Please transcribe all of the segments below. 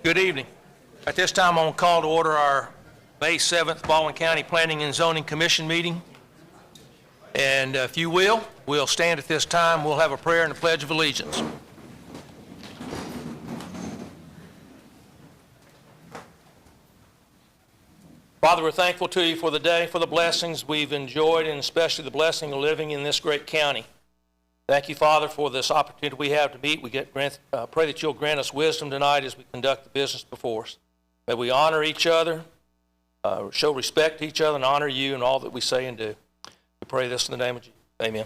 Good evening. At this time, I'm going to call to order our May 7th Baldwin County Planning and Zoning Commission meeting. And if you will, we'll stand at this time. We'll have a prayer and a pledge of allegiance. Father, we're thankful to you for the day, for the blessings we've enjoyed, and especially the blessing of living in this great county. Thank you, Father, for this opportunity we have to meet. We pray that you'll grant us wisdom tonight as we conduct the business before us. May we honor each other, show respect to each other, and honor you in all that we say and do. We pray this in the name of Jesus. Amen.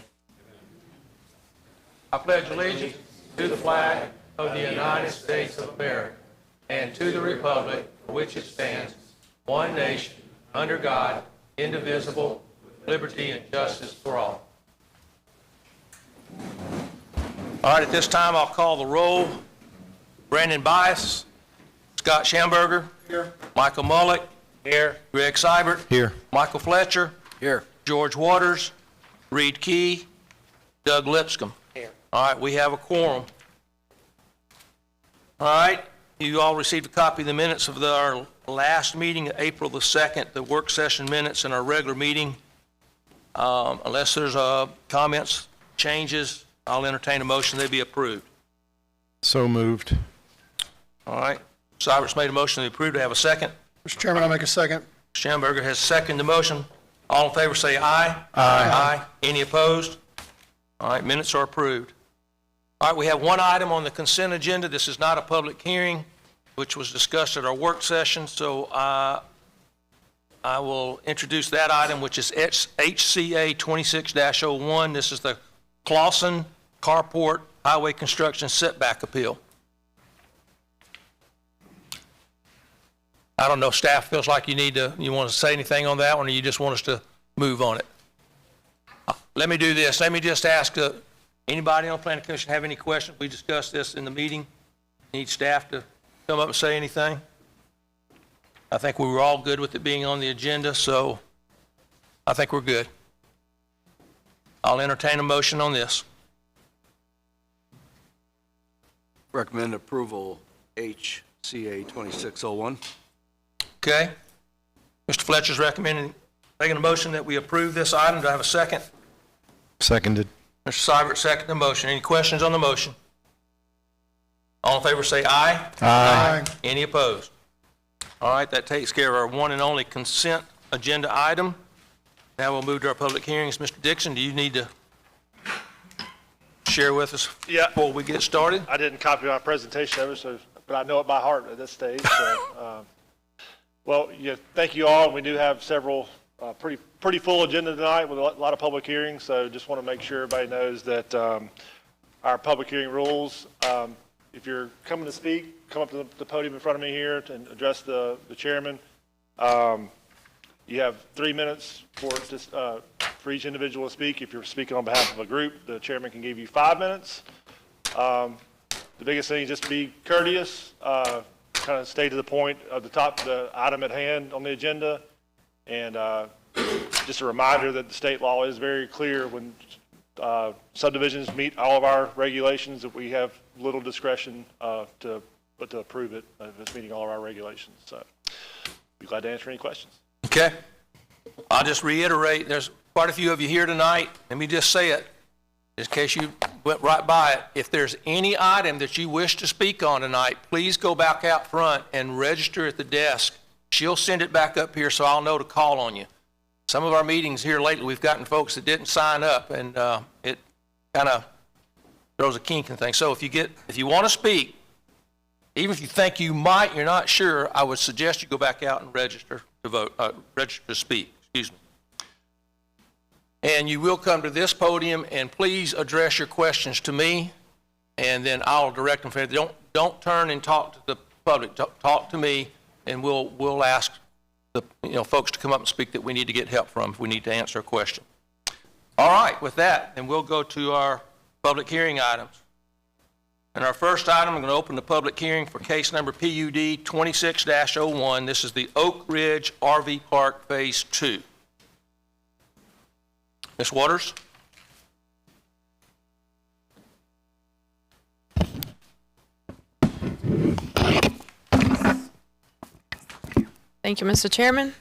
I pledge allegiance to the flag of the United States of America and to the republic for which it stands, one nation, under God, indivisible, with liberty and justice for all. All right, at this time, I'll call the roll. Brandon Bias, Scott Schamberger. Here. Michael Mullick. Here. Greg Seibert. Here. Michael Fletcher. Here. George Waters. Reed Key. Doug Lipscomb. Here. All right, we have a quorum. All right, you all received a copy of the minutes of our last meeting, April the 2nd, the work session minutes and our regular meeting. Unless there's comments, changes, I'll entertain a motion they be approved. So moved. All right. Seibert's made a motion to be approved. Do I have a second? Mr. Chairman, I'll make a second. Schamberger has seconded the motion. All in favor say aye. Aye. Aye. Any opposed? All right, minutes are approved. All right, we have one item on the consent agenda. This is not a public hearing, which was discussed at our work session, so I will introduce that item, which is HCA 26-01. This is the Clausen Carport Highway Construction Setback Appeal. I don't know if staff feels like you want to say anything on that one, or you just want us to move on it. Let me do this. Let me just ask anybody on the Planning Commission have any questions? We discussed this in the meeting. Need staff to come up and say anything? I think we were all good with it being on the agenda, so I think we're good. I'll entertain a motion on this. Recommend approval HCA 2601. Okay. Mr. Fletcher's making a motion that we approve this item. Do I have a second? Seconded. Mr. Seibert seconded the motion. Any questions on the motion? All in favor say aye. Aye. Any opposed? All right, that takes care of our one and only consent agenda item. Now we'll move to our public hearings. Mr. Dixon, do you need to share with us before we get started? I didn't copy my presentation ever, but I know it by heart at this stage. So, well, yeah, thank you all. We do have several pretty full agenda tonight with a lot of public hearings. So just want to make sure everybody knows that our public hearing rules. If you're coming to speak, come up to the podium in front of me here and address the chairman. You have 3 minutes for each individual to speak. If you're speaking on behalf of a group, the chairman can give you 5 minutes. The biggest thing is just be courteous, kind of stay to the point of the item at hand on the agenda. And just a reminder that the state law is very clear when subdivisions meet all of our regulations, that we have little discretion to approve it if it's meeting all of our regulations. So be glad to answer any questions. Okay. I'll just reiterate, there's quite a few of you here tonight. Let me just say it, just in case you went right by it. If there's any item that you wish to speak on tonight, please go back out front and register at the desk. She'll send it back up here so I'll know to call on you. Some of our meetings here lately, we've gotten folks that didn't sign up, and it kind of throws a kink in things. So if you want to speak, even if you think you might, you're not sure, I would suggest you go back out and register to vote, register to speak, excuse me. And you will come to this podium, and please address your questions to me, and then I'll direct them. Don't turn and talk to the public. Talk to me, and we'll ask the folks to come up and speak that we need to get help from if we need to answer a question. All right, with that, then we'll go to our public hearing items. And our first item, I'm going to open the public hearing for case number PUD 26-01. This is the Oak Ridge RV Park Phase 2. Ms. Waters? Thank you, Mr. Chairman.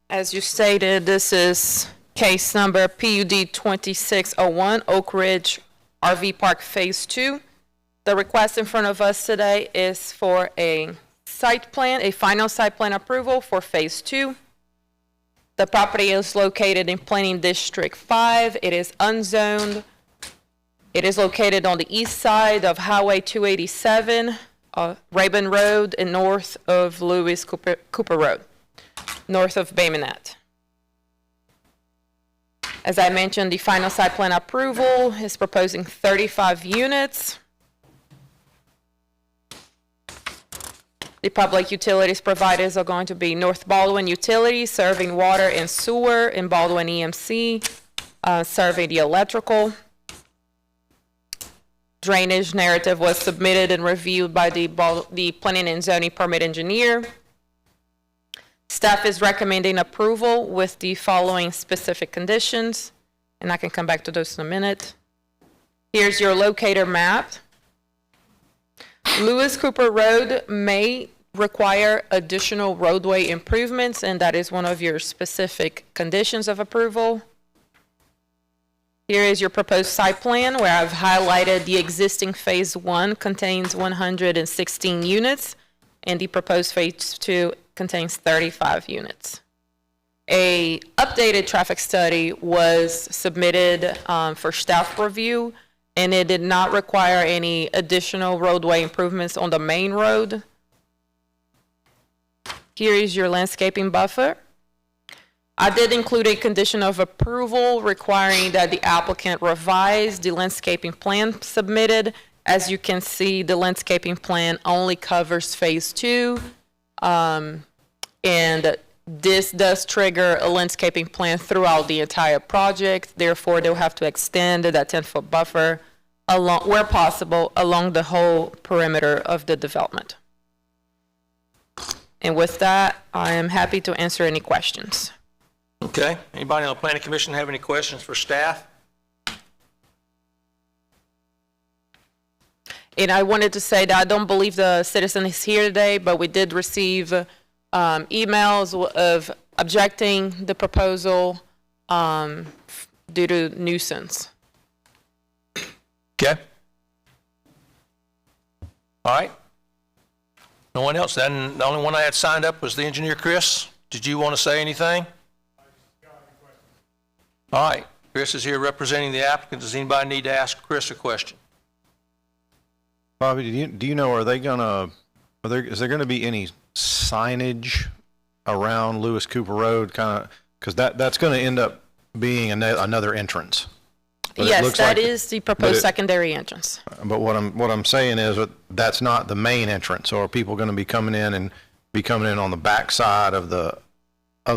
As you stated, this is case number PUD 2601, Oak Ridge RV Park Phase 2. The request in front of us today is for a site plan, a final site plan approval for Phase 2. The property is located in Planning District 5. It is unzoned. It is located on the east side of Highway 287, Raven Road, and north of Lewis Cooper Road, north of Bay Minette. As I mentioned, the final site plan approval is proposing 35 units. The public utilities providers are going to be North Baldwin Utilities, serving water and sewer, and Baldwin EMC, serving the electrical. Drainage narrative was submitted and reviewed by the Planning and Zoning Permit Engineer. Staff is recommending approval with the following specific conditions, and I can come back to those in a minute. Here's your locator map. Lewis Cooper Road may require additional roadway improvements, and that is one of your specific conditions of approval. Here is your proposed site plan, where I've highlighted the existing Phase 1 contains 116 units, and the proposed Phase 2 contains 35 units. A updated traffic study was submitted for staff review, and it did not require any additional roadway improvements on the main road. Here is your landscaping buffer. I did include a condition of approval requiring that the applicant revise the landscaping plan submitted. As you can see, the landscaping plan only covers Phase 2, and this does trigger a landscaping plan throughout the entire project. Therefore, they'll have to extend that 10-foot buffer along, where possible, along the whole perimeter of the development. And with that, I am happy to answer any questions. Okay, anybody on the planning commission have any questions for staff? And I wanted to say that I don't believe the citizen is here today, but we did receive emails of objecting the proposal due to nuisance. Okay. All right. No one else? Then the only one I had signed up was the engineer, Chris. Did you want to say anything? All right. Chris is here representing the applicant. Does anybody need to ask Chris a question? Bobby, do you know, is there gonna be any signage around Lewis Cooper Road, kind of, because that's gonna end up being another entrance? But Yes, that is the proposed secondary entrance. But what I'm saying is that that's not the main entrance, or are people gonna be coming in on the back side of the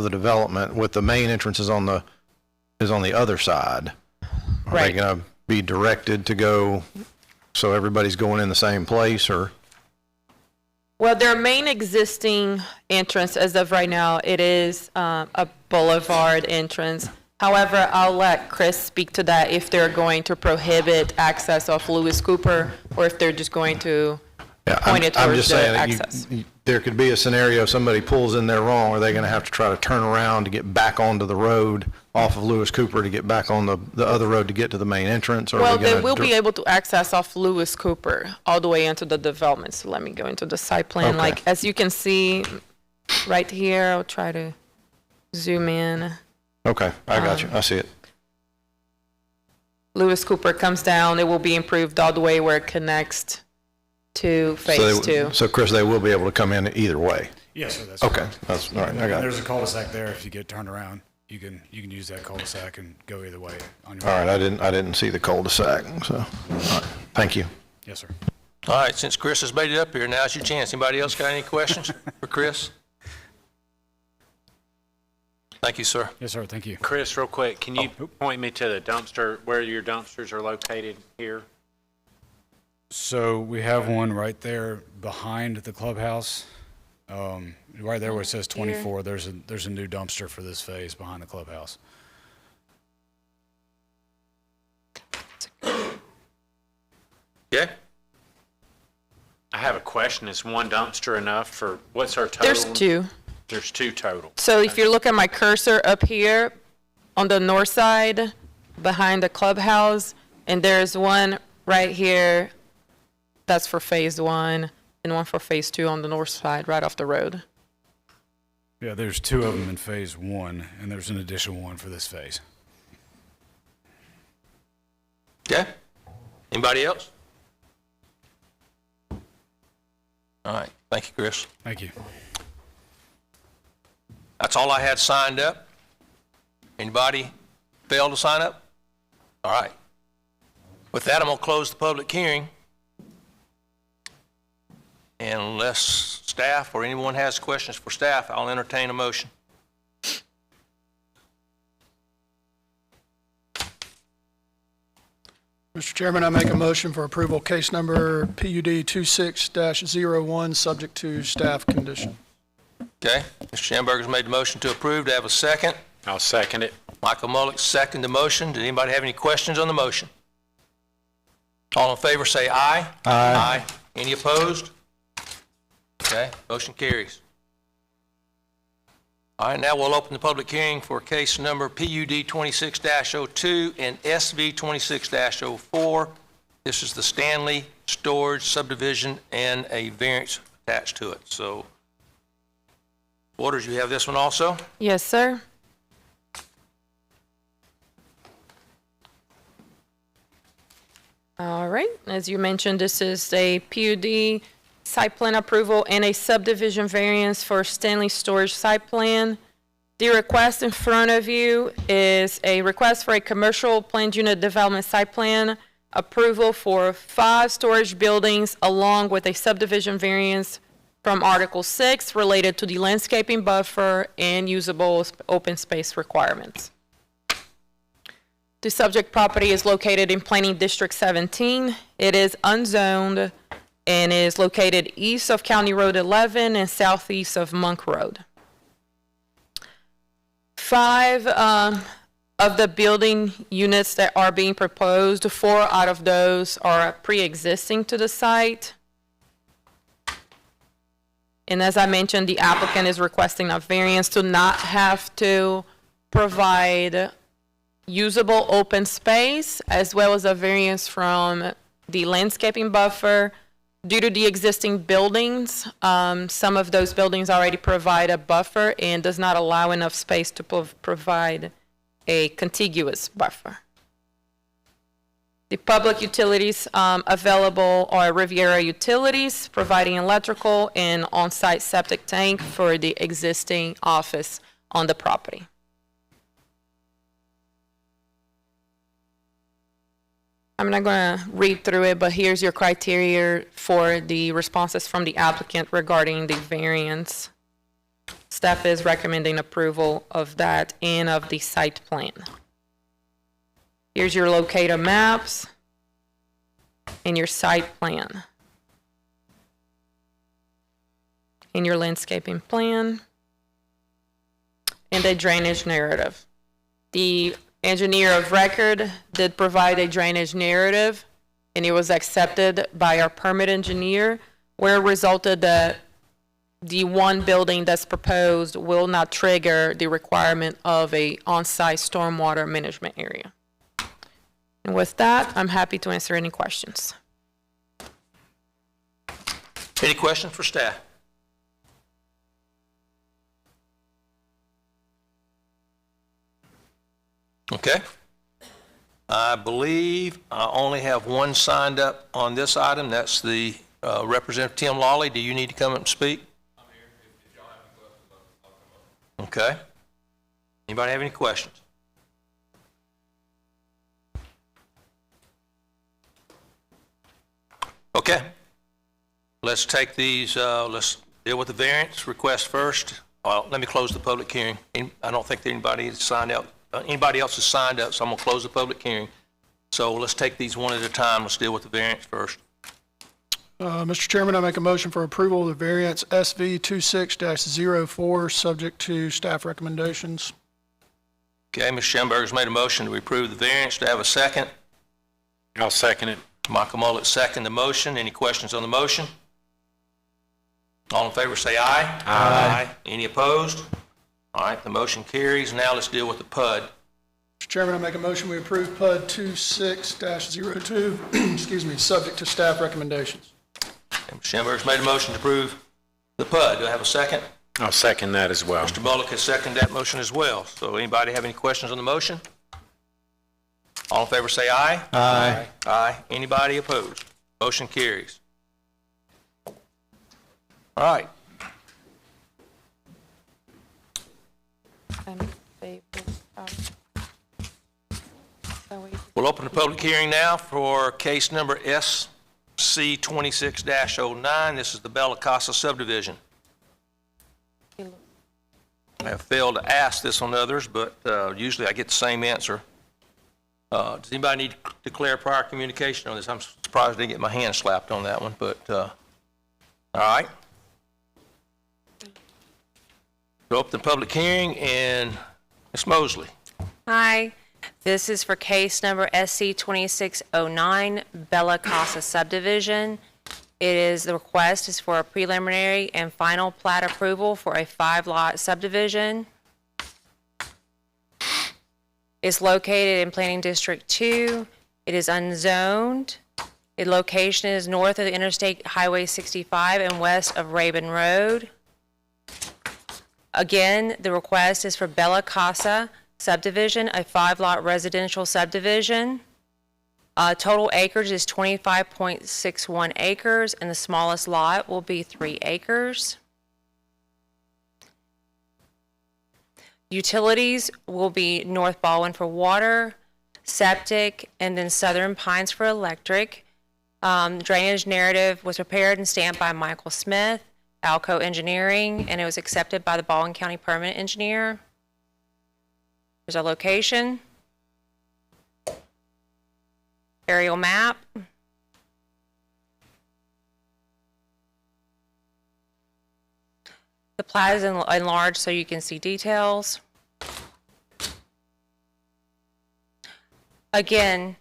development with the main entrance is on the other side? Are they Right. gonna be directed to go, so everybody's going in the same place, or? Well, their main existing entrance as of right now, it is a boulevard entrance. However, I'll let Chris speak to that if they're going to prohibit access off Lewis Cooper, or if they're just going to point it I'm towards just the saying access. that there could be a scenario, if somebody pulls in there wrong, are they going to have to try to turn around to get back onto the road off of Lewis Cooper to get back on the other road to get to the main entrance? Or are Well, we they gonna will be able to access off Lewis Cooper all the way into the development. So let me go into the site plan. Okay. Like, as you can see right here, I'll try to zoom in. Okay, I got you. I see it. Lewis Cooper comes down, it will be improved all the way where it connects to Phase 2. So Chris, they will be able to come in either way? Yes, sir, that's Okay, that's, all right, I got it. There's a cul-de-sac there. If you get turned around, you can use that cul-de-sac and go either way on your. All right, I didn't see the cul-de-sac, so, all right, thank you. Yes, sir. All right, since Chris has made it up here, now's your chance. Anybody else got any questions for Chris? Thank you, sir. Yes, sir, thank you. Chris, real quick, can you point me to the dumpster, where your dumpsters are located here? So we have one right there behind the clubhouse. Right there where it says 24, there's a new dumpster for this phase behind the clubhouse. Okay? I have a question. Is one dumpster enough for, what's our total? There's two. There's two total. So if you look at my cursor up here on the north side, behind the clubhouse, and there's one right here that's for phase 1 and one for phase 2 on the north side, right off the road. Yeah, there's 2 of them in phase 1, and there's an additional one for this phase. Okay? Anybody else? All right, thank you, Chris. Thank you. That's all I had signed up. Anybody fail to sign up? All right. With that, I'm going to close the public hearing. And unless staff or anyone has questions for staff, I'll entertain a motion. Mr. Chairman, I make a motion for approval, case number PUD 26-01, subject to staff condition. Okay? Mr. Schamberger's made the motion to approve. Do I have a second? I'll second it. Michael Mullick seconded the motion. Did anybody have any questions on the motion? All in favor say aye. Aye. Any opposed? Okay, motion carries. All right, now we'll open the public hearing for case number PUD 26-02 and SV 26-04. This is the Stanley Storage subdivision and a variance attached to it. So, Waters, you have this one also? Yes, sir. All right, as you mentioned, this is a PUD site plan approval and a subdivision variance for Stanley Storage site plan. The request in front of you is a request for a commercial planned unit development site plan approval for 5 storage buildings along with a subdivision variance from Article 6 related to the landscaping buffer and usable open space requirements. The subject property is located in Planning District 17. It is unzoned and is located east of County Road 11 and southeast of Monk Road. 5 of the building units that are being proposed, 4 out of those are pre-existing to the site. And as I mentioned, the applicant is requesting a variance to not have to provide usable open space, as well as a variance from the landscaping buffer. Due to the existing buildings, some of those buildings already provide a buffer and does not allow enough space to provide a contiguous buffer. The public utilities available are Riviera Utilities, providing electrical and on-site septic tank for the existing office on the property. I'm not going to read through it, but here's your criteria for the responses from the applicant regarding the variance. Staff is recommending approval of that and of the site plan. Here's your locator maps and your site plan. And your landscaping plan. And a drainage narrative. The engineer of record did provide a drainage narrative, and it was accepted by our permit engineer, where it resulted that the one building that's proposed will not trigger the requirement of a on-site stormwater management area. And with that, I'm happy to answer any questions. Any questions for staff? Okay. I believe I only have one signed up on this item. That's the Representative Tim Lawley. Do you need to come up and speak? I'm here. If y'all have any questions, I'll come up. Okay. Anybody have any questions? Okay. Let's take these, let's deal with the variance request first. Well, let me close the public hearing. I don't think anybody has signed up. Anybody else has signed up, so I'm going to close the public hearing. So let's take these one at a time. Let's deal with the variance first. Mr. Chairman, I make a motion for approval of the variance SV 26-04, subject to staff recommendations. Okay, Mr. Schamberger's made a motion to approve the variance. Do I have a second? I'll second it. Michael Mullet second the motion. Any questions on the motion? All in favor say aye. Aye. Any opposed? All right, the motion carries. Now let's deal with the PUD. Mr. Chairman, I make a motion we approve PUD 26-02, excuse me, subject to staff recommendations. Mr. Schamberg's made a motion to approve the PUD. Do I have a second? I'll second that as well. Mr. Mullet has seconded that motion as well. So anybody have any questions on the motion? All in favor say aye. Aye. Aye. Anybody opposed? Motion carries. All right. We'll open the public hearing now for case number SC 26-09. This is the Bella Casa subdivision. I have failed to ask this on others, but usually I get the same answer. Does anybody need to declare prior communication on this? I'm surprised I didn't get my hand slapped on that one, but all right. We'll open the public hearing, and Ms. Mosley. Hi, this is for case number SC 2609, Bella Casa subdivision. The request is for a preliminary and final plat approval for a 5-lot subdivision. It's located in Planning District 2. It is unzoned. Its location is north of the Interstate Highway 65 and west of Rabun Road. Again, the request is for Bella Casa subdivision, a 5-lot residential subdivision. Total acreage is 25.61 acres, and the smallest lot will be 3 acres. Utilities will be North Baldwin for water, septic, and then Southern Pines for electric. Drainage narrative was prepared and stamped by Michael Smith, Alco Engineering, and it was accepted by the Baldwin County Permanent Engineer. There's our location. Aerial map. The plat is enlarged so you can see details. Again,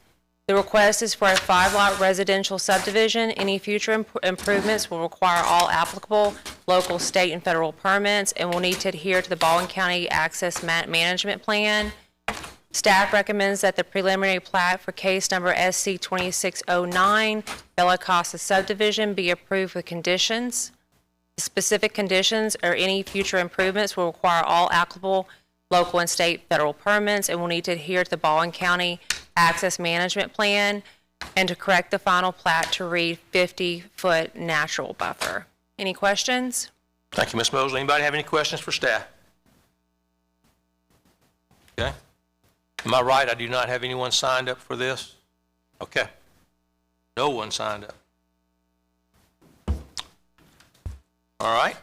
the request is for a 5-lot residential subdivision. Any future improvements will require all applicable local, state, and federal permits and will need to adhere to the Baldwin County Access Management Plan. Staff recommends that the preliminary plat for case number SC 2609, Bella Casa subdivision, be approved with conditions. The specific conditions or any future improvements will require all applicable local and state federal permits and will need to adhere to the Baldwin County Access Management Plan and to correct the final plat to read 50-foot natural buffer. Any questions? Thank you, Ms. Mosley. Anybody have any questions for staff? Okay. Am I right? I do not have anyone signed up for this? Okay. No one signed up. All right.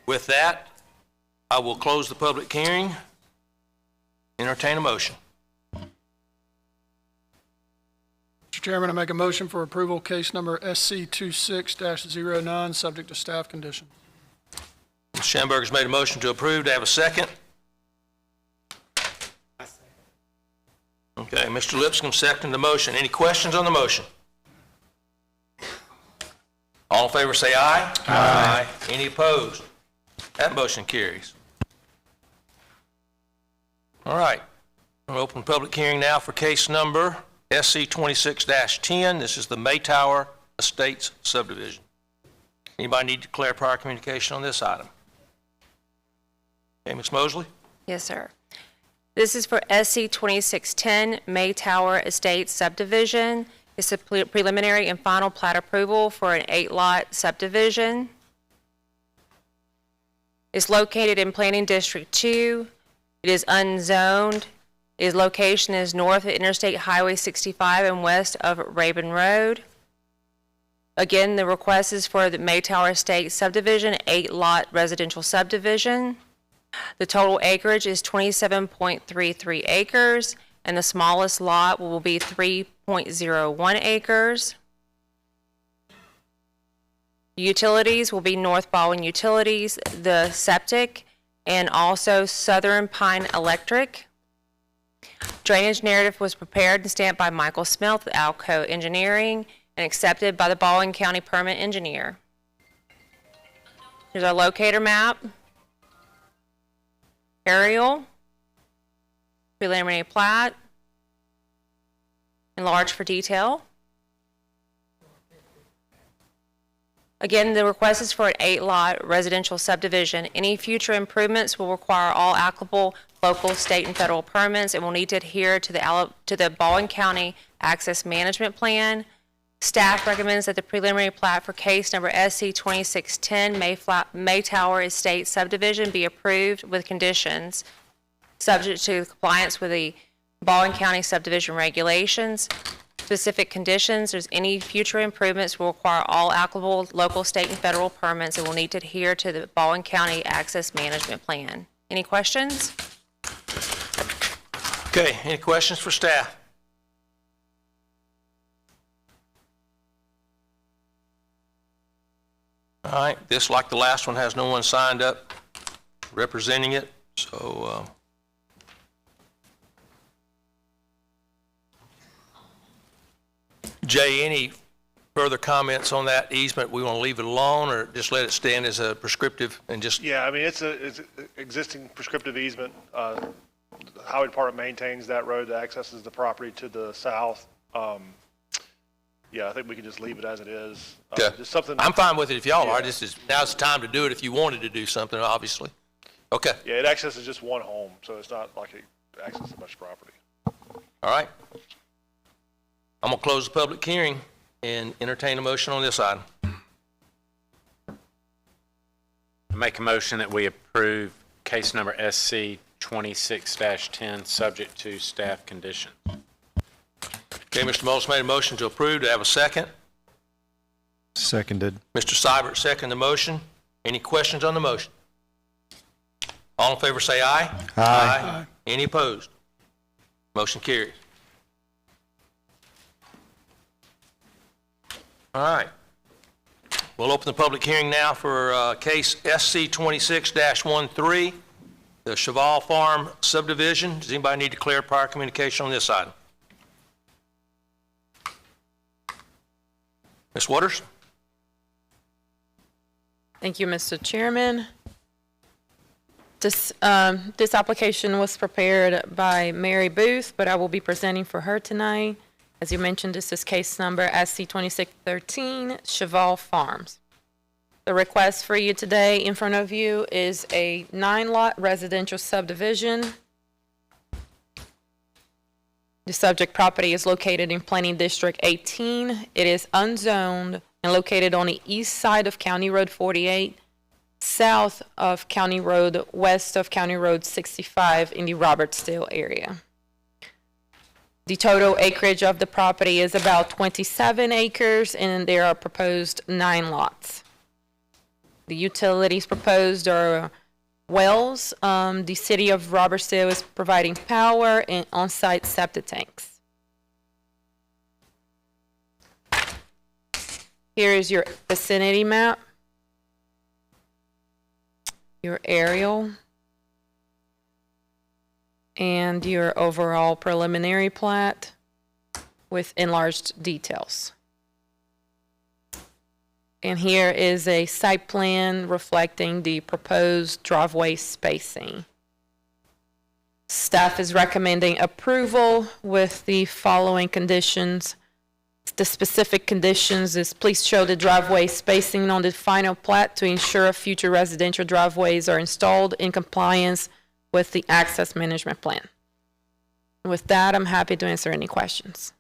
With that, I will close the public hearing. Entertain a motion. Mr. Chairman, I make a motion for approval case number SC 26-09, subject to staff conditions. Ms. Schamberger's made a motion to approve. Do I have a second? Okay, Mr. Lipscomb seconded the motion. Any questions on the motion? All in favor say aye. Aye. Any opposed? That motion carries. All right. I'm going to open public hearing now for case number SC 26-10. This is the Maytower Estates subdivision. Anybody need to declare prior communication on this item? Okay, Ms. Mosley? Yes, sir. This is for SC 2610 Maytower Estates subdivision. It's a preliminary and final plat approval for an 8-lot subdivision. It's located in Planning District 2. It is unzoned. Its location is north of Interstate Highway 65 and west of Rabun Road. Again, the request is for the Maytower Estates subdivision, 8-lot residential subdivision. The total acreage is 27.33 acres, and the smallest lot will be 3.01 acres. Utilities will be North Baldwin Utilities, the septic, and also Southern Pine Electric. Drainage narrative was prepared and stamped by Michael Smith, Alco Engineering, and accepted by the Baldwin County Permit Engineer. Here's our locator map. Aerial. Preliminary plat. Enlarged for detail. Again, the request is for an 8-lot residential subdivision. Any future improvements will require all applicable local, state, and federal permits and will need to adhere to the Baldwin County Access Management Plan. Staff recommends that the preliminary plat for case number SC 2610 Maytower Estate subdivision be approved with conditions subject to compliance with the Baldwin County subdivision regulations. Specific conditions, there's any future improvements will require all applicable local, state, and federal permits and will need to adhere to the Baldwin County Access Management Plan. Any questions? Okay, any questions for staff? All right, this, like the last one, has no one signed up representing it, so, Jay, any further comments on that easement? We want to leave it alone or just let it stand as a prescriptive and just, Yeah, I mean, it's an existing prescriptive easement. The Highway Department maintains that road that accesses the property to the south. Yeah, I think we can just leave it as it is. Okay. Just something. I'm fine with it if y'all are. Yeah. This is, now's the time to do it if you wanted to do something, obviously. Okay, Yeah, it accesses just one home, so it's not like it accesses much property. all right. I'm going to close the public hearing and entertain a motion on this item. I make a motion that we approve case number SC 26-10, subject to staff conditions. Okay, Mr. Mullis made a motion to approve. Do I have a second? Seconded. Mr. Seibert seconded the motion. Any questions on the motion? All in favor say aye. Aye. Any opposed? Motion carries. All right. We'll open the public hearing now for case SC 26-13, the Cheval Farm subdivision. Does anybody need to declare prior communication on this item? Ms. Waters? Thank you, Mr. Chairman. This application was prepared by Mary Booth, but I will be presenting for her tonight. As you mentioned, this is case number SC 2613, Cheval Farms. The request for you today in front of you is a 9-lot residential subdivision. The subject property is located in Planning District 18. It is unzoned and located on the east side of County Road 48, south of County Road, west of County Road 65 in the Robertsdale area. The total acreage of the property is about 27 acres, and there are proposed 9 lots. The utilities proposed are wells. The city of Robertsdale is providing power and on-site septic tanks. Here is your vicinity map, your aerial, and your overall preliminary plat with enlarged details. And here is a site plan reflecting the proposed driveway spacing. Staff is recommending approval with the following conditions. The specific conditions is please show the driveway spacing on the final plat to ensure future residential driveways are installed in compliance with the access management plan. With that, I'm happy to answer any questions.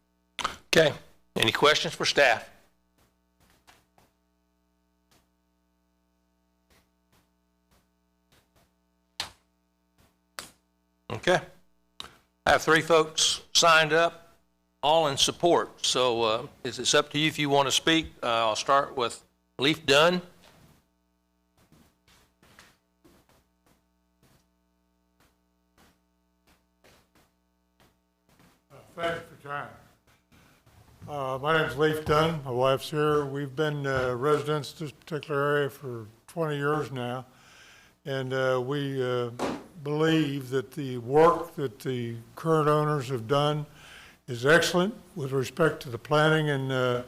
Okay. Any questions for staff? Okay. I have 3 folks signed up, all in support. So it's up to you if you want to speak. I'll start with Leif Dunn. Thank you for your time. My name's Leif Dunn. My wife's here. We've been residents of this particular area for 20 years now. And we believe that the work that the current owners have done is excellent with respect to the planning and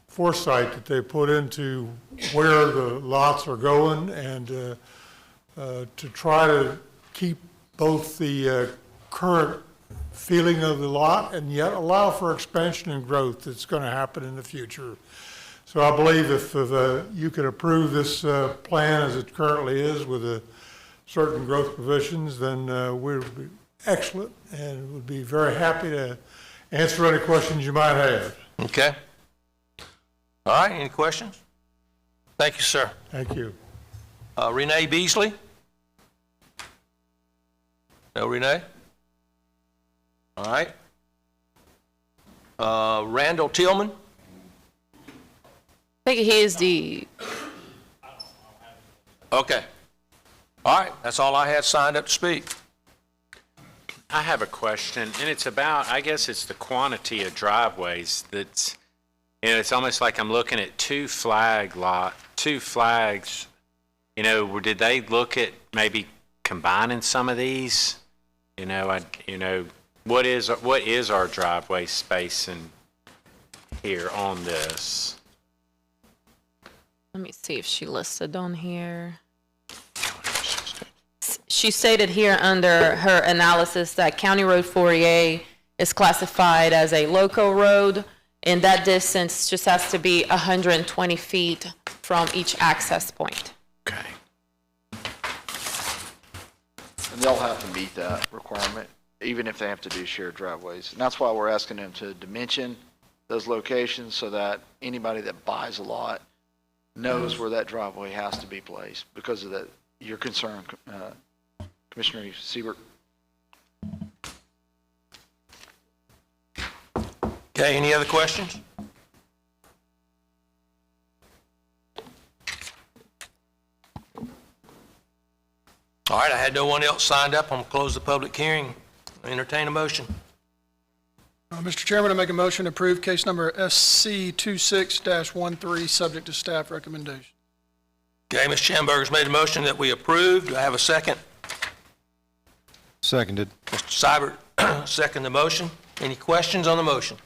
foresight that they put into where the lots are going, and to try to keep both the current feeling of the lot and yet allow for expansion and growth that's going to happen in the future. So I believe if you could approve this plan as it currently is with certain growth provisions, then we'd be excellent and would be very happy to answer any questions you might have. Okay. All right, any questions? Thank you, sir. Thank you. Renee Beasley? No, Renee? All right. Randall Tillman? I think he is the, Okay. All right, that's all I had signed up to speak. I have a question, and it's about, I guess it's the quantity of driveways that's, it's almost like I'm looking at two flags. Did they look at maybe combining some of these? What is our driveway spacing here on this? let me see if she listed on here. She stated here under her analysis that County Road 48 is classified as a local road, and that distance just has to be 120 feet from each access point. Okay. And they'll have to meet that requirement, even if they have to do shared driveways. And that's why we're asking them to dimension those locations so that anybody that buys a lot knows where that driveway has to be placed because of that, your concern, Commissioner Siebert. Okay, any other questions? All right, I had no one else signed up. I'm going to close the public hearing. Entertain a motion. Mr. Chairman, I make a motion to approve case number SC 26-13, subject to staff recommendation. Okay, Ms. Schamberger's made a motion that we approve. Do I have a second? Seconded. Mr. Seibert, second the motion. Any questions on the motion?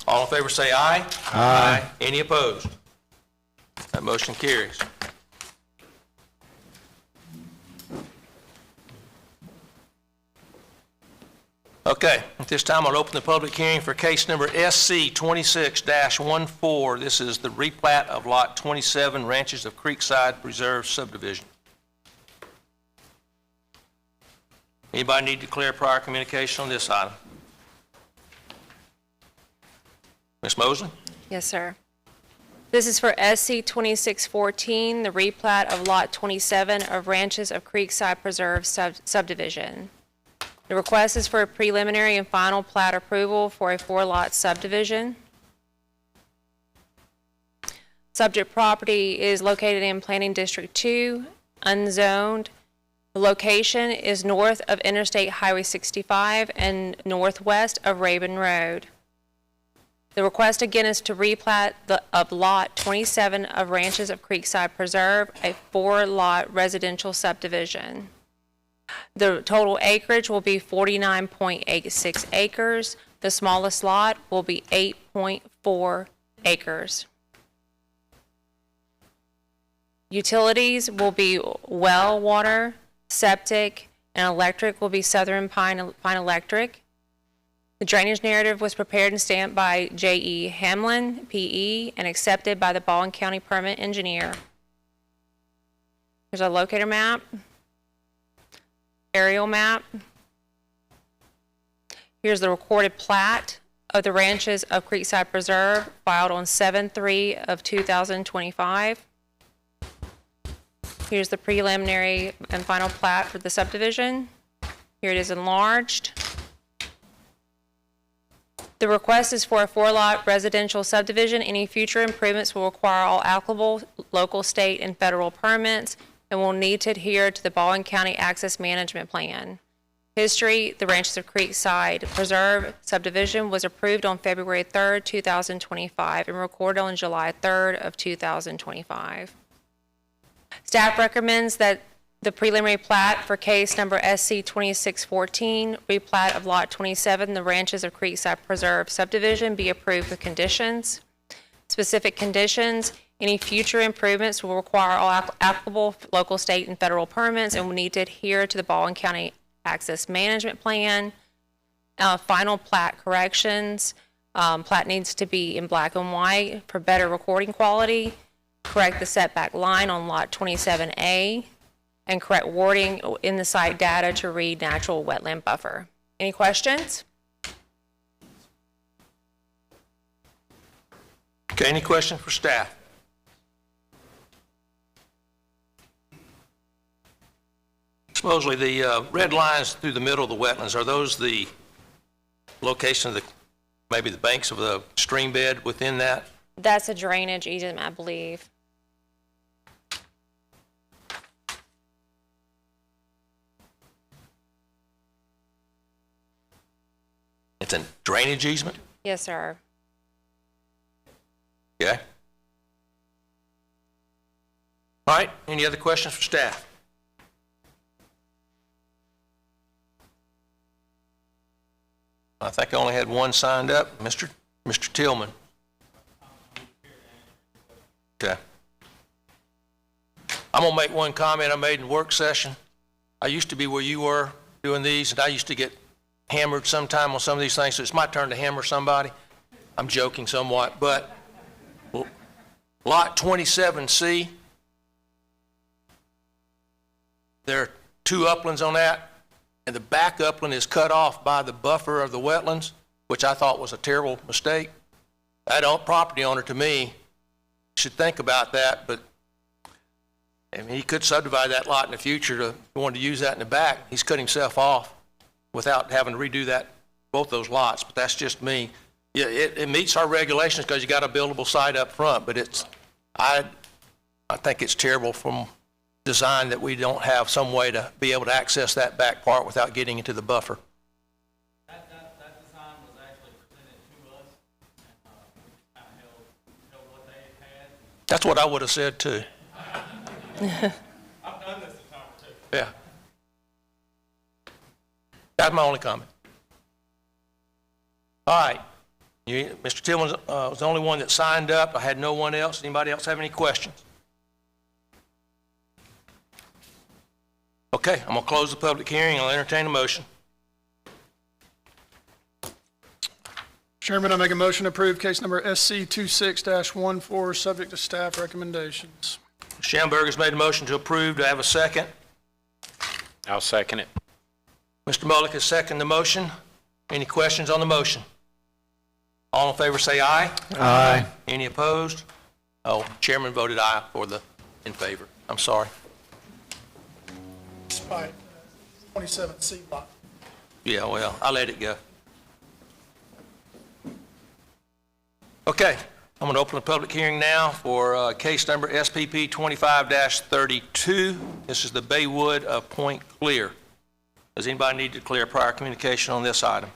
All in favor say aye. Aye. Any opposed? That motion carries. Okay, at this time, I'll open the public hearing for case number SC 26-14. This is the replat of Lot 27, Ranches of Creekside Preserve subdivision. Anybody need to declare prior communication on this item? Ms. Mosley? Yes, sir. This is for SC 2614, the replat of Lot 27 of Ranches of Creekside Preserve subdivision. The request is for a preliminary and final plat approval for a 4-lot subdivision. Subject property is located in Planning District 2, unzoned. The location is north of Interstate Highway 65 and northwest of Rabun Road. The request again is to replat of Lot 27 of Ranches of Creekside Preserve, a 4-lot residential subdivision. The total acreage will be 49.86 acres. The smallest lot will be 8.4 acres. Utilities will be well water, septic, and electric will be Southern Pine Electric. The drainage narrative was prepared and stamped by J.E. Hamlin, P.E., and accepted by the Baldwin County Permit Engineer. Here's a locator map. Aerial map. Here's the recorded plat of the Ranches of Creekside Preserve filed on 7/3 of 2025. Here's the preliminary and final plat for the subdivision. Here it is enlarged. The request is for a 4-lot residential subdivision. Any future improvements will require all applicable local, state, and federal permits and will need to adhere to the Baldwin County Access Management Plan. History: the Ranches of Creekside Preserve subdivision was approved on February 3rd, 2025 and recorded on July 3rd of 2025. Staff recommends that The preliminary plat for case number SC 2614, replat of Lot 27, the Ranches of Creekside Preserve subdivision, be approved with conditions. Specific conditions: any future improvements will require all applicable local, state, and federal permits and will need to adhere to the Baldwin County Access Management Plan. Final plat corrections: plat needs to be in black and white for better recording quality. Correct the setback line on Lot 27A, and correct wording in the site data to read natural wetland buffer. Any questions? Okay, any questions for staff? Supposedly, the red lines through the middle of the wetlands, are those the location of the, maybe the banks of the stream bed within that? That's a drainage easement, I believe. It's a drainage easement? Yes, sir. Okay. All right, any other questions for staff? I think I only had one signed up, Mr. Tillman. Okay. I'm gonna make one comment I made in work session. I used to be where you were doing these, and I used to get hammered sometime on some of these things, so it's my turn to hammer somebody. I'm joking somewhat, but Lot 27C, there are two uplands on that, and the back upland is cut off by the buffer of the wetlands, which I thought was a terrible mistake. That property owner, to me, should think about that, but I mean, he could subdivide that lot in the future to want to use that in the back. He's cut himself off without having to redo that, both those lots, but that's just me. Yeah, it meets our regulations because you got a buildable site up front, but it's, I think it's terrible from design that we don't have some way to be able to access that back part without getting into the buffer. That design was actually presented to us, and we kind of held what they had. That's what I would have said too. I've done this a time or two. Yeah. That's my only comment. All right. Mr. Tillman was the only one that signed up. I had no one else. Anybody else have any questions? Okay, I'm going to close the public hearing. I'll entertain a motion. Chairman, I make a motion to approve case number SC 26-14, subject to staff recommendations. Schamberg has made a motion to approve. Do I have a second? I'll second it. Mr. Mullick has seconded the motion. Any questions on the motion? All in favor say aye. Aye. Any opposed? Oh, chairman voted aye for in favor. I'm sorry. Despite 27C lot. Yeah, well, I let it go. Okay, I'm going to open the public hearing now for case number SPP 25-32. This is the Baywood of Point Clear. Does anybody need to declare prior communication on this item?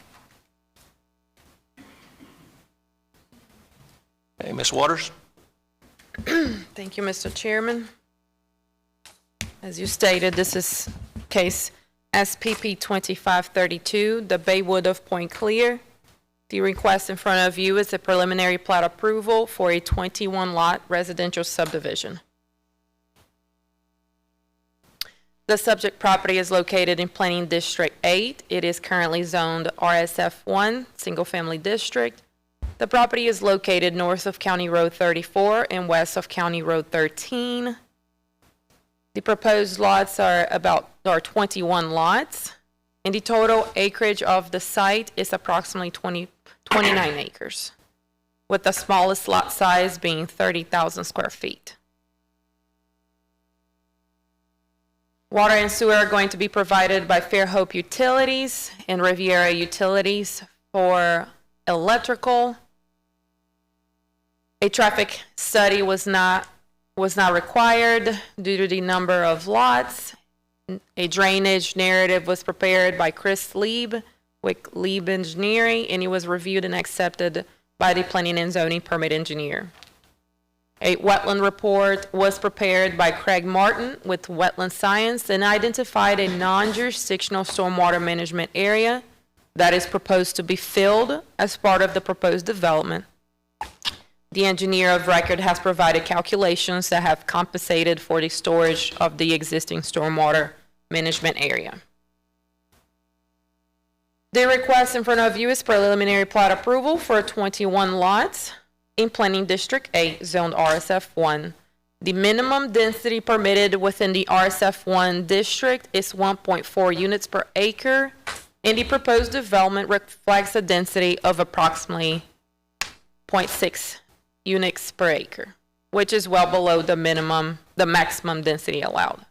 Hey, Ms. Waters? Thank you, Mr. Chairman. As you stated, this is case SPP 2532, the Baywood of Point Clear. The request in front of you is a preliminary plat approval for a 21-lot residential subdivision. The subject property is located in Planning District 8. It is currently zoned RSF1, Single Family District. The property is located north of County Road 34 and west of County Road 13. The proposed lots are 21 lots, and the total acreage of the site is approximately 29 acres, with the smallest lot size being 30,000 square feet. Water and sewer are going to be provided by Fairhope Utilities and Riviera Utilities for electrical. A traffic study was not required due to the number of lots. A drainage narrative was prepared by Chris Lieb with Lieb Engineering, and it was reviewed and accepted by the Planning and Zoning Permit Engineer. A wetland report was prepared by Craig Martin with Wetland Science and identified a non-jurisdictional stormwater management area that is proposed to be filled as part of the proposed development. The engineer of record has provided calculations that have compensated for the storage of the existing stormwater management area. The request in front of you is preliminary plat approval for 21 lots in Planning District 8, zoned RSF1. The minimum density permitted within the RSF1 district is 1.4 units per acre, and the proposed development reflects a density of approximately 0.6 units per acre, which is well below the maximum density allowed.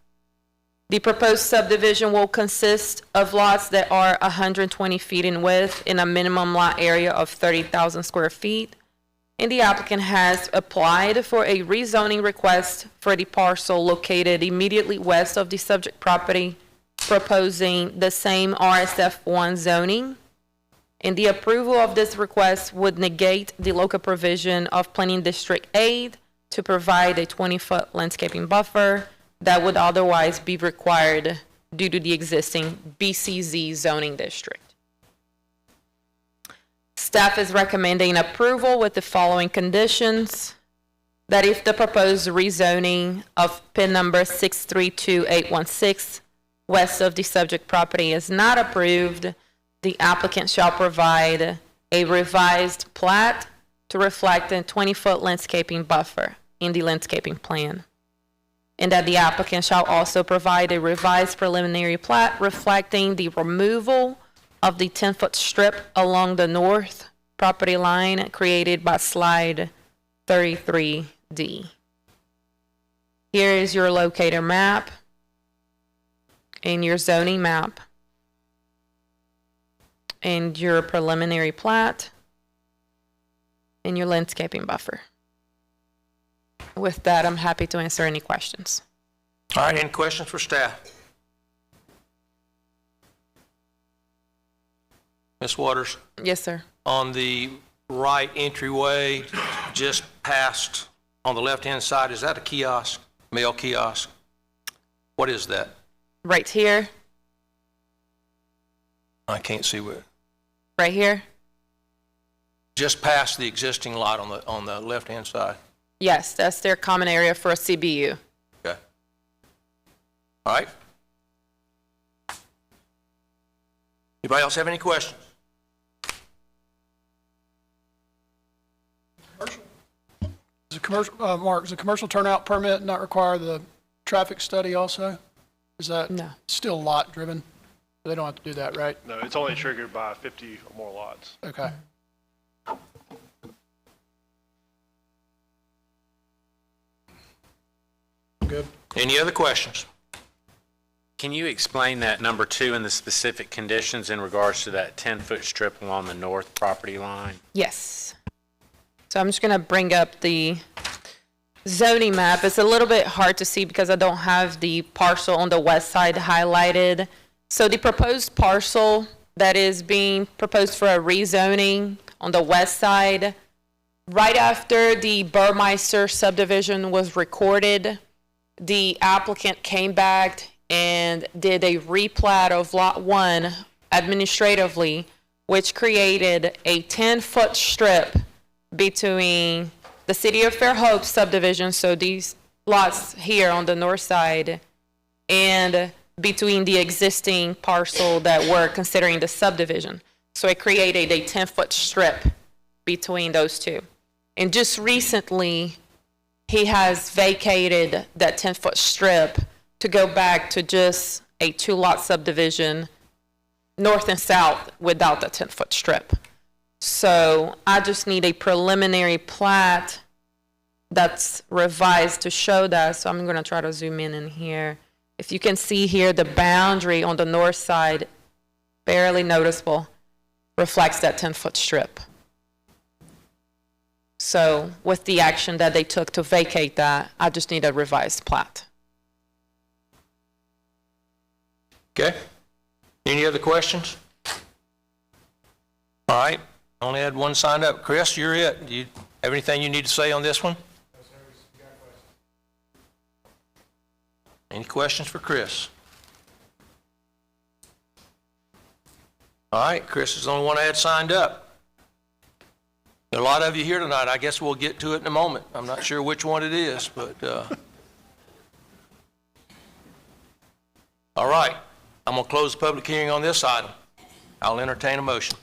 The proposed subdivision will consist of lots that are 120 feet in width in a minimum lot area of 30,000 square feet, and the applicant has applied for a rezoning request for the parcel located immediately west of the subject property, proposing the same RSF1 zoning. And the approval of this request would negate the local provision of Planning District 8 to provide a 20-foot landscaping buffer that would otherwise be required due to the existing BCZ zoning district. Staff is recommending approval with the following conditions: that if the proposed rezoning of PIN number 632816 west of the subject property is not approved, the applicant shall provide a revised plat to reflect a 20-foot landscaping buffer in the landscaping plan. And that the applicant shall also provide a revised preliminary plat reflecting the removal of the 10-foot strip along the north property line created by slide 33D. Here is your locator map and your zoning map and your preliminary plat and your landscaping buffer. With that, I'm happy to answer any questions. All right, any questions for staff? Ms. Waters, Yes, sir. on the right entryway, just past, on the left-hand side, is that a kiosk, mail kiosk? What is that? Right here, I can't see where. right here. Just past the existing lot on the left-hand side. Yes, that's their common area for a CBU. Okay. All right. Anybody else have any questions? Is a commercial, Mark, is a commercial turnout permit not require the traffic study also? Is that No. still lot driven? They don't have to do that, right? No, it's only triggered by 50 or more lots. Okay. Good. Any other questions? Can you explain that number 2 and the specific conditions in regards to that 10-foot strip along the north property line? Yes. So I'm just going to bring up the zoning map. It's a little bit hard to see because I don't have the parcel on the west side highlighted. So the proposed parcel that is being proposed for a rezoning on the west side, right after the Burmeister subdivision was recorded, the applicant came back and did a replat of Lot 1 administratively, which created a 10-foot strip between the City of Fairhope subdivision, so these lots here on the north side, and between the existing parcel that we're considering the subdivision. So it created a 10-foot strip between those two. And just recently, he has vacated that 10-foot strip to go back to just a 2-lot subdivision, north and south, without the 10-foot strip. So I just need a preliminary plat that's revised to show that. So I'm going to try to zoom in here. If you can see here, the boundary on the north side, barely noticeable, reflects that 10-foot strip. So with the action that they took to vacate that, I just need a revised plat. Okay. Any other questions? All right. Only had one signed up. Chris, you're it. Do you have anything you need to say on this one? Any questions for Chris? All right, Chris is the only one I had signed up. There are a lot of you here tonight. I guess we'll get to it in a moment. I'm not sure which one it is, but, all right. I'm going to close the public hearing on this item. I'll entertain a motion.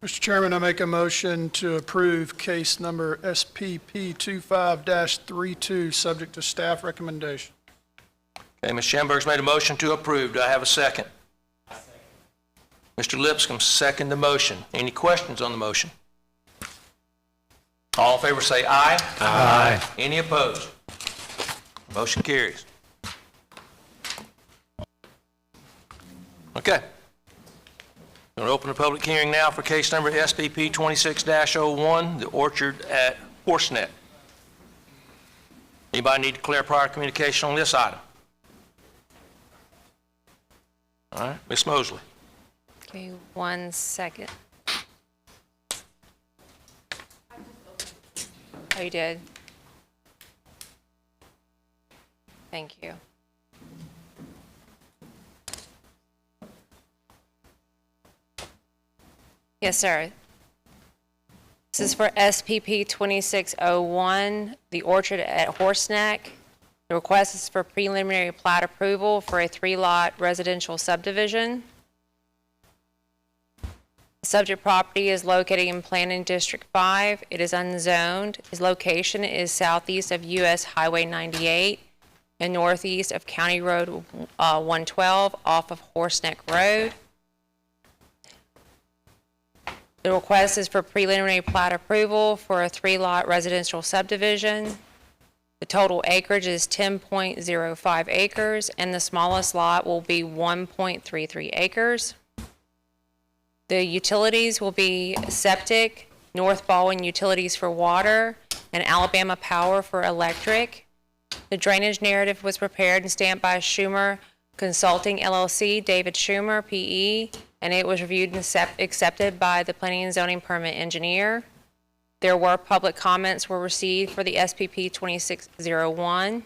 Mr. Chairman, I make a motion to approve case number SPP 25-32, subject to staff recommendation. Okay, Ms. Schamberg's made a motion to approve. Do I have a second? Mr. Lipscomb, second the motion. Any questions on the motion? All in favor say aye. Aye. Any opposed? Motion carries. Okay. I'm going to open the public hearing now for case number SPP 26-01, the orchard at Horseneck. Anybody need to declare prior communication on this item? All right, Ms. Mosley. Give me 1 second. Oh, you did? Thank you. Yes, sir. This is for SPP 2601, the orchard at Horseneck. The request is for preliminary plat approval for a 3-lot residential subdivision. The subject property is located in Planning District 5. It is unzoned. Its location is southeast of US Highway 98 and northeast of County Road 112 off of Horseneck Road. The request is for preliminary plat approval for a 3-lot residential subdivision. The total acreage is 10.05 acres, and the smallest lot will be 1.33 acres. The utilities will be septic, North Baldwin Utilities for water, and Alabama Power for electric. The drainage narrative was prepared and stamped by Schumer Consulting LLC, David Schumer, P.E., and it was reviewed and accepted by the Planning and Zoning Permit Engineer. There were public comments were received for the SPP 2601.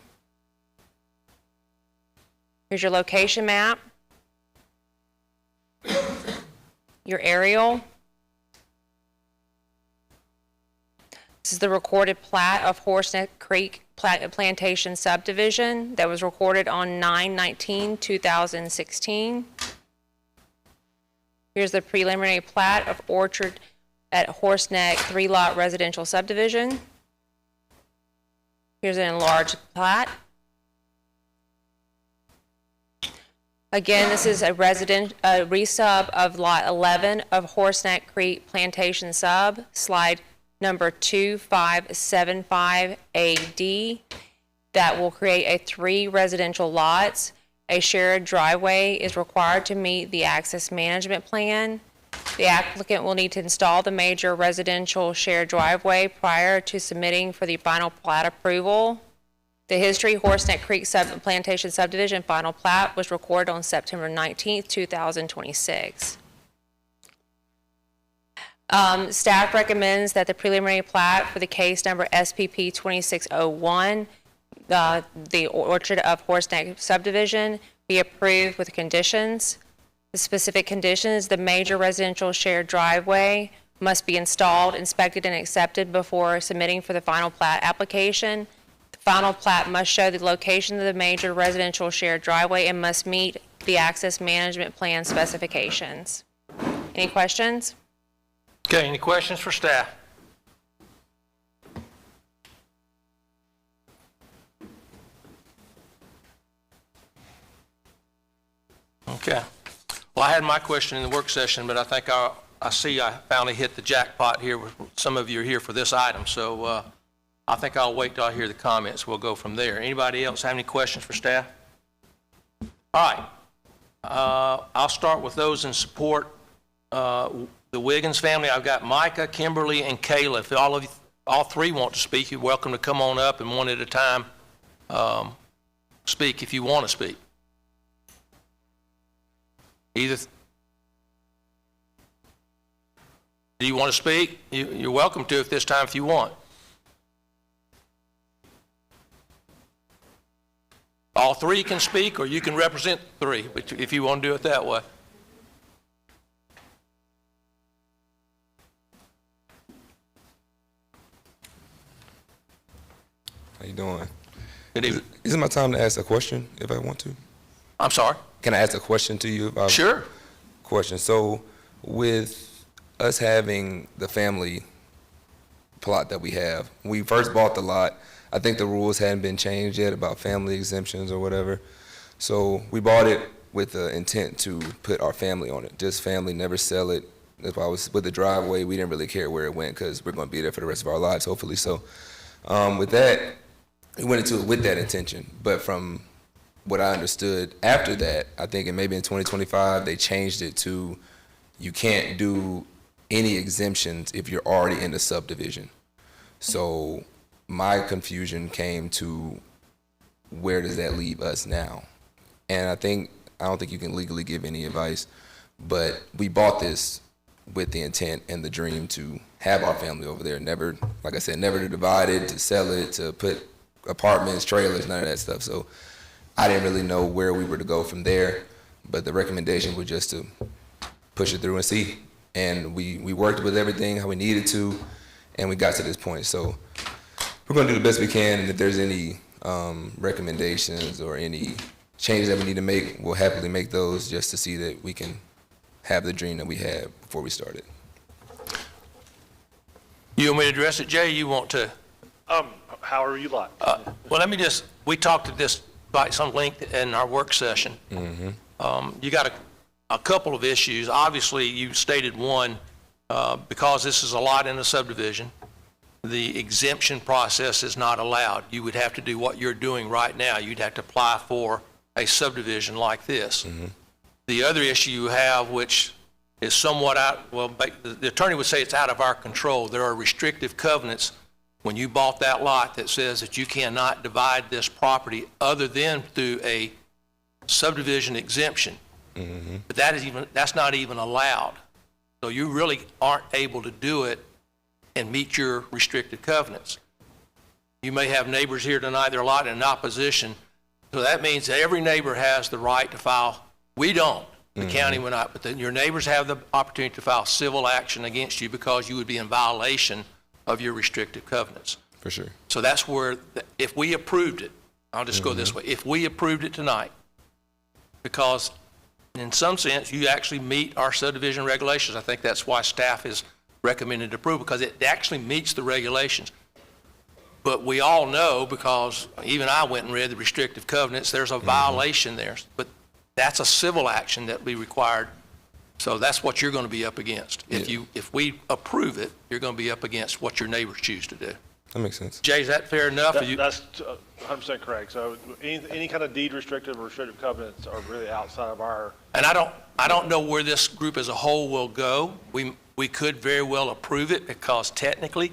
Here's your location map, your aerial. This is the recorded plat of Horseneck Creek Plantation subdivision that was recorded on 9/19/2016. Here's the preliminary plat of orchard at Horseneck 3-lot residential subdivision. Here's an enlarged plat. Again, this is a resub of lot 11 of Horseneck Creek Plantation sub, slide number 2575AD, that will create a 3 residential lots. A shared driveway is required to meet the access management plan. The applicant will need to install the major residential shared driveway prior to submitting for the final plat approval. The history Horseneck Creek Plantation subdivision final plat was recorded on September 19th, 2026. Staff recommends that the preliminary plat for the case number SPP 2601, the Orchard of Horseneck subdivision, be approved with conditions. The specific conditions: the major residential shared driveway must be installed, inspected, and accepted before submitting for the final plat application. The final plat must show the location of the major residential shared driveway and must meet the access management plan specifications. Any questions? Okay, any questions for staff? Okay. Well, I had my question in the work session, but I think I finally hit the jackpot here. Some of you are here for this item, so I think I'll wait till I hear the comments. We'll go from there. Anybody else have any questions for staff? All right. I'll start with those in support. The Wiggins family, I've got Micah, Kimberly, and Kayla. If all 3 want to speak, you're welcome to come on up and one at a time speak if you want to speak. Do you want to speak? You're welcome to if this time if you want. All three can speak, or you can represent three, if you want to do it that way. How you doing? Good evening. Is it my time to ask a question if I want to? I'm sorry? Can I ask a question to you? Sure. Question. So with us having the family plot that we have, when we first bought the lot, I think the rules hadn't been changed yet about family exemptions or whatever. So we bought it with the intent to put our family on it, just family, never sell it. If I was with the driveway, we didn't really care where it went because we're going to be there for the rest of our lives, hopefully. So with that, we went into it with that intention. But from what I understood after that, I think it maybe in 2025, they changed it to you can't do any exemptions if you're already in the subdivision. So my confusion came to where does that leave us now? And I don't think you can legally give any advice, but we bought this with the intent and the dream to have our family over there. Never, like I said, never to divide it, to sell it, to put apartments, trailers, none of that stuff. So I didn't really know where we were to go from there, but the recommendation was just to push it through and see. And we worked with everything how we needed to, and we got to this point. So we're going to do the best we can, and if there's any recommendations or any changes that we need to make, we'll happily make those just to see that we can have the dream that we had before we started. You want me to address it, Jay? You want to? However you like. Well, we talked at this by some length in our work session. You got a couple of issues. Obviously, you stated one, because this is a lot in a subdivision, the exemption process is not allowed. You would have to do what you're doing right now. You'd have to apply for a subdivision like this. The other issue you have, which is somewhat the attorney would say it's out of our control. There are restrictive covenants when you bought that lot that says that you cannot divide this property other than through a subdivision exemption. But that's not even allowed. So you really aren't able to do it and meet your restrictive covenants. You may have neighbors here tonight, they're a lot in opposition. So that means that every neighbor has the right to file. We don't. The county will not, but your neighbors have the opportunity to file civil action against you because you would be in violation of your restrictive covenants. For sure. So that's where, if we approved it, I'll just go this way, if we approved it tonight, because in some sense, you actually meet our subdivision regulations. I think that's why staff is recommended approval, because it actually meets the regulations. But we all know, because even I went and read the restrictive covenants, there's a violation there. But that's a civil action that we required. So that's what you're going to be up against. If we approve it, you're going to be up against what your neighbors choose to do. That makes sense. Jay, is that fair enough? That's 100% correct. So any kind of deed restrictive or restrictive covenants are really outside of our. And I don't know where this group as a whole will go. We could very well approve it because technically,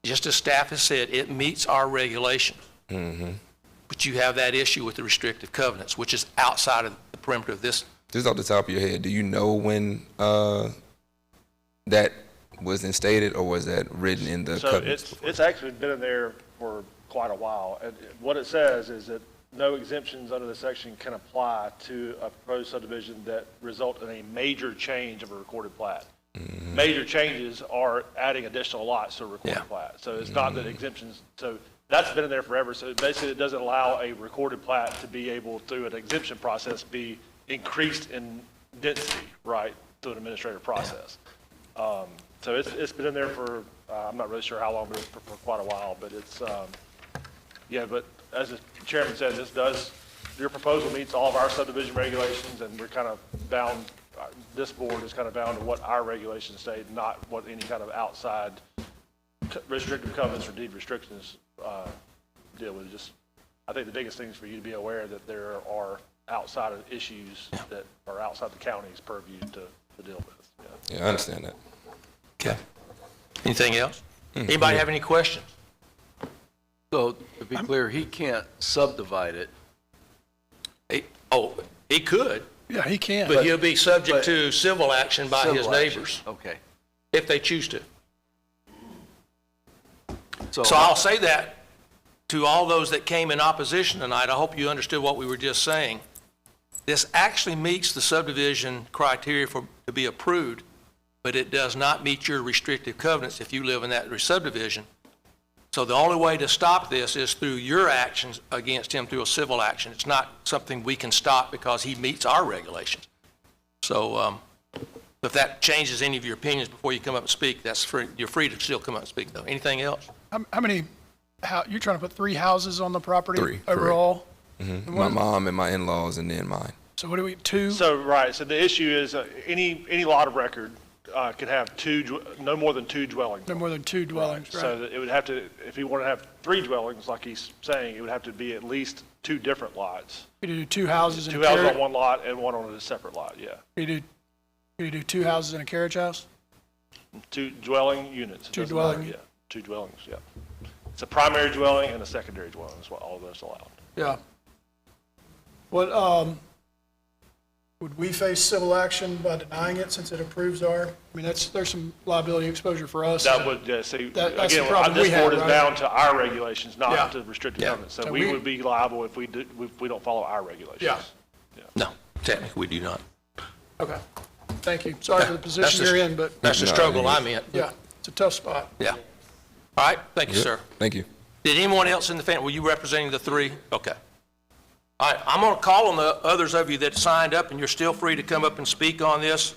just as staff has said, it meets our regulations. But you have that issue with the restrictive covenants, which is outside of the perimeter of this. Just off the top of your head, do you know when that was instated, or was that written in the covenants? It's actually been in there for quite a while. And what it says is that no exemptions under this section can apply to a proposed subdivision that result in a major change of a recorded plat. Major changes are adding additional lots to a recorded plat. So it's not that exemptions, so that's been in there forever. So basically it doesn't allow a recorded plat to be able, through an exemption process, be increased in density, right, through an administrative process. So it's been in there for, I'm not really sure how long, but for quite a while. But it's, but as the chairman said, your proposal meets all of our subdivision regulations, and we're kind of bound, this board is kind of bound to what our regulations state, not what any kind of outside restrictive covenants or deed restrictions deal with. Just, I think the biggest thing is for you to be aware that there are outside of issues that are outside the county's purview to deal with. Yeah, I understand that. Okay. Anything else? Anybody have any questions? So to be clear, he can't subdivide it. He could, Yeah, he can. but he'll be subject to civil action by his Civil action. neighbors Okay. if they choose to. So So I'll say that to all those that came in opposition tonight, I hope you understood what we were just saying. This actually meets the subdivision criteria to be approved, but it does not meet your restrictive covenants if you live in that subdivision. So the only way to stop this is through your actions against him through a civil action. It's not something we can stop because he meets our regulations. So if that changes any of your opinions before you come up and speak, that's free. You're free to still come up and speak, though. Anything else? How many, you're trying to put 3 houses on the property? Three, Overall? Mm-hmm. My mom and my in-laws and then mine. So what do we, 2? So, right, so the issue is any lot of record could have no more than 2 dwellings. No more than 2 dwellings, right? So that it would have to, if you want to have 3 dwellings, like he's saying, it would have to be at least 2 different lots. Could you do 2 houses and 2 a houses carriage? on one lot and one on a separate lot, yeah. Could you do 2 houses and a carriage house? 2 dwelling units. It 2 doesn't matter, dwelling. Yeah, 2 dwellings, yeah. It's a primary dwelling and a secondary dwelling is what all of those allowed. Yeah. What, would we face civil action by denying it since it approves our, I mean, there's some liability exposure for us. That would, see, That's the again, problem we this board have, is right? bound to our regulations, Yeah. not to restricted Yeah. covenants. So So we we- would be liable if we don't follow our regulations. Yeah. No, technically, we do not. Okay. Thank you. Sorry for the That's position the- you're in, but That's the No, struggle I I'm in. yeah, it's a tough spot. Yeah. All right, thank you, sir. Thank you. Did anyone else in the family, were you representing the 3? Okay. All right, I'm going to call on the others of you that signed up, and you're still free to come up and speak on this.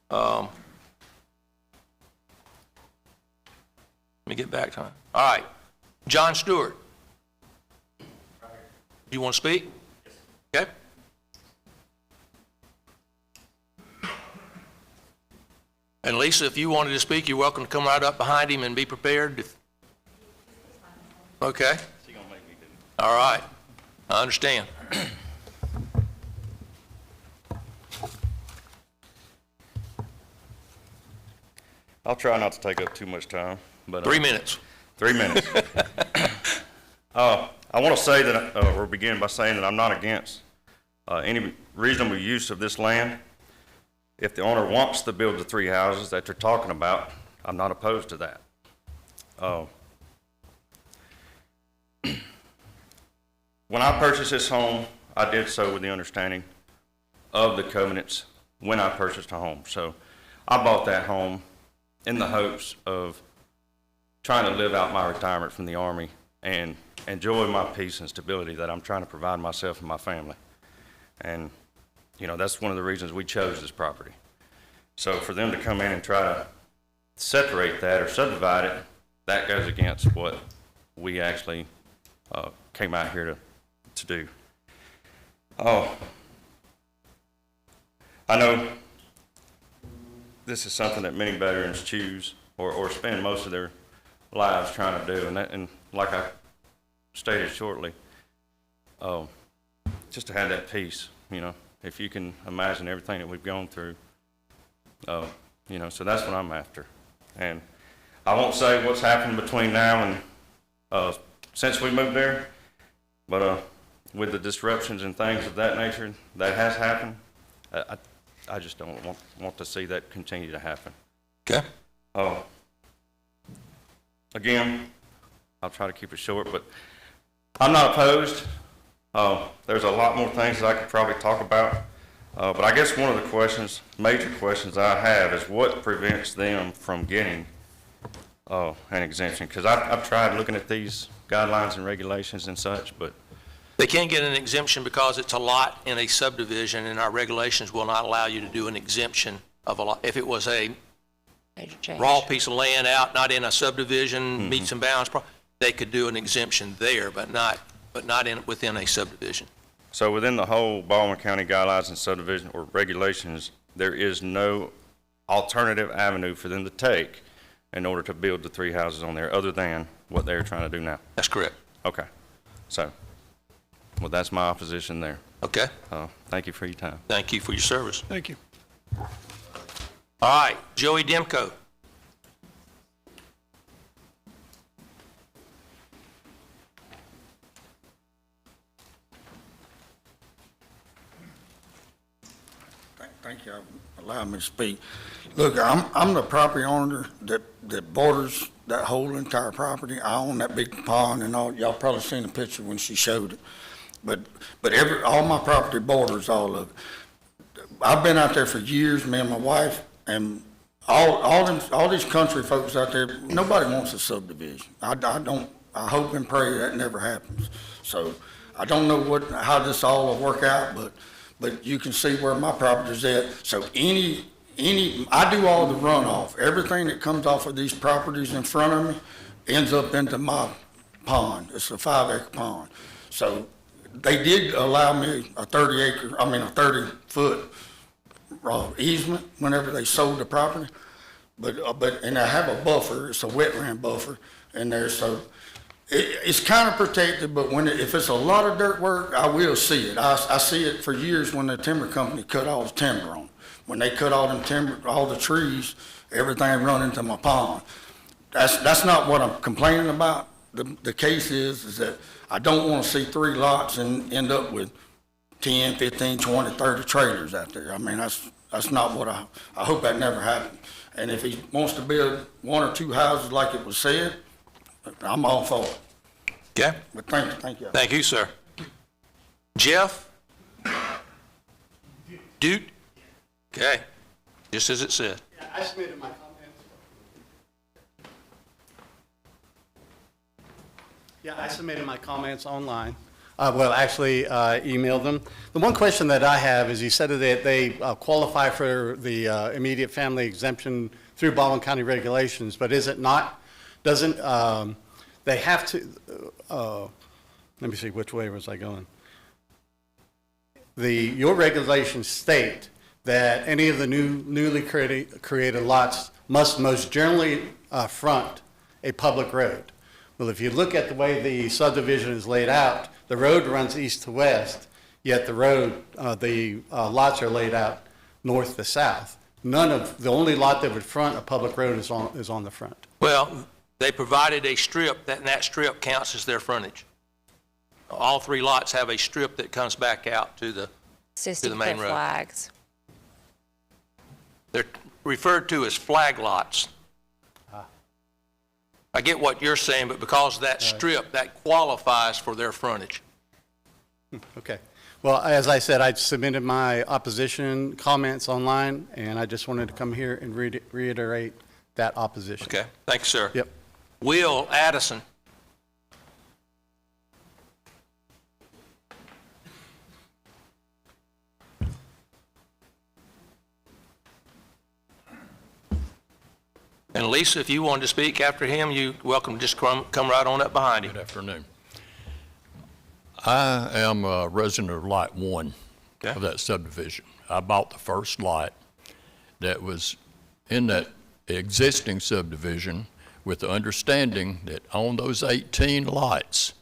Let me get back to it. All right. John Stewart. Do you want to speak? Okay. And Lisa, if you wanted to speak, you're welcome to come right up behind him and be prepared. Okay. All right. I understand. I'll try not to take up too much time, but 3 minutes. 3 minutes. I want to say that, or begin by saying that I'm not against any reasonable use of this land. If the owner wants to build the 3 houses that they're talking about, I'm not opposed to that. When I purchased this home, I did so with the understanding of the covenants when I purchased a home. So I bought that home in the hopes of trying to live out my retirement from the Army and enjoy my peace and stability that I'm trying to provide myself and my family. And, you know, that's one of the reasons we chose this property. So for them to come in and try to separate that or subdivide it, that goes against what we actually came out here to do. Oh, I know this is something that many veterans choose or spend most of their lives trying to do, and like I stated shortly, just to have that peace, you know, if you can imagine everything that we've gone through, you know, so that's what I'm after. And I won't say what's happened between now and since we moved there, but with the disruptions and things of that nature that has happened, I just don't want to see that continue to happen. Okay. Again, I'll try to keep it short, but I'm not opposed. There's a lot more things that I could probably talk about. But I guess one of the major questions I have is what prevents them from getting an exemption? Because I've tried looking at these guidelines and regulations and such, but They can't get an exemption because it's a lot in a subdivision, and our regulations will not allow you to do an exemption of a lot. If it was a Major change. raw piece of land out, not in a subdivision, meets and bounds, they could do an exemption there, but not within a subdivision. so within the whole Baldwin County guidelines and subdivision or regulations, there is no alternative avenue for them to take in order to build the 3 houses on there other than what they're trying to do now. That's correct. Okay. So, well, that's my opposition there. Okay? Thank you for your time. Thank you for your service. Thank you. All right, Joey Demko. Thank you for allowing me to speak. Look, I'm the property owner that borders that whole entire property. I own that big pond and all. Y'all probably seen the picture when she showed it. But all my property borders all of it. I've been out there for years, me and my wife, and all these country folks out there, nobody wants a subdivision. I hope and pray that never happens. So I don't know how this all will work out, but you can see where my property's at. So I do all the runoff. Everything that comes off of these properties in front of me ends up into my pond. It's a 5-acre pond. So they did allow me a 30-foot easement whenever they sold the property. And I have a buffer. It's a wetland buffer in there. So it's kind of protected, but if it's a lot of dirt work, I will see it. I see it for years when the timber company cut all the timber on. When they cut all the trees, everything run into my pond. That's not what I'm complaining about. The case is that I don't want to see 3 lots and end up with 10, 15, 20, 30 trailers out there. I mean, that's not what I hope that never happens. And if he wants to build 1 or 2 houses like it was said, I'm all for it. Okay? But thank you. Thank you, sir. Jeff? Dude? Okay, just as it said. Yeah, I submitted my comments. Yeah, I submitted my comments online. Emailed them. The one question that I have is you said that they qualify for the immediate family exemption through Baldwin County regulations, but is it not? Doesn't they have to? Let me see, which way was I going? Your regulations state that any of the newly created lots must most generally front a public road. Well, if you look at the way the subdivision is laid out, the road runs east to west, yet the lots are laid out north to south. The only lot that would front a public road is on the front. Well, they provided a strip, and that strip counts as their frontage. All 3 lots have a strip that comes back out to the main road. Flags. They're referred to as flag lots. I get what you're saying, but because of that strip, that qualifies for their frontage. Okay. Well, as I said, I submitted my opposition comments online, and I just wanted to come here and reiterate that opposition. Okay. Thanks, sir. Yep. Will Addison. And Lisa, if you wanted to speak after him, you're welcome to just come right on up behind him. Good afternoon. I am a resident of Lot 1 of that subdivision. I bought the first lot that was in that existing subdivision with the understanding that on those 18 lots,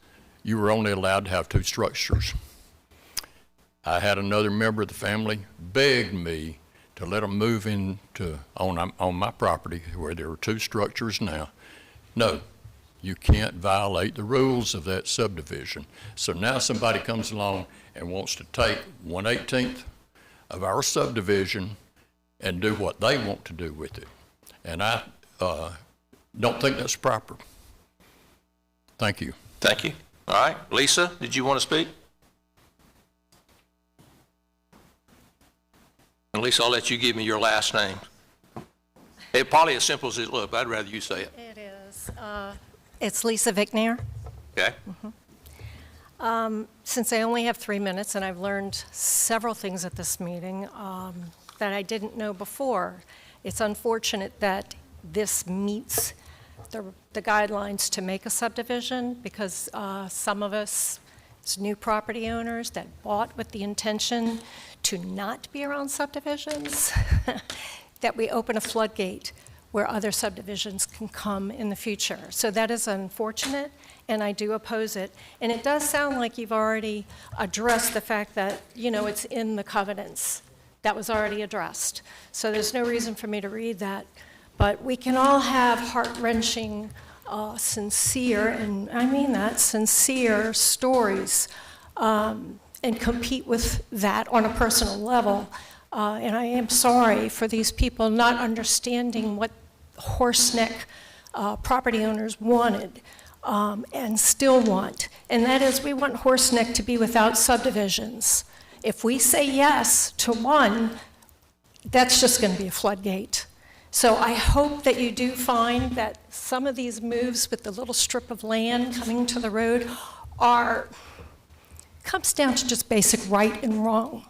you were only allowed to have 2 structures. I had another member of the family beg me to let them move on my property where there are 2 structures now. No, you can't violate the rules of that subdivision. So now somebody comes along and wants to take 1/18 of our subdivision and do what they want to do with it. And I don't think that's proper. Thank you. Thank you. All right. Lisa, did you want to speak? And Lisa, I'll let you give me your last name. It's probably as simple as it looks, but I'd rather you say it. It is. It's Lisa Vicknair. Okay. Since I only have 3 minutes, and I've learned several things at this meeting that I didn't know before, it's unfortunate that this meets the guidelines to make a subdivision, because some of us, as new property owners that bought with the intention to not be around subdivisions, that we open a floodgate where other subdivisions can come in the future. So that is unfortunate, and I do oppose it. And it does sound like you've already addressed the fact that, it's in the covenants. That was already addressed. So there's no reason for me to read that. But we can all have heart-wrenching, sincere, and I mean that, sincere stories, and compete with that on a personal level. And I am sorry for these people not understanding what horseneck property owners wanted and still want, and that is we want Horseneck to be without subdivisions. If we say yes to one, that's just going to be a floodgate. So I hope that you do find that some of these moves with the little strip of land coming to the road comes down to just basic right and wrong.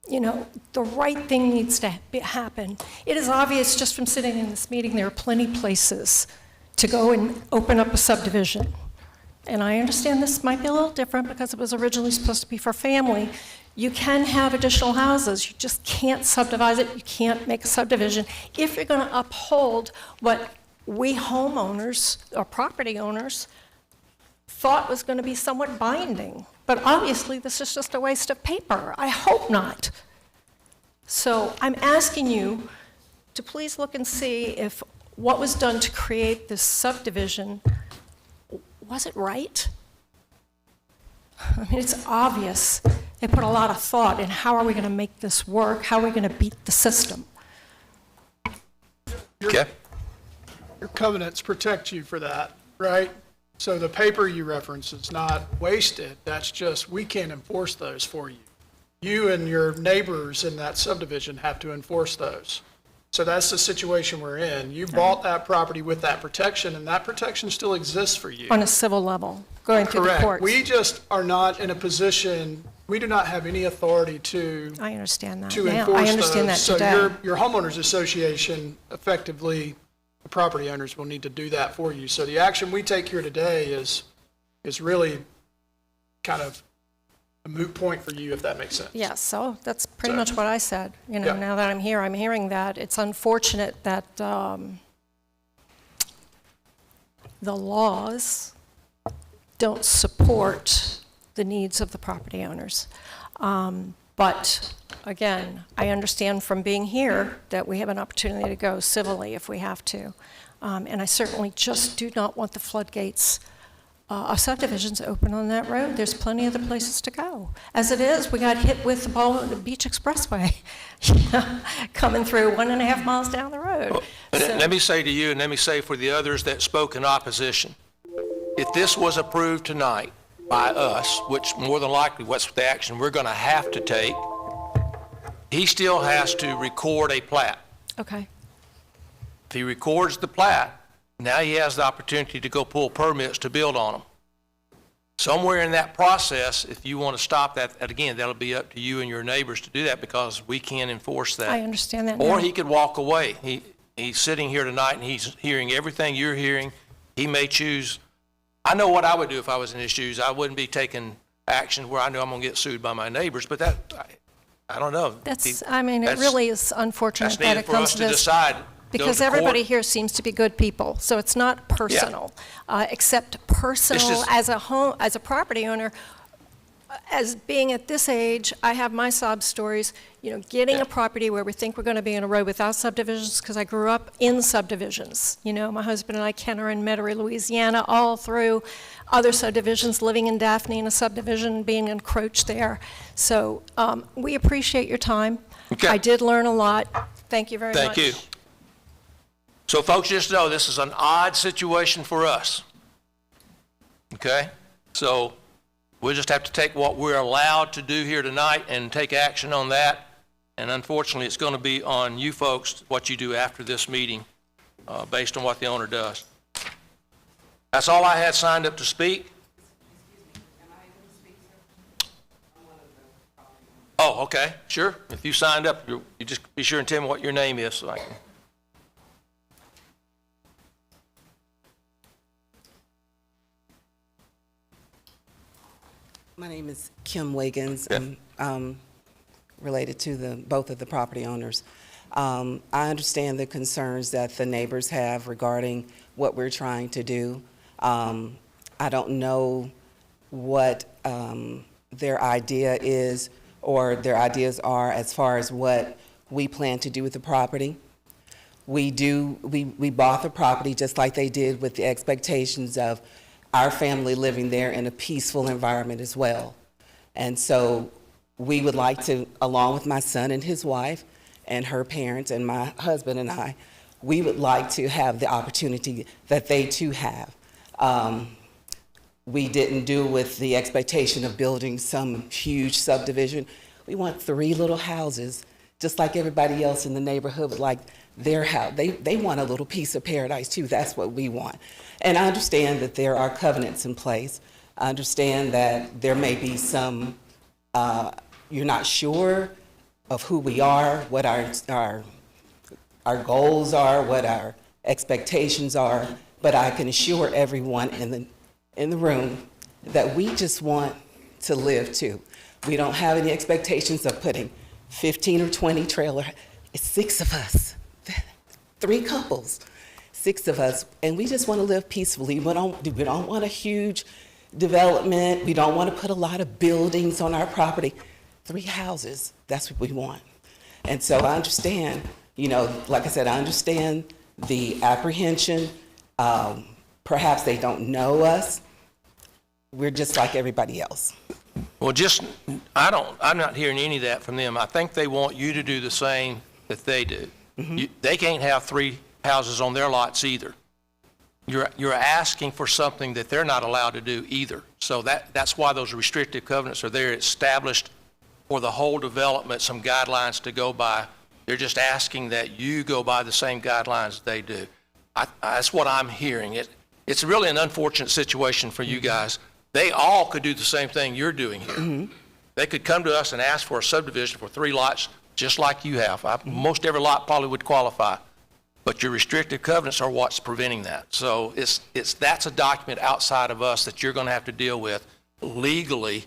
You know, the right thing needs to happen. It is obvious just from sitting in this meeting, there are plenty places to go and open up a subdivision. And I understand this might be a little different because it was originally supposed to be for family. You can have additional houses. You just can't subdivide it. You can't make a subdivision if you're going to uphold what we homeowners or property owners thought was going to be somewhat binding. But obviously, this is just a waste of paper. I hope not. So I'm asking you to please look and see if what was done to create this subdivision, was it right? I mean, it's obvious. They put a lot of thought in how are we going to make this work? How are we going to beat the system? Okay. Your covenants protect you for that, right? So the paper you reference is not wasted. That's just, we can't enforce those for you. You and your neighbors in that subdivision have to enforce those. So that's the situation we're in. You bought that property with that protection, and that protection still exists for you. On a civil level, going through the Correct. courts. We just are not in a position, we do not have any authority to I understand that to now. enforce I understand those. that today. So your homeowners association, effectively, the property owners will need to do that for you. So the action we take here today is really kind of a moot point for you, if that makes sense. Yes, so that's pretty much what I said. You know, Yeah. now that I'm here, I'm hearing that. It's unfortunate that the laws don't support the needs of the property owners. But again, I understand from being here that we have an opportunity to go civilly if we have to. And I certainly just do not want the floodgates of subdivisions open on that road. There's plenty other places to go. As it is, we got hit with the Beach Expressway coming through 1.5 miles down the road. Let me say to you, and let me say for the others that spoke in opposition, if this was approved tonight by us, which more than likely what's the action we're going to have to take, he still has to record a plat. Okay. If he records the plat, now he has the opportunity to go pull permits to build on them. Somewhere in that process, if you want to stop that, and again, that'll be up to you and your neighbors to do that because we can't enforce that. I understand that Or now. he could walk away. He's sitting here tonight and he's hearing everything you're hearing. He may choose. I know what I would do if I was in his shoes. I wouldn't be taking action where I know I'm going to get sued by my neighbors, but that, I don't know. I mean, it really is unfortunate That's that needed it for comes us to to this. decide. Because Go to everybody court. here seems to be good people, so it's not personal. Except personal just- as a property owner. As being at this age, I have my sob stories, you know, getting a property where we think we're going to be in a road without subdivisions, because I grew up in subdivisions. You know, my husband and I, Ken, are in Metairie, Louisiana, all through other subdivisions, living in Daphne in a subdivision, being encroached there. So we appreciate your time. Okay. I did learn a lot. Thank you very much. Thank you. So folks, just know this is an odd situation for us. Okay? So we'll just have to take what we're allowed to do here tonight and take action on that. And unfortunately, it's going to be on you folks, what you do after this meeting, based on what the owner does. That's all I had signed up to speak. Oh, okay, sure. If you signed up, you just be sure and tell me what your name is so I can. My name is Kim Wiggins. I'm related to both of the property owners. I understand the concerns that the neighbors have regarding what we're trying to do. I don't know what their idea is or their ideas are as far as what we plan to do with the property. We bought the property just like they did with the expectations of our family living there in a peaceful environment as well. And so we would like to, along with my son and his wife and her parents and my husband and I, we would like to have the opportunity that they too have. We didn't do with the expectation of building some huge subdivision. We want 3 little houses, just like everybody else in the neighborhood would like their house. They want a little piece of paradise too. That's what we want. And I understand that there are covenants in place. I understand that there may be some, you're not sure of who we are, what our goals are, what our expectations are, but I can assure everyone in the room that we just want to live too. We don't have any expectations of putting 15 or 20 trailer. It's 6 of us, 3 couples, 6 of us, and we just want to live peacefully. We don't want a huge development. We don't want to put a lot of buildings on our property. 3 houses, that's what we want. And so I understand, like I said, I understand the apprehension. Perhaps they don't know us. We're just like everybody else. Well, I'm not hearing any of that from them. I think they want you to do the same that they do. They can't have 3 houses on their lots either. You're asking for something that they're not allowed to do either. So that's why those restrictive covenants are there, established for the whole development, some guidelines to go by. They're just asking that you go by the same guidelines they do. That's what I'm hearing. It's really an unfortunate situation for you guys. They all could do the same thing you're doing here. They could come to us and ask for a subdivision for 3 lots, just like you have. Most every lot probably would qualify, but your restrictive covenants are what's preventing that. So that's a document outside of us that you're going to have to deal with legally,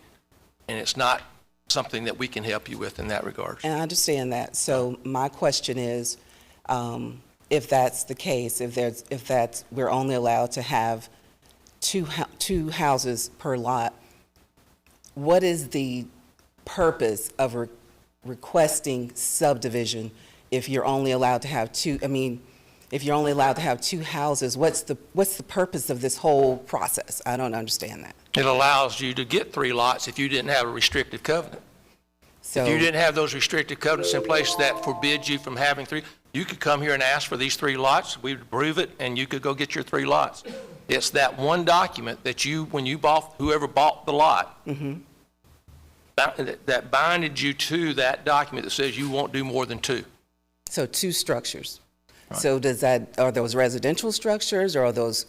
and it's not something that we can help you with in that regard. And I understand that. So my question is, if that's the case, if we're only allowed to have two houses per lot, what is the purpose of requesting subdivision if you're only allowed to have 2? I mean, if you're only allowed to have 2 houses, what's the purpose of this whole process? I don't understand that. It allows you to get 3 lots if you didn't have a restrictive covenant. So, if you didn't have those restrictive covenants in place that forbids you from having 3, you could come here and ask for these 3 lots, we'd approve it, and you could go get your 3 lots. It's that one document that whoever bought the lot, that binded you to that document that says you won't do more than 2. So 2 structures. Right. So are those residential structures, or are those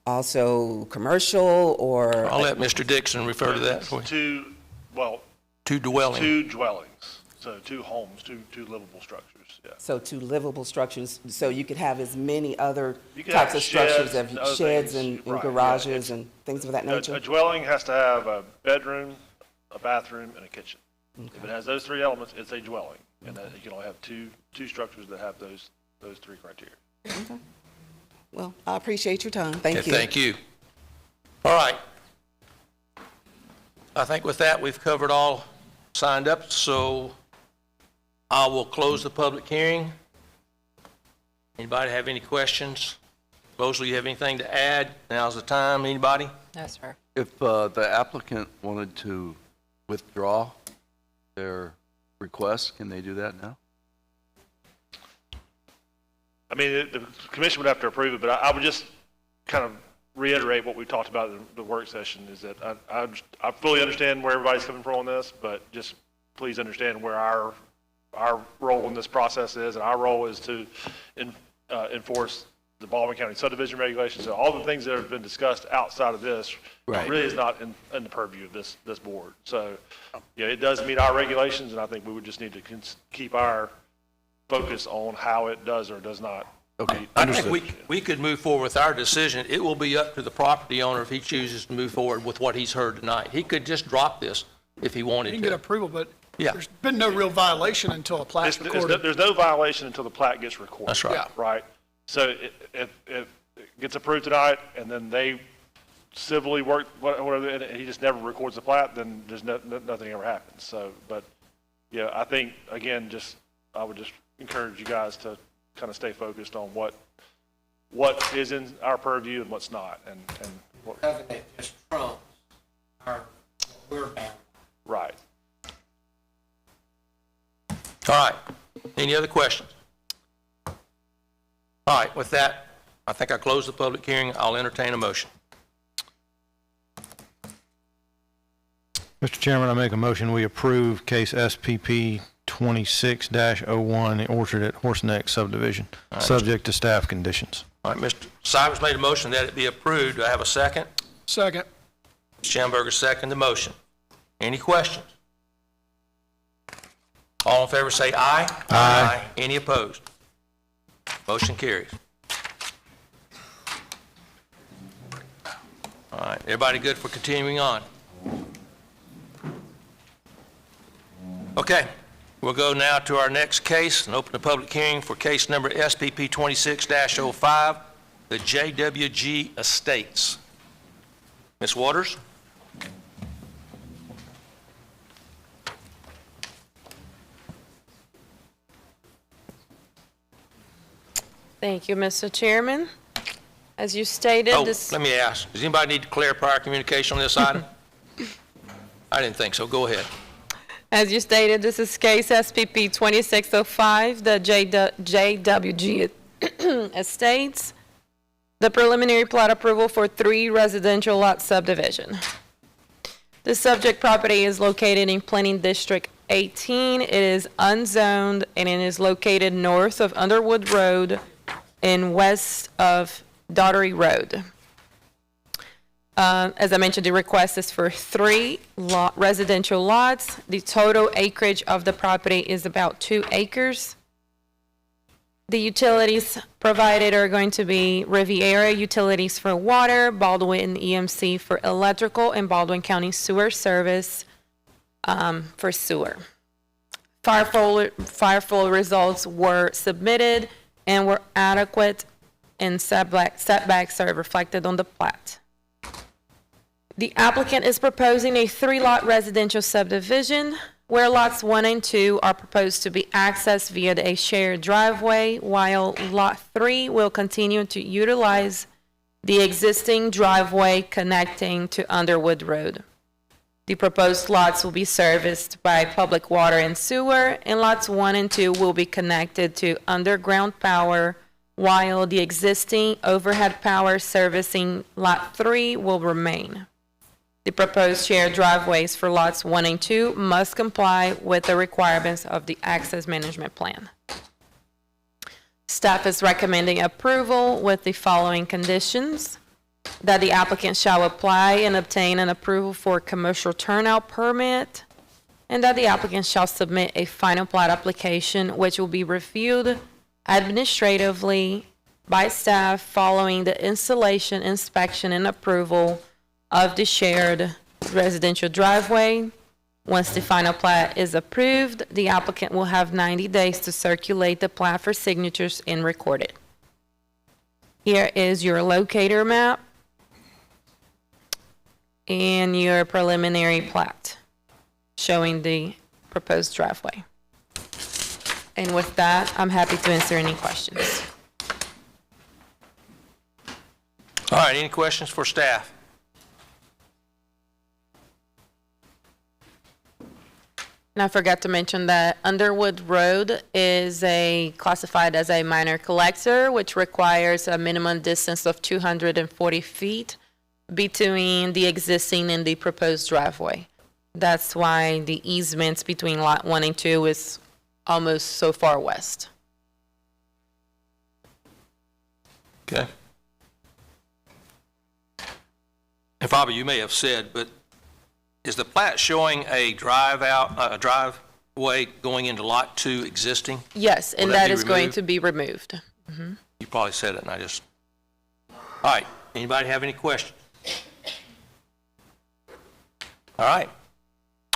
also commercial, or? I'll let Mr. Dixon refer to that for you. 2 dwellings. 2 dwellings, so 2 homes, 2 livable structures, yeah. So 2 livable structures, so you could have as many other You could types have of structures, sheds and other sheds things, and right, garages and things of that nature? A dwelling has to have a bedroom, a bathroom, and a kitchen. If it has those 3 elements, it's a dwelling, and that you can only have two structures that have those 3 criteria. Okay. Well, I appreciate your time. Thank you. Thank you. All right. I think with that, we've covered all signed up, so I will close the public hearing. Anybody have any questions? Mosley, you have anything to add? Now's the time. Anybody? No, sir. If the applicant wanted to withdraw their request, can they do that now? I mean, the commission would have to approve it, but I would just kind of reiterate what we talked about in the work session, is that I fully understand where everybody's coming from on this, but just please understand where our role in this process is, and our role is to enforce the Baldwin County subdivision regulations. So all the things that have been discussed outside of this really is not in the purview of this board. So, it does meet our regulations, and I think we would just need to keep our focus on how it does or does not. Okay, I think we could move forward with our decision. It will be up to the property owner if he chooses to move forward with what he's heard tonight. He could just drop this if he wanted You to. can get approval, but Yeah. there's been no real violation until a plat's recorded. There's no violation until the plat gets recorded. That's right. Yeah. Right? So if it gets approved tonight, and then they civilly work, whatever, and he just never records the plat, then there's nothing ever happens. So, but, I think, again, I would just encourage you guys to kind of stay focused on what is in our purview and what's not, and what. Covenant just trumps we're bound. Right. All right. Any other questions? All right, with that, I think I closed the public hearing. I'll entertain a motion. Mr. Chairman, I make a motion, we approve case SPP 26-01, the Orchard at Horse Neck subdivision, right, subject to staff conditions. All right, Mr. Cybers made a motion that it be approved. Do I have a second? Second. Mr. Schamberger second the motion. Any questions? All in favor say aye. Aye. Any opposed? Motion carries. All right, everybody good for continuing on? Okay, we'll go now to our next case and open the public hearing for case number SPP 26-05, the JWG Estates. Ms. Waters? Thank you, Mr. Chairman. As you stated, Oh, this... let me ask, does anybody need to declare prior communication on this item? I didn't think so. Go ahead. As you stated, this is case SPP 2605, the JWG Estates, the preliminary plat approval for 3 residential lot subdivision. The subject property is located in Planning District 18. It is unzoned, and it is located north of Underwood Road and west of Daughtery Road. As I mentioned, the request is for 3 residential lots. The total acreage of the property is about 2 acres. The utilities provided are going to be Riviera Utilities for water, Baldwin EMC for electrical, and Baldwin County Sewer Service for sewer. Fire flow results were submitted and were adequate, and setbacks are reflected on the plat. The applicant is proposing a 3-lot residential subdivision where lots 1 and 2 are proposed to be accessed via a shared driveway, while lot 3 will continue to utilize the existing driveway connecting to Underwood Road. The proposed lots will be serviced by public water and sewer, and lots 1 and 2 will be connected to underground power, while the existing overhead power servicing lot 3 will remain. The proposed shared driveways for lots 1 and 2 must comply with the requirements of the Access Management Plan. Staff is recommending approval with the following conditions: that the applicant shall apply and obtain an approval for a commercial turnout permit, and that the applicant shall submit a final plat application which will be reviewed administratively by staff following the installation, inspection, and approval of the shared residential driveway. Once the final plat is approved, the applicant will have 90 days to circulate the plat for signatures and record it. Here is your locator map and your preliminary plat showing the proposed driveway. And with that, I'm happy to answer any questions. All right, any questions for staff? And I forgot to mention that Underwood Road is classified as a minor collector, which requires a minimum distance of 240 feet between the existing and the proposed driveway. That's why the easements between lot 1 and 2 is almost so far west. Okay. And Bobby, you may have said, but is the plat showing a driveway going into lot 2 existing? Yes, and that is going to be removed. You probably said it, and all right, anybody have any questions? All right.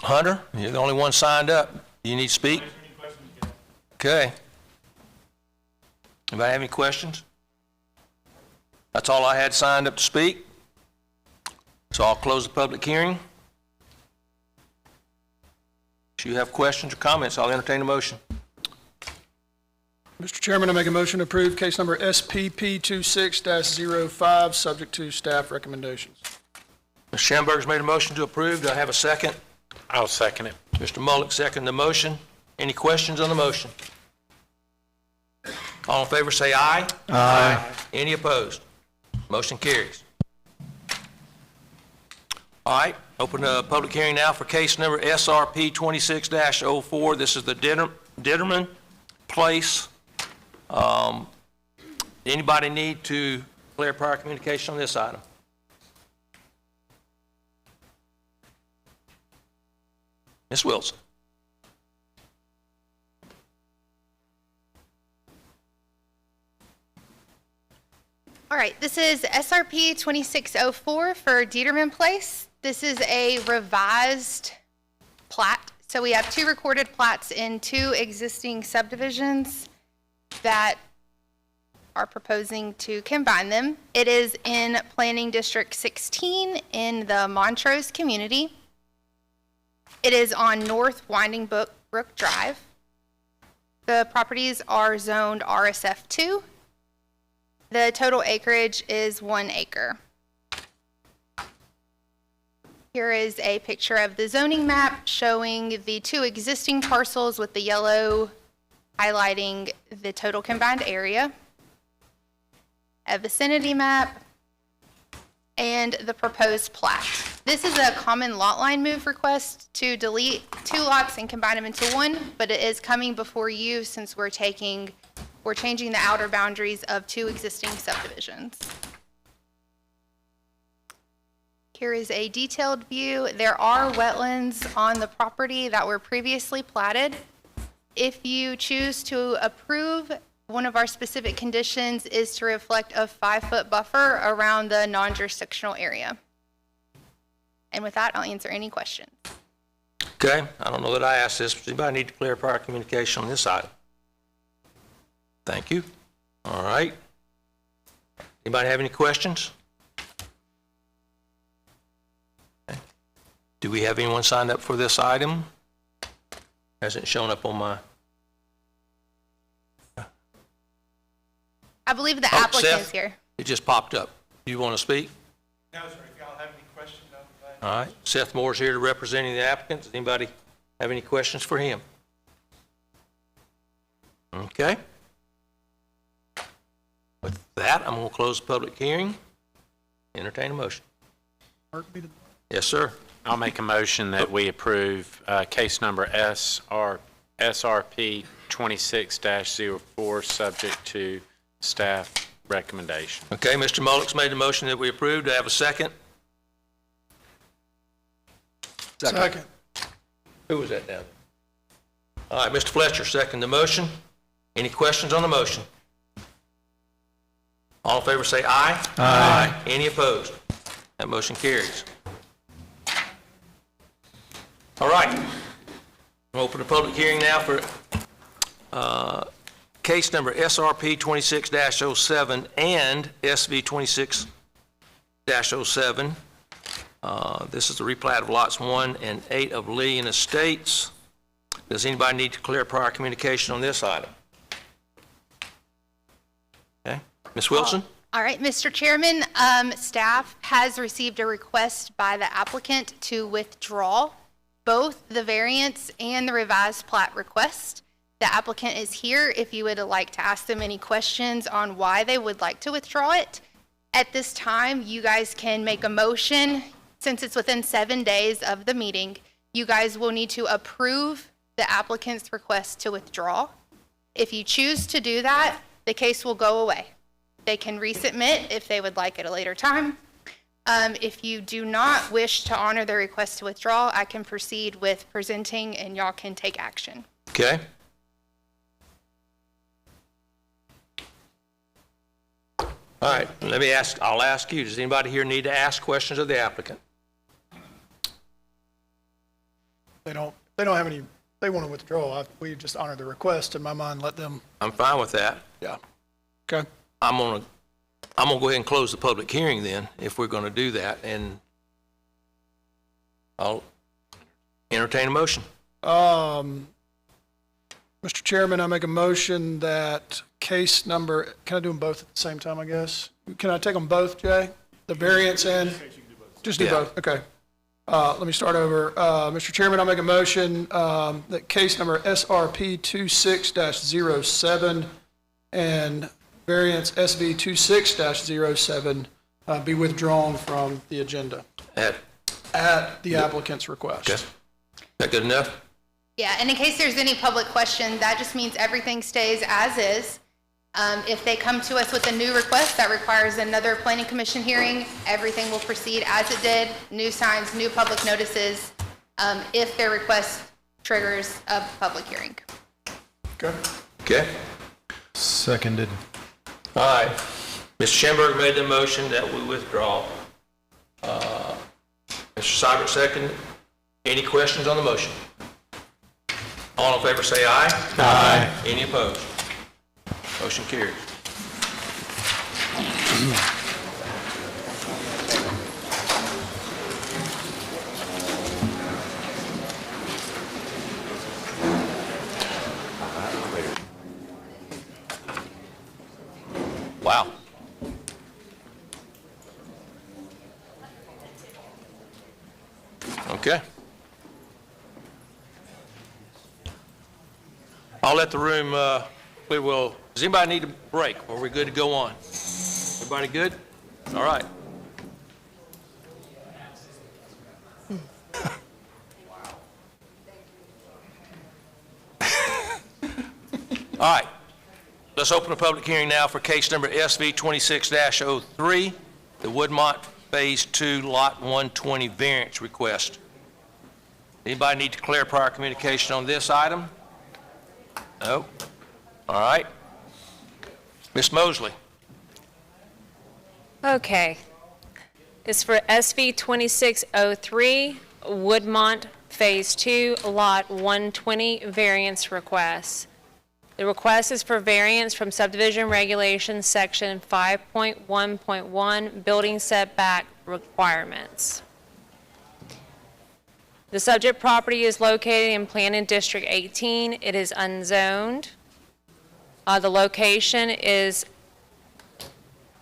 Hunter, you're the only one signed up. You need to speak? Okay. Anybody have any questions? That's all I had signed up to speak. So I'll close the public hearing. If you have questions or comments, I'll entertain a motion. Mr. Chairman, I make a motion to approve case number SPP 26-05, subject to staff recommendations. Mr. Schamberger's made a motion to approve. Do I have a second? I'll second it. Mr. Mullick seconded the motion. Any questions on the motion? All in favor, say aye. Aye. Any opposed? Motion carries. All right, open the public hearing now for case number SRP 26-04. This is the Ditterman Place. Anybody need to declare prior communication on this item? Ms. Wilson. All right, this is SRP 2604 for Dieterman Place. This is a revised plat. So we have 2 recorded plats in 2 existing subdivisions that are proposing to combine them. It is in Planning District 16 in the Montrose community. It is on North Winding Brook Drive. The properties are zoned RSF2. The total acreage is 1 acre. Here is a picture of the zoning map showing the 2 existing parcels with the yellow highlighting the total combined area, a vicinity map, and the proposed plat. This is a common lot line move request to delete 2 lots and combine them into 1, but it is coming before you since we're changing the outer boundaries of 2 existing subdivisions. Here is a detailed view. There are wetlands on the property that were previously platted. If you choose to approve, one of our specific conditions is to reflect a 5-foot buffer around the non-jurisdictional area. And with that, I'll answer any questions. Okay, I don't know that I asked this, but anybody need to declare prior communication on this item? Thank you. All right. Anybody have any questions? Okay. Do we have anyone signed up for this item? Hasn't shown up on my... I believe the applicant's Seth, here. it just popped up. Do you want to speak? No, sir, if y'all have any questions, I'll be glad. All right. Seth Moore's here to representing the applicant. Does anybody have any questions for him? Okay. With that, I'm going to close the public hearing. Entertain a motion. Yes, sir. I'll make a motion that we approve case number SRP 26-04, subject to staff recommendation. Okay, Mr. Mullick's made the motion that we approve. Do I have a second? Second. Who was that down? All right, Mr. Fletcher, second the motion. Any questions on the motion? All in favor say aye. Aye. Any opposed? That motion carries. All right. We'll open the public hearing now for case number SRP 26-07 and SV 26-07. This is the replat of lots 1 and 8 of Lee and Estates. Does anybody need to declare prior communication on this item? Okay. Ms. Wilson? All right, Mr. Chairman, staff has received a request by the applicant to withdraw both the variance and the revised plat request. The applicant is here if you would like to ask them any questions on why they would like to withdraw it. At this time, you guys can make a motion. Since it's within 7 days of the meeting, you guys will need to approve the applicant's request to withdraw. If you choose to do that, the case will go away. They can resubmit if they would like at a later time. If you do not wish to honor the request to withdraw, I can proceed with presenting and y'all can take action. Okay. All right, I'll ask you, does anybody here need to ask questions of the applicant? They don't have any, they want to withdraw. We just honor the request, in my mind, let them. I'm fine with that. Yeah. Okay. I'm gonna go ahead and close the public hearing then, if we're gonna do that, and I'll entertain a motion. Mr. Chairman, I make a motion that case number, can I do them both at the same time, I guess? Can I take them both, Jay? The variance and? Just do both, okay. Let me start over. Mr. Chairman, I make a motion that case number SRP 26-07 and variance SV 26-07 be withdrawn from the agenda at the applicant's request. Okay. Is that good enough? Yeah, and in case there's any public question, that just means everything stays as is. If they come to us with a new request that requires another planning commission hearing, everything will proceed as it did, new signs, new public notices, if their request triggers a public hearing. Okay. Okay. Seconded. All right. Mr. Schenberg made the motion that we withdraw. Mr. Seibert seconded. Any questions on the motion? All in favor say aye. Aye. Any opposed? Motion carries. Wow. Okay. I'll let the room, we will, does anybody need a break? Or are we good to go on? Everybody good? All right. All right. Let's open a public hearing now for case number SV 26-03, the Woodmont Phase 2 Lot 120 variance request. Anybody need to declare prior communication on this item? No? All right. Ms. Mosley. Okay. It's for SV 2603, Woodmont Phase 2, Lot 120, variance request. The request is for variance from subdivision regulations, section 5.1.1, building setback requirements. The subject property is located in Planning District 18. It is unzoned. The location is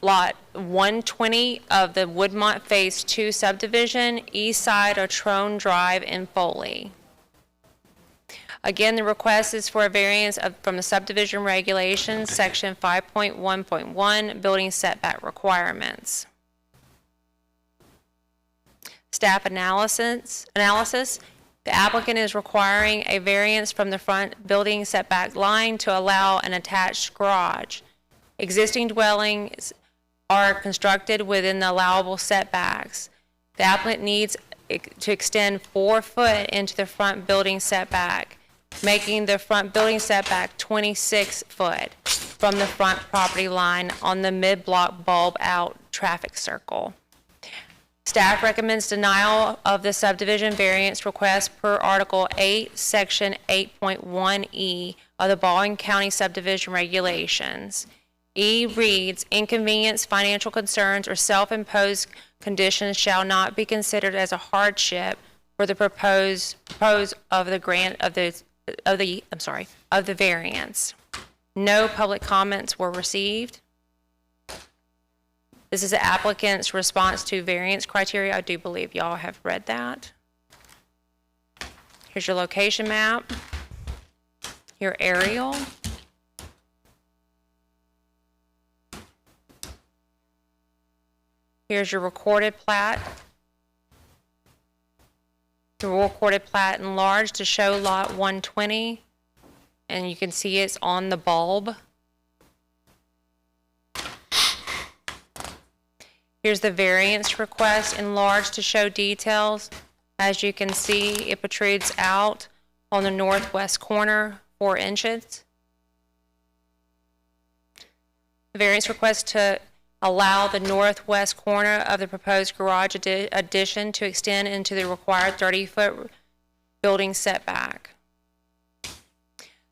Lot 120 of the Woodmont Phase 2 subdivision, east side of Trone Drive in Foley. Again, the request is for a variance from the subdivision regulations, section 5.1.1, building setback requirements. Staff analysis, the applicant is requiring a variance from the front building setback line to allow an attached garage. Existing dwellings are constructed within the allowable setbacks. The applicant needs to extend 4 foot into the front building setback, making the front building setback 26 foot from the front property line on the mid-block bulb-out traffic circle. Staff recommends denial of the subdivision variance request per Article 8, Section 8.1E of the Baldwin County Subdivision Regulations. E reads, inconvenience, financial concerns, or self-imposed conditions shall not be considered as a hardship for the propose of the grant of the variance. No public comments were received. This is the applicant's response to variance criteria. I do believe y'all have read that. Here's your location map, your aerial. Here's your recorded plat. The recorded plat enlarged to show lot 120, and you can see it's on the bulb. Here's the variance request enlarged to show details. As you can see, it protrudes out on the northwest corner 4 inches. The variance request to allow the northwest corner of the proposed garage addition to extend into the required 30-foot building setback.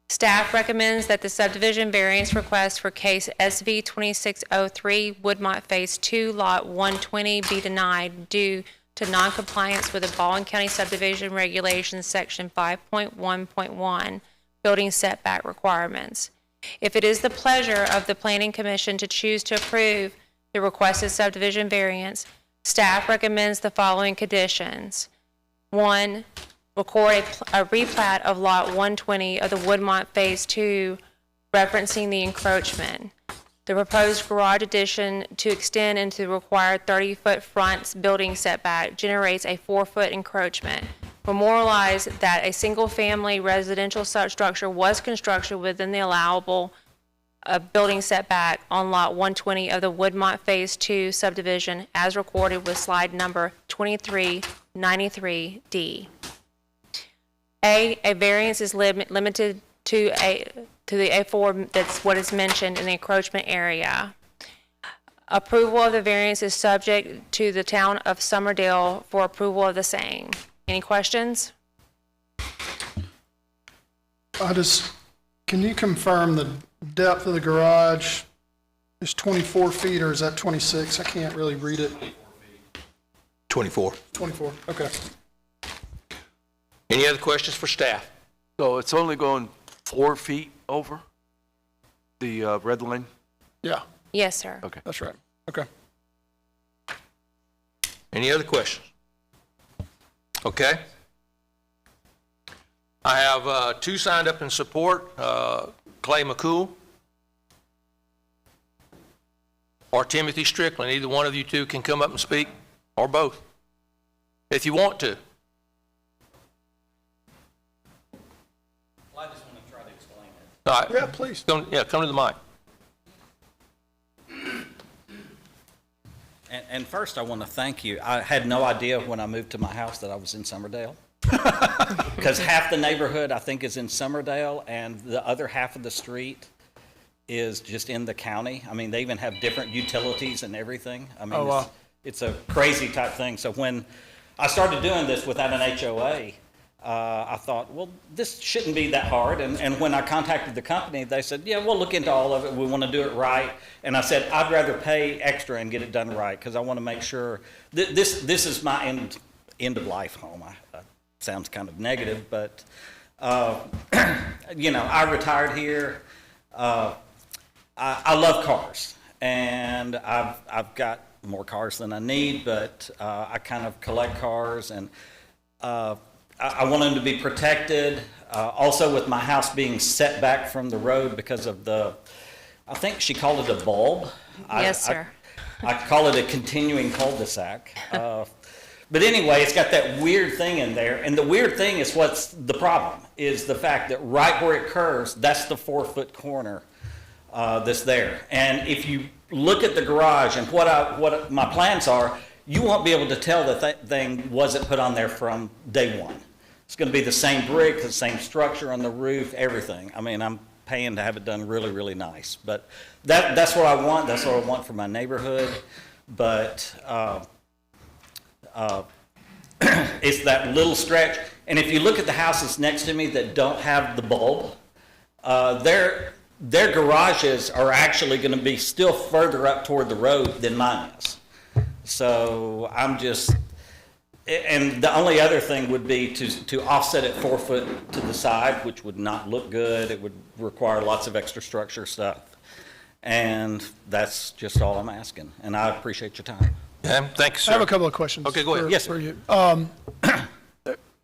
Staff recommends that the subdivision variance request for case SV 2603 Woodmont Phase 2 Lot 120 be denied due to noncompliance with the Baldwin County Subdivision Regulations Section 5.1.1 building setback requirements. If it is the pleasure of the Planning Commission to choose to approve the requested subdivision variance, staff recommends the following conditions. 1, record a replat of lot 120 of the Woodmont Phase 2 referencing the encroachment. The proposed garage addition to extend into the required 30-foot front building setback generates a 4-foot encroachment. Memorialize that a single-family residential substructure was constructed within the allowable building setback on Lot 120 of the Woodmont Phase 2 subdivision as recorded with slide number 2393D. A variance is limited to the A4, that's what is mentioned in the encroachment area. Approval of the variance is subject to the town of Summerdale for approval of the same. Any questions? Can you confirm the depth of the garage is 24 feet, or is that 26? I can't really read it. 24. 24, okay. Any other questions for staff? So it's only going 4 feet over the red line? Yeah, Yes, sir. Okay. that's right. Okay. Any other questions? Okay. I have two signed up in support, Clay McCool or Timothy Strickland. Either one of you two can come up and speak, or both, if you want to. Well, I just want to try to explain it. All right. Yeah, please. Come to the mic. And first, I want to thank you. I had no idea when I moved to my house that I was in Summerdale. Because half the neighborhood, I think, is in Summerdale, and the other half of the street is just in the county. I mean, they even have different utilities and everything. I mean, Oh, wow. it's a crazy type thing. So when I started doing this without an HOA, I thought, well, this shouldn't be that hard. And when I contacted the company, they said, yeah, we'll look into all of it. We want to do it right. And I said, I'd rather pay extra and get it done right, because I want to make sure this is my end of life home. Sounds kind of negative, but you know, I retired here. I love cars, and I've got more cars than I need, but I kind of collect cars, and I want them to be protected. Also, with my house being set back from the road because of I think she called it a bulb. Yes, sir. I call it a continuing cul-de-sac. But anyway, it's got that weird thing in there. And the weird thing is what's the problem, is the fact that right where it curves, that's the 4-foot corner that's there. And if you look at the garage and what my plans are, you won't be able to tell that thing wasn't put on there from day one. It's going to be the same brick, the same structure on the roof, everything. I mean, I'm paying to have it done really, really nice. But that's what I want. That's what I want for my neighborhood. But it's that little stretch. And if you look at the houses next to me that don't have the bulb, their garages are actually going to be still further up toward the road than mine is. So I'm just, and the only other thing would be to offset it 4 foot to the side, which would not look good. It would require lots of extra structure stuff. And that's just all I'm asking. And I appreciate your time. Yeah, thank you, sir. I have a couple of questions. Okay, go ahead. Yes, sir. for you.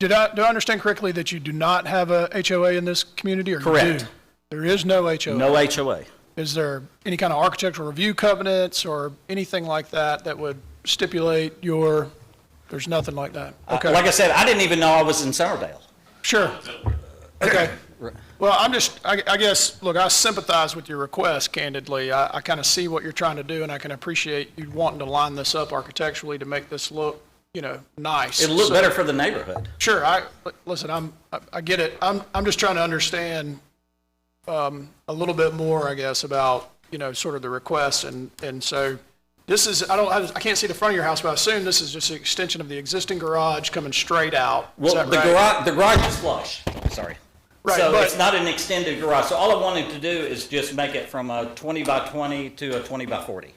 Do I understand correctly that you do not have a HOA in this community, or you Correct. do? There is no HOA? No HOA. Is there any kind of architectural review covenants or anything like that that would stipulate there's nothing like that? Okay. Like I said, I didn't even know I was in Summerdale. Sure. Okay. Well, I guess, look, I sympathize with your request, candidly. I kind of see what you're trying to do, and I can appreciate you wanting to line this up architecturally to make this look, nice. It'll look better for the neighborhood. Sure. Listen, I get it. I'm just trying to understand a little bit more, I guess, about, sort of the request. And so this is, I can't see the front of your house, but I assume this is just an extension of the existing garage coming straight out. Is Well, that right? the garage is flush. Sorry. Right, So but- it's not an extended garage. So all I wanted to do is just make it from a 20 by 20 to a 20 by 40.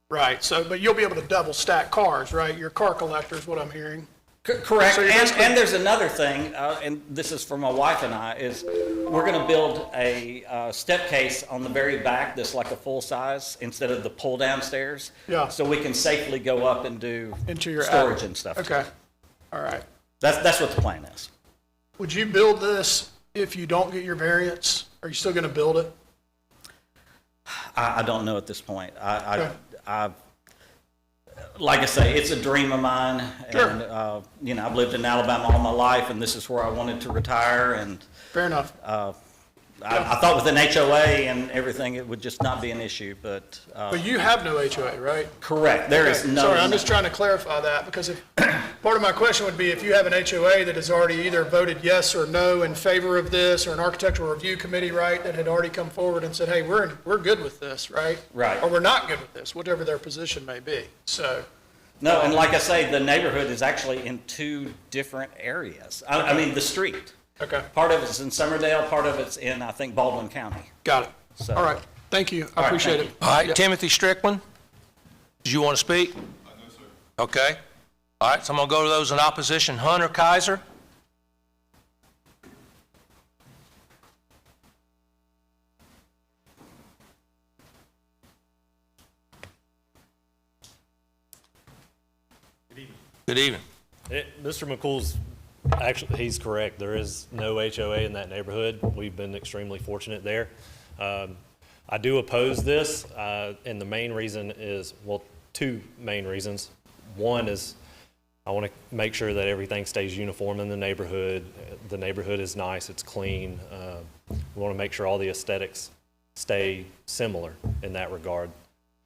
Right. So, but you'll be able to double stack cars, right? Your car collector is what I'm hearing. Correct. So you're basically- And there's another thing, and this is for my wife and I, is we're going to build a step case on the very back that's like a full size instead of the pull down stairs. Yeah. So we can safely go up and do Into your storage attic. and stuff. Okay. All right. That's what the plan is. Would you build this if you don't get your variance? Are you still going to build it? I don't know at this point. Like I say, it's a dream of mine. Sure. And, you know, I've lived in Alabama all my life, and this is where I wanted to retire. And Fair enough. I thought with an HOA and everything, it would just not be an issue, but. But you have no HOA, right? Correct. There is Okay, no. Sorry, I'm just trying to clarify that, because if, part of my question would be, if you have an HOA that has already either voted yes or no in favor of this, or an architectural review committee, right, that had already come forward and said, hey, we're good with this, right? Right. Or we're not good with this, whatever their position may be, so. No, and like I say, the neighborhood is actually in two different areas. I mean, the street. Okay. Part of it's in Summerdale, part of it's in, I think, Baldwin County. Got it. So- All right, thank you, I All right, appreciate thank it. All right, Yep. Timothy Strickland, do you want to speak? Okay. All right, so I'm going to go to those in opposition. Hunter Kaiser? Good evening. Mr. McCool's, actually, he's correct. There is no HOA in that neighborhood. We've been extremely fortunate there. I do oppose this, and the main reason is, well, two main reasons. One is I want to make sure that everything stays uniform in the neighborhood. The neighborhood is nice, it's clean. We want to make sure all the aesthetics stay similar in that regard.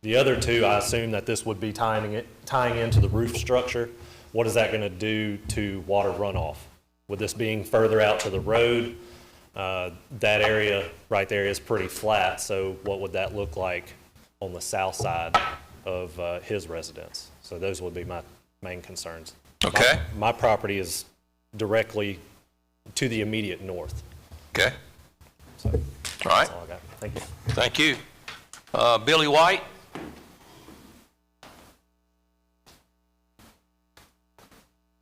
The other two, I assume that this would be tying into the roof structure. What is that going to do to water runoff? With this being further out to the road, that area right there is pretty flat, so what would that look like on the south side of his residence? So those would be my main concerns. Okay. My property is directly to the immediate north. Okay. So, all right. That's all I got. Thank you. Thank you. Billy White?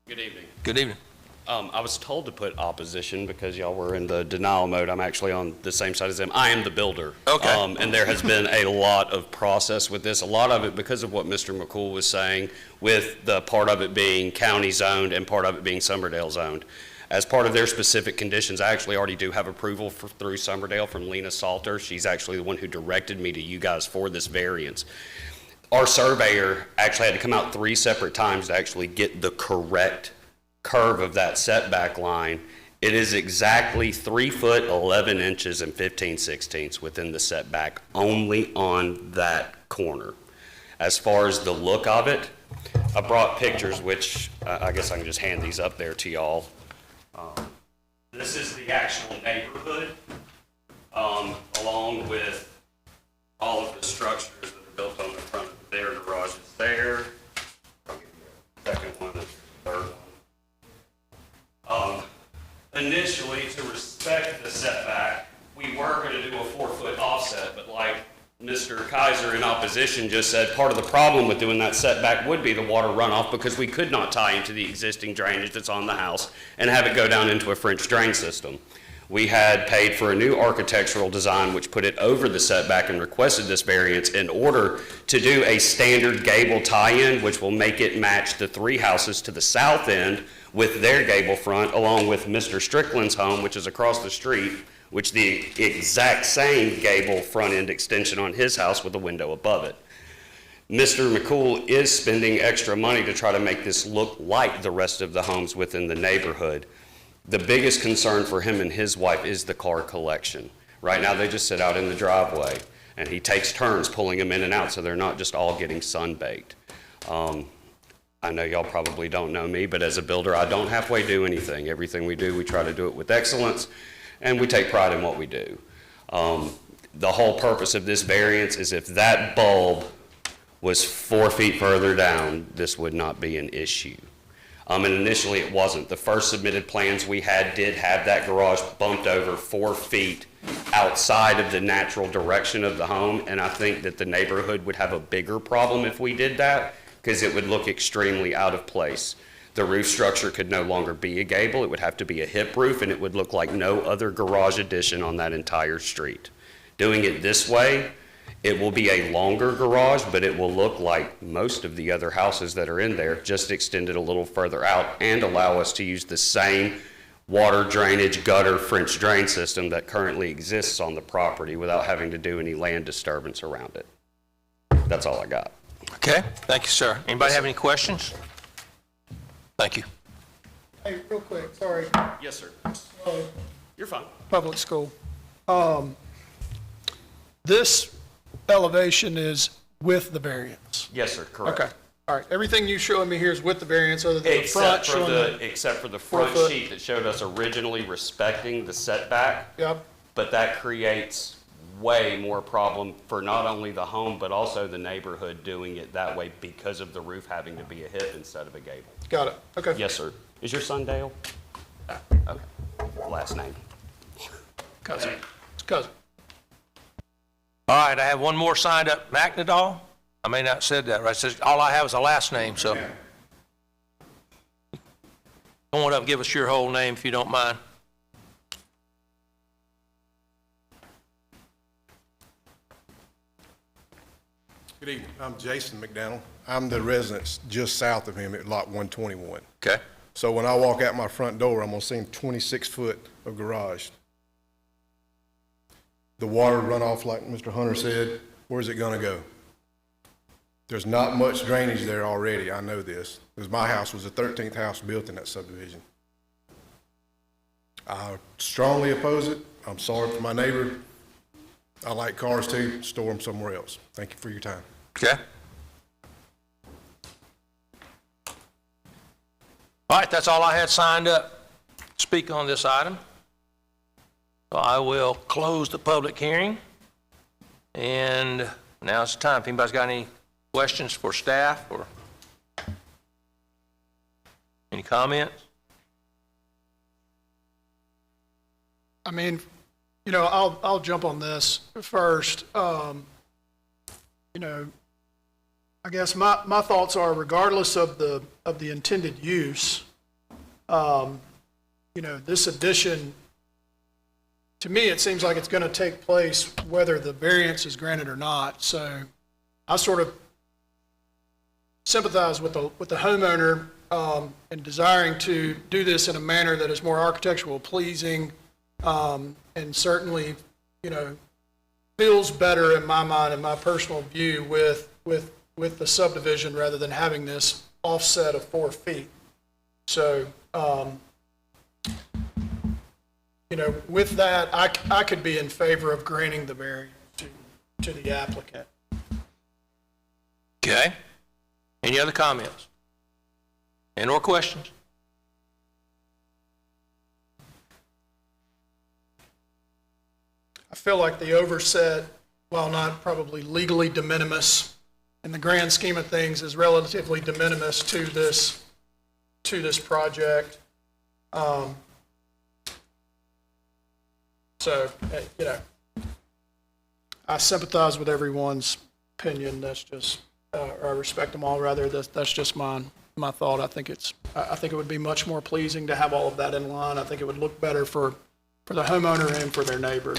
Good evening. Good evening. I was told to put opposition because y'all were in the denial mode. I'm actually on the same side as them. I am the builder. Okay. And there has been a lot of process with this, a lot of it because of what Mr. McCool was saying, with the part of it being county zoned and part of it being Summerdale zoned. As part of their specific conditions, I actually already do have approval through Summerdale from Lena Salter. She's actually the one who directed me to you guys for this variance. Our surveyor actually had to come out 3 separate times to actually get the correct curve of that setback line. It is exactly 3 foot 11 inches and 15/16 within the setback, only on that corner. As far as the look of it, I brought pictures, which I guess I can just hand these up there to y'all. This is the actual neighborhood, along with all of the structures that are built on the front of their garages there. I'll give you a second one and a third one. Initially, to respect the setback, we were going to do a 4-foot offset, but like Mr. Kaiser in opposition just said, part of the problem with doing that setback would be the water runoff, because we could not tie into the existing drainage that's on the house and have it go down into a French drain system. We had paid for a new architectural design which put it over the setback and requested this variance in order to do a standard gable tie-in, which will make it match the 3 houses to the south end with their gable front, along with Mr. Strickland's home, which is across the street, which the exact same gable front end extension on his house with a window above it. Mr. McCool is spending extra money to try to make this look like the rest of the homes within the neighborhood. The biggest concern for him and his wife is the car collection. Right now, they just sit out in the driveway, and he takes turns pulling them in and out so they're not just all getting sun-baked. I know y'all probably don't know me, but as a builder, I don't halfway do anything. Everything we do, we try to do it with excellence, and we take pride in what we do. The whole purpose of this variance is if that bulb was 4 feet further down, this would not be an issue. And initially it wasn't. The first submitted plans we had did have that garage bumped over 4 feet outside of the natural direction of the home, and I think that the neighborhood would have a bigger problem if we did that, because it would look extremely out of place. The roof structure could no longer be a gable. It would have to be a hip roof, and it would look like no other garage addition on that entire street. Doing it this way, it will be a longer garage, but it will look like most of the other houses that are in there, just extended a little further out, and allow us to use the same water drainage, gutter, French drain system that currently exists on the property without having to do any land disturbance around it. That's all I got. Okay, thank you, sir. Anybody have any questions? Thank you. Hey, real quick, sorry, Yes, sir. uh, You're fine. public school. This elevation is with the variance. Yes, sir, correct. Okay, all right. Everything you showing me here is with the variance other than the front Except for showing except for the front 4 foot. sheet that showed us originally respecting the setback. Yep. But that creates way more problem for not only the home, but also the neighborhood doing it that way because of the roof having to be a hip instead of a gable. Got it, okay. Yes, sir. Is your son Dale? Okay. Last name. Cousin, it's cousin. All right, I have one more signed up. McNadal? I may not have said that right. It says, all I have is a last name, so. Come on up and give us your whole name if you don't mind. Good evening. I'm Jason McDaniel. I'm the residence just south of him at lot 121. Okay. So when I walk out my front door, I'm gonna see 26 foot of garage. The water runoff, like Mr. Hunter said, where's it gonna go? There's not much drainage there already, I know this, because my house was the 13th house built in that subdivision. I strongly oppose it. I'm sorry for my neighbor. I like cars too, store them somewhere else. Thank you for your time. Okay. All right, that's all I had signed up to speak on this item. So I will close the public hearing. And now's the time. If anybody's got any questions for staff or any comments? I mean, you know, I'll jump on this first. You know, I guess my thoughts are, regardless of the intended use, you know, this addition, to me, it seems like it's going to take place whether the variance is granted or not. So I sort of sympathize with the homeowner in desiring to do this in a manner that is more architectural pleasing, and certainly, you know, feels better in my mind and my personal view with the subdivision rather than having this offset of 4 feet. So, you know, with that, I could be in favor of granting the variance to the applicant. Okay. Any other comments? And or questions? I feel like the overset, while not probably legally de minimis, in the grand scheme of things, is relatively de minimis to this project. So, you know, I sympathize with everyone's opinion. That's just, or I respect them all, rather. That's just my thought. I think it would be much more pleasing to have all of that in line. I think it would look better for the homeowner and for their neighbors.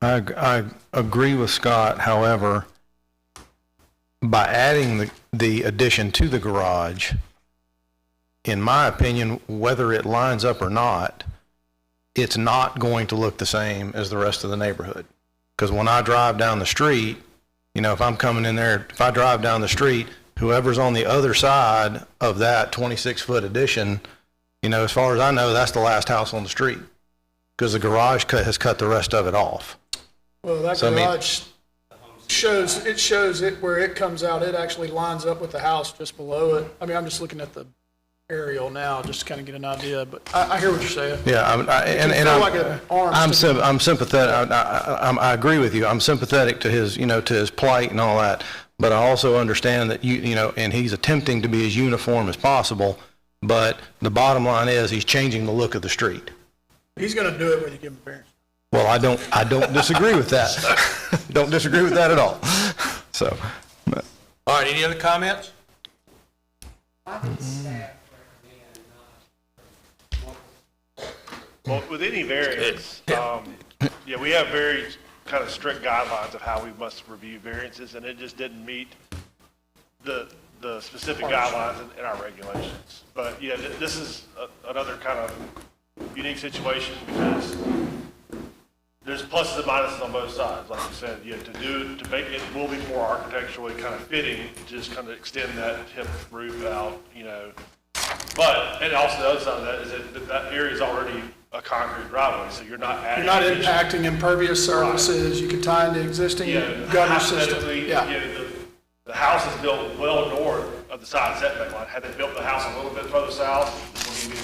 I agree with Scott. However, by adding the addition to the garage, in my opinion, whether it lines up or not, it's not going to look the same as the rest of the neighborhood. Because when I drive down the street, you know, if I'm coming in there, if I drive down the street, whoever's on the other side of that 26-foot addition, you know, as far as I know, that's the last house on the street, because the garage has cut the rest of it off. Well, that garage shows it where it comes out. It actually lines up with the house just below it. I mean, I'm just looking at the aerial now, just to kind of get an idea, but I hear what you're saying. Yeah, I'm sympathetic. I agree with you. I'm sympathetic to his, you know, to his plight and all that, but I also understand that you know, and he's attempting to be as uniform as possible, but the bottom line is he's changing the look of the street. He's going to do it whether you give him a variance. Well, I don't disagree with that. Don't disagree with that at all. So. All right, any other comments? Well, with any variance, yeah, we have very kind of strict guidelines of how we must review variances, and it just didn't meet the specific guidelines in our regulations. But yeah, this is another kind of unique situation because there's pluses and minuses on both sides. Like you said, to make it will be more architecturally kind of fitting, just kind of extend that hip roof out, But, and also the other side of that is that area is already a concrete driveway, so you're not adding. You're not impacting impervious surfaces. You can tie into existing gutter system. Hypothetically, Yeah. the house is built well north of the side setback line. Had they built the house a little bit further south,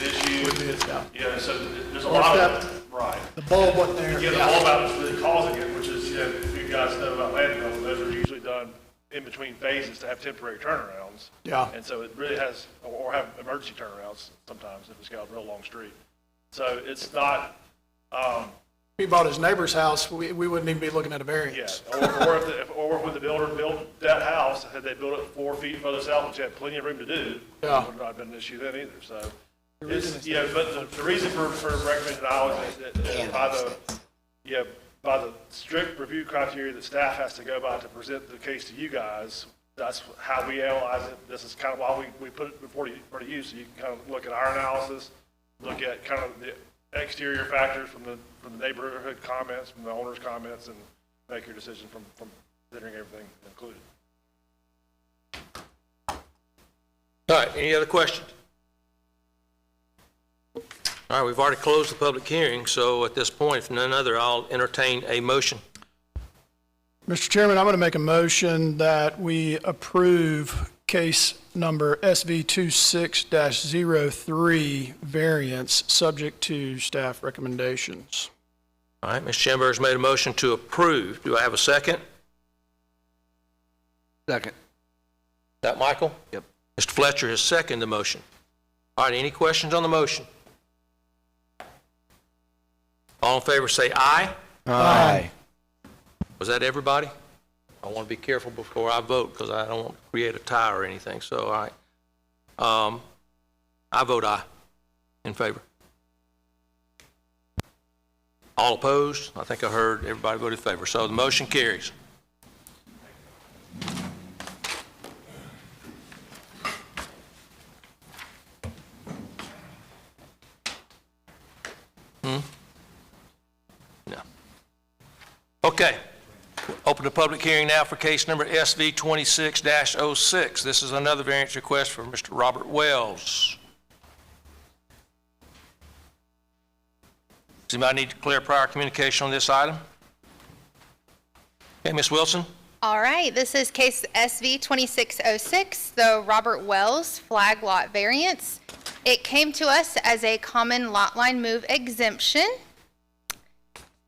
it would be an issue. So there's a lot of, right. The bulb wasn't there. Yeah, the bulb out was really causing it, which is, if you guys know about land development, those are usually done in between phases to have temporary turnarounds. Yeah. And so it really has, or have emergency turnarounds sometimes if it's got a real long street. So it's not, If he bought his neighbor's house, we wouldn't even be looking at a variance. or when the builder built that house, had they built it 4 feet further south, which had plenty of room to do, Yeah. it would not have been an issue then either, so. It's, but the reason for recommending denial is that by the strict review criteria that staff has to go by to present the case to you guys, that's how we analyze it. This is kind of why we put it before you, so you can kind of look at our analysis, look at kind of the exterior factors from the neighborhood comments, from the owner's comments, and make your decision from considering everything included. All right, any other questions? All right, we've already closed the public hearing, so at this point, if none other, I'll entertain a motion. Mr. Chairman, I'm going to make a motion that we approve case number SV 26-03 variance, subject to staff recommendations. All right, Ms. Chambers made a motion to approve. Do I have a second? Second. Is that Michael? Yep. Mr. Fletcher has seconded the motion. All right, any questions on the motion? All in favor say aye. Aye. Was that everybody? I want to be careful before I vote because I don't want to create a tie or anything, so all right. I vote aye in favor. All opposed? I think I heard everybody voted in favor, so the motion carries. No. Okay. Open the public hearing now for case number SV 26-06. This is another variance request for Mr. Robert Wells. Does anybody need to declare prior communication on this item? Okay, Ms. Wilson? All right, this is case SV 2606, the Robert Wells flag lot variance. It came to us as a common lot line move exemption.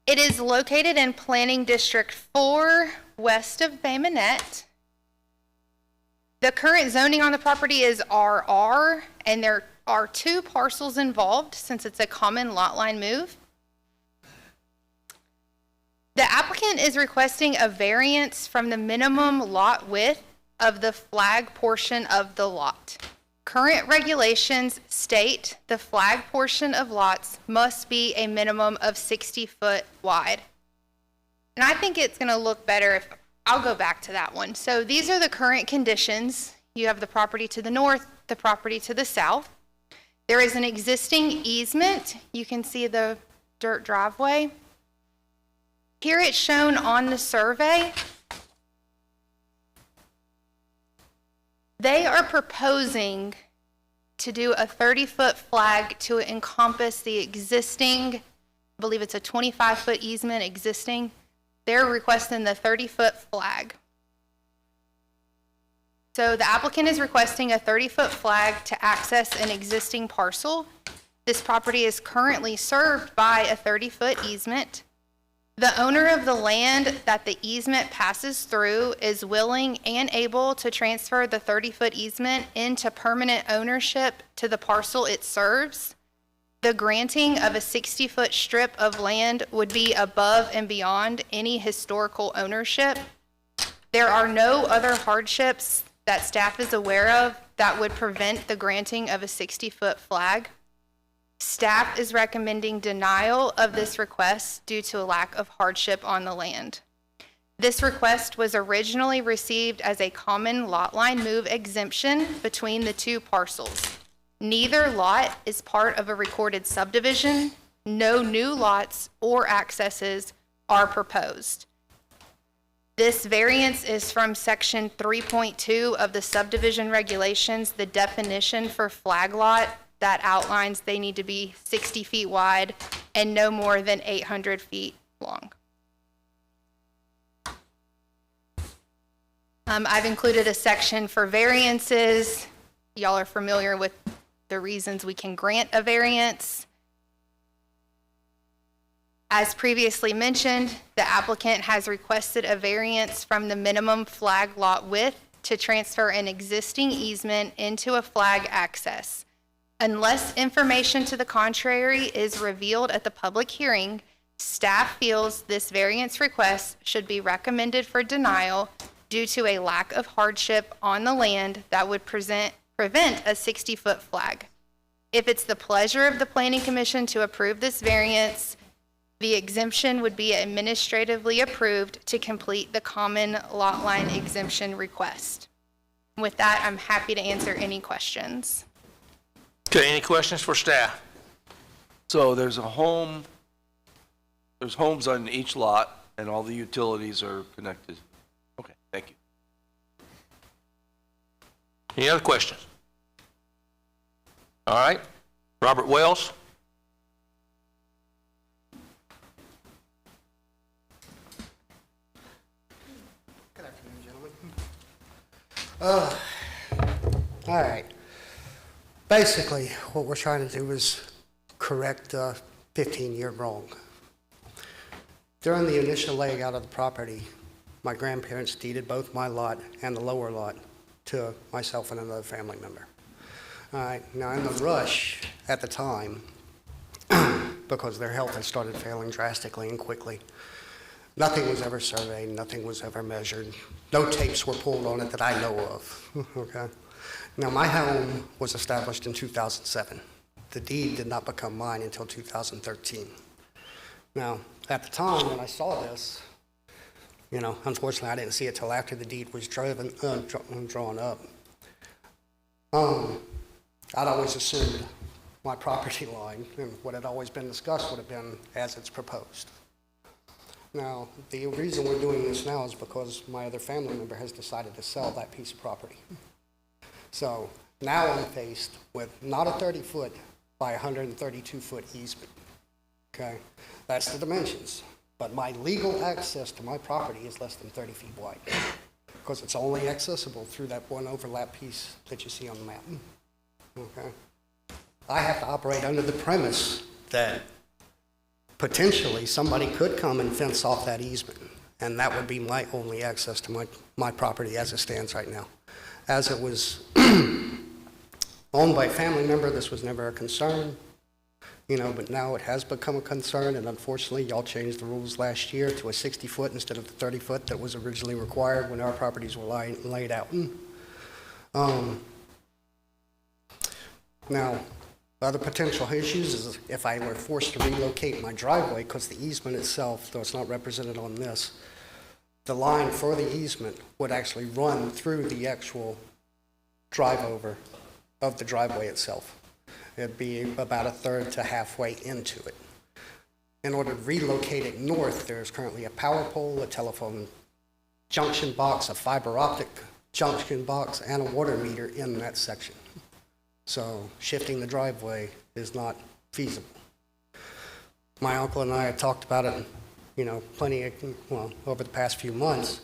It is located in Planning District 4, west of Bay Minette. The current zoning on the property is RR, and there are 2 parcels involved since it's a common lot line move. The applicant is requesting a variance from the minimum lot width of the flag portion of the lot. Current regulations state the flag portion of lots must be a minimum of 60 foot wide. And I think it's going to look better if, I'll go back to that one. So these are the current conditions. You have the property to the north, the property to the south. There is an existing easement. You can see the dirt driveway. Here it's shown on the survey. They are proposing to do a 30-foot flag to encompass the existing, I believe it's a 25-foot easement existing. They're requesting the 30-foot flag. So the applicant is requesting a 30-foot flag to access an existing parcel. This property is currently served by a 30-foot easement. The owner of the land that the easement passes through is willing and able to transfer the 30-foot easement into permanent ownership to the parcel it serves. The granting of a 60-foot strip of land would be above and beyond any historical ownership. There are no other hardships that staff is aware of that would prevent the granting of a 60-foot flag. Staff is recommending denial of this request due to a lack of hardship on the land. This request was originally received as a common lot line move exemption between the 2 parcels. Neither lot is part of a recorded subdivision. No new lots or accesses are proposed. This variance is from section 3.2 of the subdivision regulations, the definition for flag lot that outlines they need to be 60 feet wide and no more than 800 feet long. I've included a section for variances. Y'all are familiar with the reasons we can grant a variance. As previously mentioned, the applicant has requested a variance from the minimum flag lot width to transfer an existing easement into a flag access. Unless information to the contrary is revealed at the public hearing, staff feels this variance request should be recommended for denial due to a lack of hardship on the land that would prevent a 60-foot flag. If it's the pleasure of the Planning Commission to approve this variance, the exemption would be administratively approved to complete the common lot line exemption request. With that, I'm happy to answer any questions. Okay, any questions for staff? So there's homes on each lot, and all the utilities are connected. Okay, thank you. Any other questions? All right, Robert Wells. All right. Basically, what we're trying to do is correct a 15-year wrong. During the initial layout of the property, my grandparents deeded both my lot and the lower lot to myself and another family member. All right, now in the rush at the time, because their health had started failing drastically and quickly, nothing was ever surveyed, nothing was ever measured. No tapes were pulled on it that I know of, okay? Now, my home was established in 2007. The deed did not become mine until 2013. Now, at the time when I saw this, you know, unfortunately, I didn't see it till after the deed was drawn up. I'd always assumed my property line and what had always been discussed would have been as it's proposed. Now, the reason we're doing this now is because my other family member has decided to sell that piece of property. So now I'm faced with not a 30-foot by 132-foot easement, okay? That's the dimensions. But my legal access to my property is less than 30 feet wide because it's only accessible through that one overlap piece that you see on the map, okay? I have to operate under the premise that potentially somebody could come and fence off that easement, and that would be my only access to my property as it stands right now. As it was owned by a family member, this was never a concern, you know, but now it has become a concern, and unfortunately, y'all changed the rules last year to a 60-foot instead of the 30-foot that was originally required when our properties were laid out. Now, other potential issues is if I were forced to relocate my driveway, because the easement itself, though it's not represented on this, the line for the easement would actually run through the actual drive over of the driveway itself. It'd be about a third to halfway into it. In order to relocate it north, there's currently a power pole, a telephone junction box, a fiber optic junction box, and a water meter in that section. So shifting the driveway is not feasible. My uncle and I had talked about it, you know, over the past few months,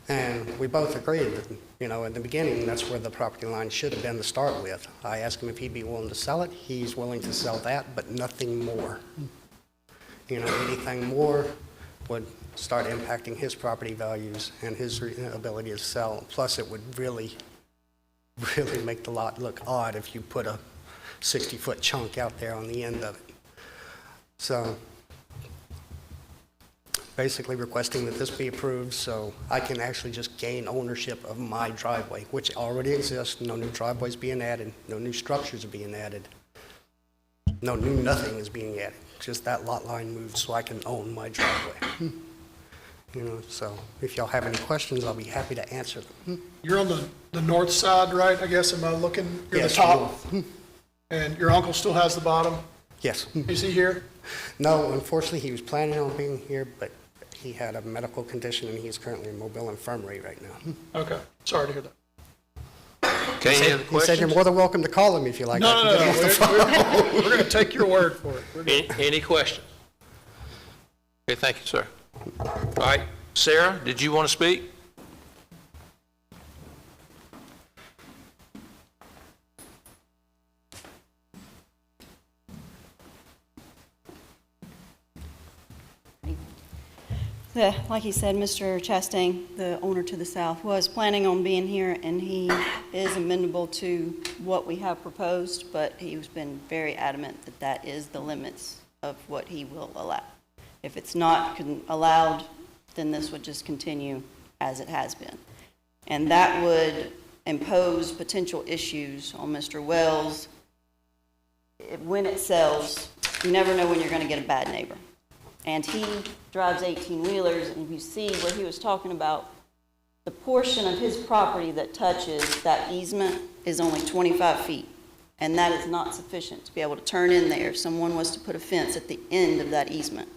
and we both agreed that, you know, in the beginning, that's where the property line should have been to start with. I asked him if he'd be willing to sell it. He's willing to sell that, but nothing more. You know, anything more would start impacting his property values and his ability to sell. Plus, it would really make the lot look odd if you put a 60-foot chunk out there on the end of it. So basically requesting that this be approved so I can actually just gain ownership of my driveway, which already exists. No new driveways being added, no new structures are being added, no new nothing is being added. Just that lot line moved so I can own my driveway. You know, so if y'all have any questions, I'll be happy to answer them. You're on the north side, right? I guess, am I looking? You're Yes, the top? north. And your uncle still has the bottom? Yes. Is he here? No, unfortunately, he was planning on being here, but he had a medical condition and he's currently in mobile infirmary right now. Okay, sorry to hear that. Okay, any other He said questions? you're more than welcome to call him if you like. I No, can no, get no, him off the phone. we're going to take your word for it. We're good. Any questions? Okay, thank you, sir. All right, Sarah, did you want to speak? Like he said, Mr. Chastain, the owner to the south, was planning on being here, and he is amenable to what we have proposed, but he's been very adamant that that is the limits of what he will allow. If it's not allowed, then this would just continue as it has been. And that would impose potential issues on Mr. Wells. When it sells, you never know when you're going to get a bad neighbor. And he drives 18-wheelers, and if you see where he was talking about, the portion of his property that touches that easement is only 25 feet. And that is not sufficient to be able to turn in there if someone was to put a fence at the end of that easement.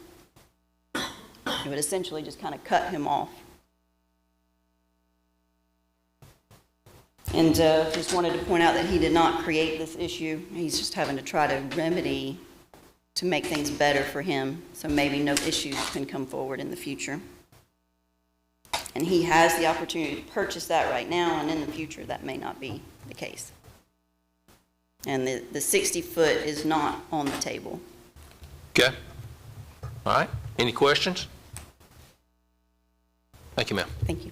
It would essentially just kind of cut him off. And just wanted to point out that he did not create this issue. He's just having to try to remedy to make things better for him, so maybe no issues can come forward in the future. And he has the opportunity to purchase that right now, and in the future, that may not be the case. And the 60-foot is not on the table. Okay. All right, any questions? Thank you, ma'am. Thank you.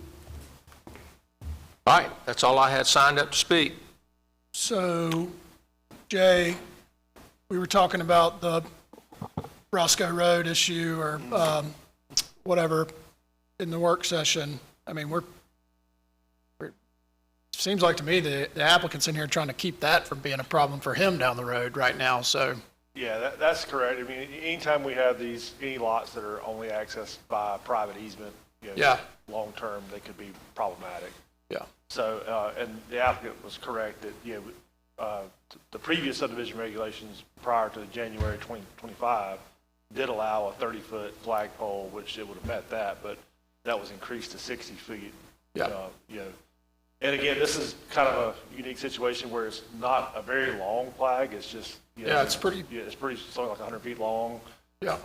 All right, that's all I had signed up to speak. So, Jay, we were talking about the Roscoe Road issue or whatever in the work session. I mean, seems like to me the applicant's in here trying to keep that from being a problem for him down the road right now, so. Yeah, that's correct. I mean, anytime we have any lots that are only accessed by private easement, Yeah. long-term, they could be problematic. Yeah. So, and the applicant was correct that, the previous subdivision regulations prior to January 2025 did allow a 30-foot flagpole, which it would have met that, but that was increased to 60 feet. Yeah. And again, this is kind of a unique situation where it's not a very long flag. It's just, it's pretty. Yeah, it's something like 100 feet long. Yeah.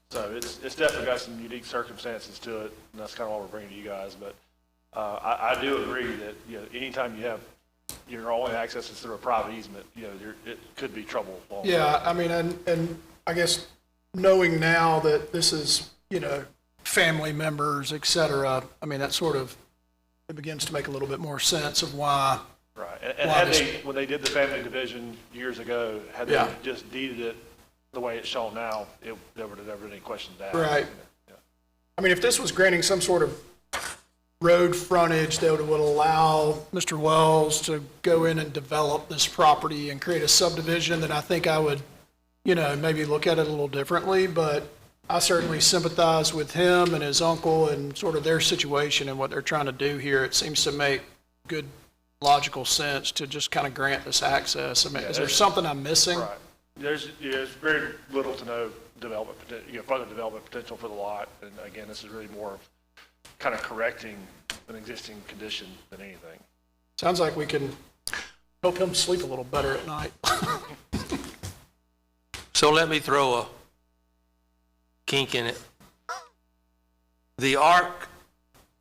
So it's definitely got some unique circumstances to it, and that's kind of what we're bringing to you guys. But I do agree that anytime you have your only access is through a private easement, it could be trouble. Yeah, I mean, and I guess knowing now that this is, family members, et cetera, I mean, that sort of, it begins to make a little bit more sense of why. Right, and when they did the family division years ago, had they just deeded it the way it's shown now, there would have never been any questions asked. Right. I mean, if this was granting some sort of road frontage that would allow Mr. Wells to go in and develop this property and create a subdivision, then I think I would, maybe look at it a little differently, but I certainly sympathize with him and his uncle and sort of their situation and what they're trying to do here. It seems to make good logical sense to just kind of grant this access. I mean, is there something I'm missing? Right. There's very little to no further development potential for the lot. And again, this is really more of kind of correcting an existing condition than anything. Sounds like we can help him sleep a little better at night. So let me throw a kink in it. The arc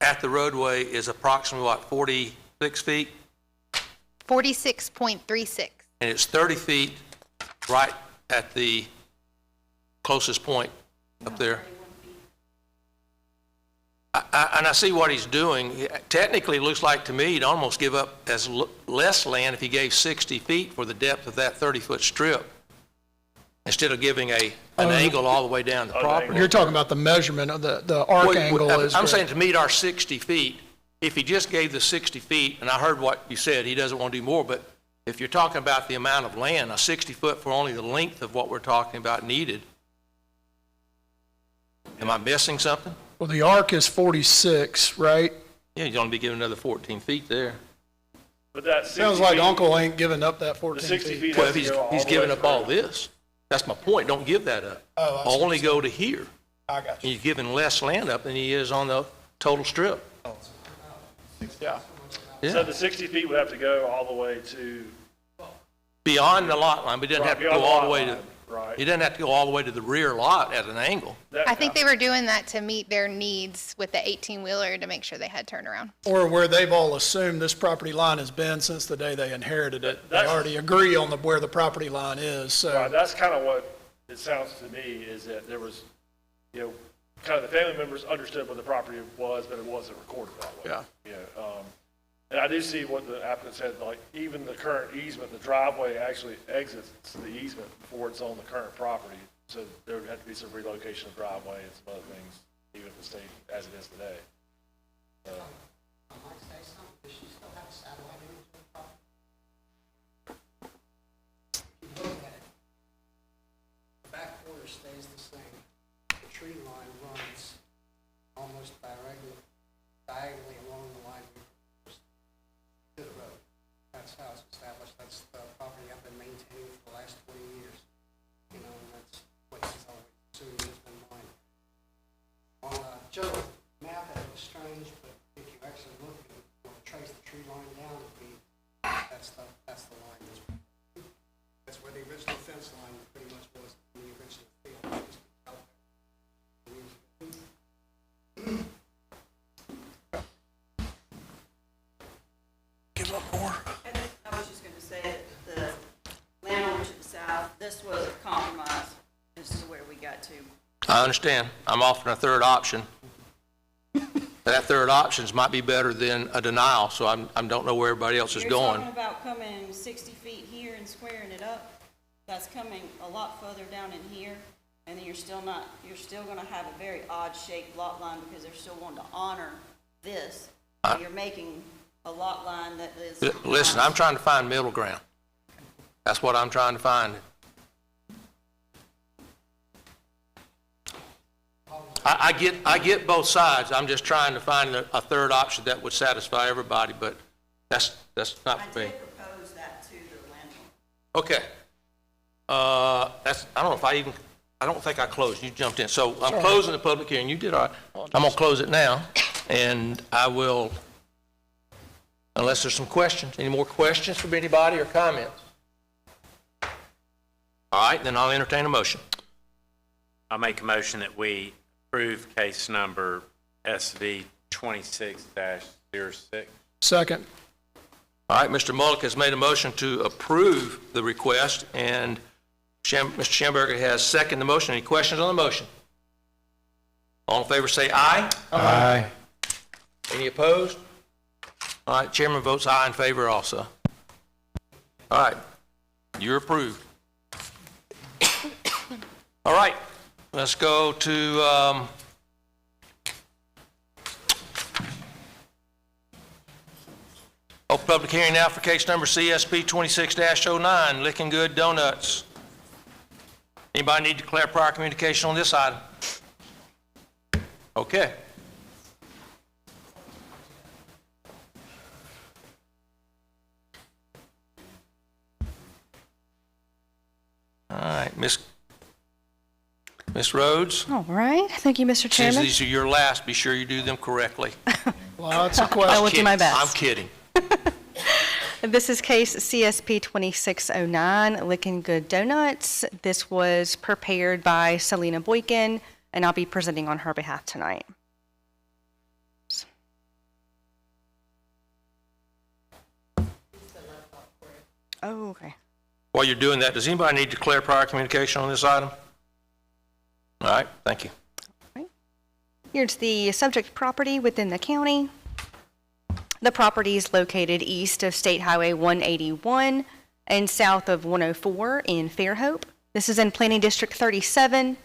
at the roadway is approximately, 46 feet? 46.36. And it's 30 feet right at the closest point up there. And I see what he's doing. Technically, it looks like to me he'd almost give up as less land if he gave 60 feet for the depth of that 30-foot strip, instead of giving an angle all the way down the property. You're talking about the measurement of the arc angle is. I'm saying to meet our 60 feet, if he just gave the 60 feet, and I heard what you said, he doesn't want to do more, but if you're talking about the amount of land, a 60-foot for only the length of what we're talking about needed, am I missing something? Well, the arc is 46, right? Yeah, you'd only be giving another 14 feet there. But that 60 Sounds like feet- Uncle ain't giving up that The 14 60 feet. feet Well, has if to go all he's the giving way up all through. this, that's my point. Don't give that up. Oh, I see. Only go to here. I got you. He's giving less land up than he is on the total strip. Yeah. Yeah. So the 60 feet would have to go all the way to, Beyond the lot line, but he doesn't Right, have to beyond go the all the lot way to, line, right. he doesn't have to go all the way to the rear lot at an angle. I think they were doing that to meet their needs with the 18-wheeler to make sure they had turnaround. Or where they've all assumed this property line has been since the day they inherited it. They That's- already agree on where the property line is, so. right, that's kind of what it sounds to me, is that there was, kind of the family members understood what the property was, but it wasn't recorded that way. Yeah. And I do see what the applicant said, like, even the current easement, the driveway actually exits the easement before it's on the current property. So there would have to be some relocation of driveway and some other things, even if it stayed as it is today. The back border stays the same. The tree line runs almost diagonally along the line to the road. That's how it's established. That's the property I've been maintaining for the last 20 years. And that's what he's always assumed has been mine. On a general map, it looks strange, but if you actually look and trace the tree line down, that's the line. That's where the original fence line pretty much was in the original field. Give up more. I was just going to say that the landowner to the south, this was a compromise as to where we got to. I understand. I'm offering a third option. That third options might be better than a denial, so I don't know where everybody else is You're going. talking about coming 60 feet here and squaring it up. That's coming a lot further down in here, and then you're still going to have a very odd shaped lot line because they're still wanting to honor this. So you're making a lot line that is. Listen, I'm trying to find middle ground. That's what I'm trying to find. I get both sides. I'm just trying to find a third option that would satisfy everybody, but that's not for me. I did propose that to the landowner. Okay. I don't think I closed. You jumped in. So I'm closing the public hearing. You did all right. I'm gonna close it now, and I will, unless there's some questions. Any more questions from anybody or comments? All right, then I'll entertain a motion. I'll make a motion that we approve case number SV 26-06. Second. All right, Mr. Mullick has made a motion to approve the request, and Mr. Schamberger has seconded the motion. Any questions on the motion? All in favor say aye. Aye. Any opposed? All right, chairman votes aye in favor also. All right, you're approved. All right, let's go to, open public hearing now for case number CSP 26-09, Licking Good Donuts. Anybody need to declare prior communication on this item? Okay. All right, Miss Rhodes? All right. Thank you, Mr. Since Chairman. these are your last, be sure you do them correctly. Lots of questions. I will do my best. I'm kidding. This is case CSP 2609, Licking Good Donuts. This was prepared by Selena Boykin, and I'll be presenting on her behalf tonight. Oh, okay. While you're doing that, does anybody need to declare prior communication on this item? All right, thank you. Here's the subject property within the county. The property is located east of State Highway 181 and south of 104 in Fairhope. This is in Planning District 37.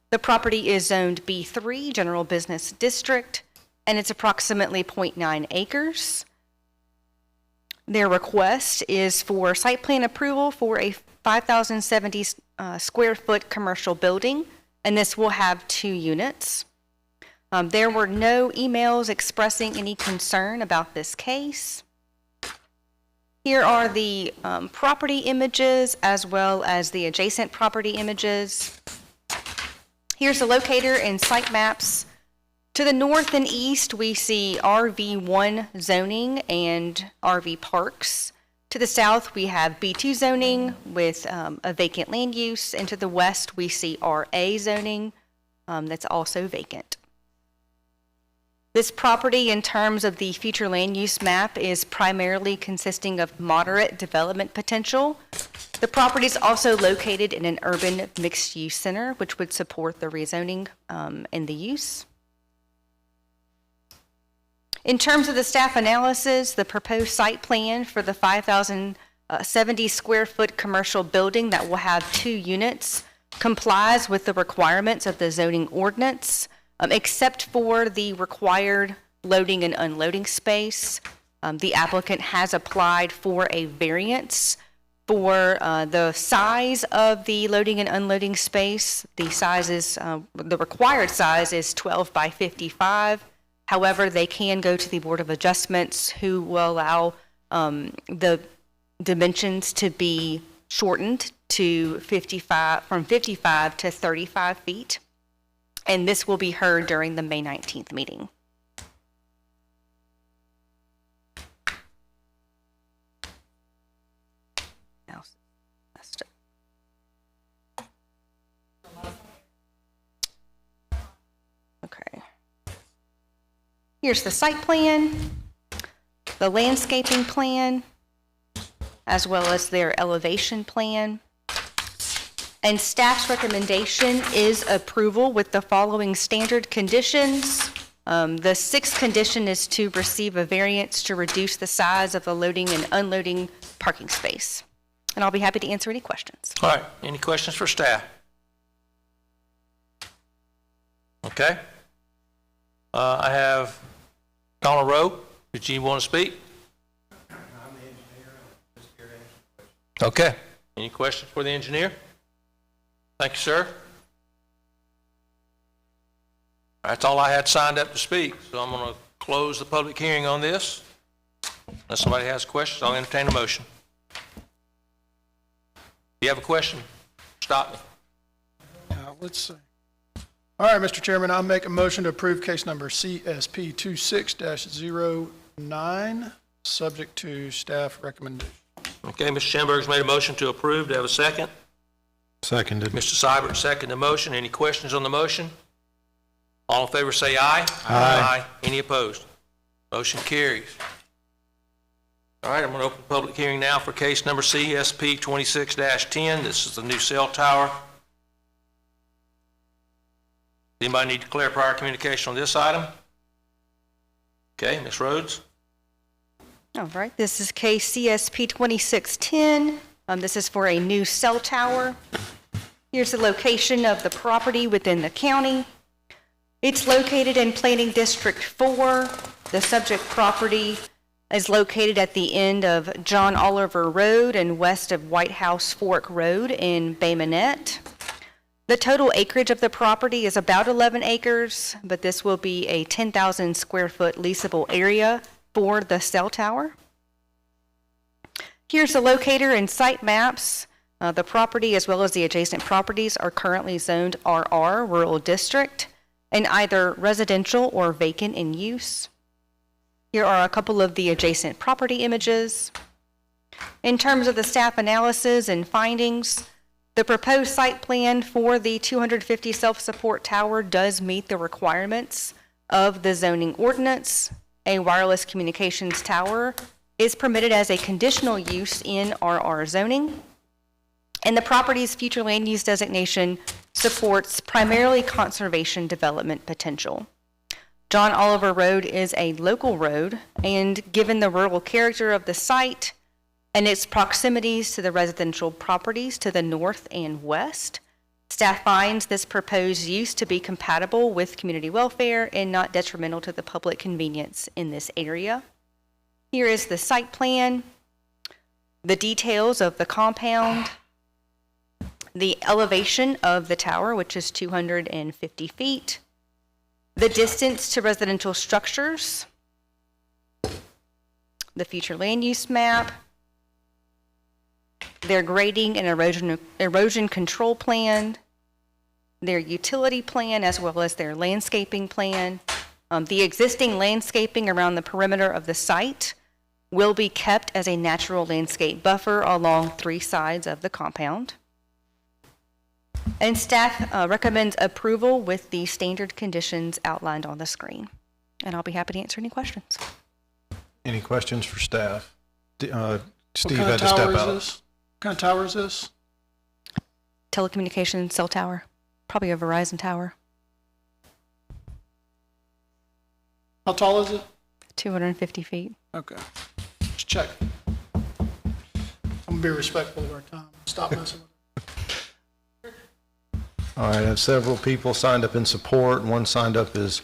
The property is zoned B3, General Business District, and it's approximately 0.9 acres. Their request is for site plan approval for a 5,070 square foot commercial building, and this will have 2 units. There were no emails expressing any concern about this case. Here are the property images as well as the adjacent property images. Here's the locator and site maps. To the north and east, we see RV1 zoning and RV parks. To the south, we have B2 zoning with a vacant land use, and to the west, we see RA zoning that's also vacant. This property, in terms of the future land use map, is primarily consisting of moderate development potential. The property is also located in an urban mixed-use center, which would support the rezoning and the use. In terms of the staff analysis, the proposed site plan for the 5,070 square foot commercial building that will have 2 units complies with the requirements of the zoning ordinance, except for the required loading and unloading space. The applicant has applied for a variance for the size of the loading and unloading space. The size is, the required size is 12 by 55. However, they can go to the Board of Adjustments, who will allow the dimensions to be shortened to 55, from 55 to 35 feet. And this will be heard during the May 19th meeting. Okay. Here's the site plan, the landscaping plan, as well as their elevation plan. And staff's recommendation is approval with the following standard conditions. The 6th condition is to receive a variance to reduce the size of the loading and unloading parking space. And I'll be happy to answer any questions. All right, any questions for staff? Okay. I have Donald Rowe. Did you want to speak? I'm the engineer. I'm just here to answer questions. Okay. Any questions for the engineer? Thank you, sir. That's all I had signed up to speak, so I'm going to close the public hearing on this. Unless somebody has questions, I'll entertain a motion. If you have a question, stop me. Let's see. All right, Mr. Chairman, I'll make a motion to approve case number CSP 26-09, subject to staff recommendation. Okay, Mr. Schamberg's made a motion to approve. Do I have a second? Seconded. Mr. Seibert, second the motion. Any questions on the motion? All in favor say aye. Aye. Any opposed? Motion carries. All right, I'm going to open the public hearing now for case number CSP 26-10. This is the new cell tower. Anybody need to declare prior communication on this item? Okay, Ms. Rhodes. All right, this is case CSP 2610. This is for a new cell tower. Here's the location of the property within the county. It's located in Planning District 4. The subject property is located at the end of John Oliver Road and west of White House Fork Road in Bay Minette. The total acreage of the property is about 11 acres, but this will be a 10,000 square foot leasable area for the cell tower. Here's the locator and site maps. The property as well as the adjacent properties are currently zoned RR, Rural District, and either residential or vacant in use. Here are a couple of the adjacent property images. In terms of the staff analysis and findings, the proposed site plan for the 250 self-support tower does meet the requirements of the zoning ordinance. A wireless communications tower is permitted as a conditional use in RR zoning. And the property's future land use designation supports primarily conservation development potential. John Oliver Road is a local road, and given the rural character of the site and its proximities to the residential properties to the north and west, staff finds this proposed use to be compatible with community welfare and not detrimental to the public convenience in this area. Here is the site plan, the details of the compound, the elevation of the tower, which is 250 feet, the distance to residential structures, the future land use map, their grading and erosion control plan, their utility plan, as well as their landscaping plan. The existing landscaping around the perimeter of the site will be kept as a natural landscape buffer along 3 sides of the compound. And staff recommends approval with the standard conditions outlined on the screen. And I'll be happy to answer any questions. Any questions for staff? Steve What kind had of to step tower is out. this? What kind of tower is this? Telecommunications cell tower, probably a Verizon tower, How tall is it? 250 feet. Okay. Just check. I'm gonna be respectful of our time. Stop messing with it. All right, I have several people signed up in support. One signed up as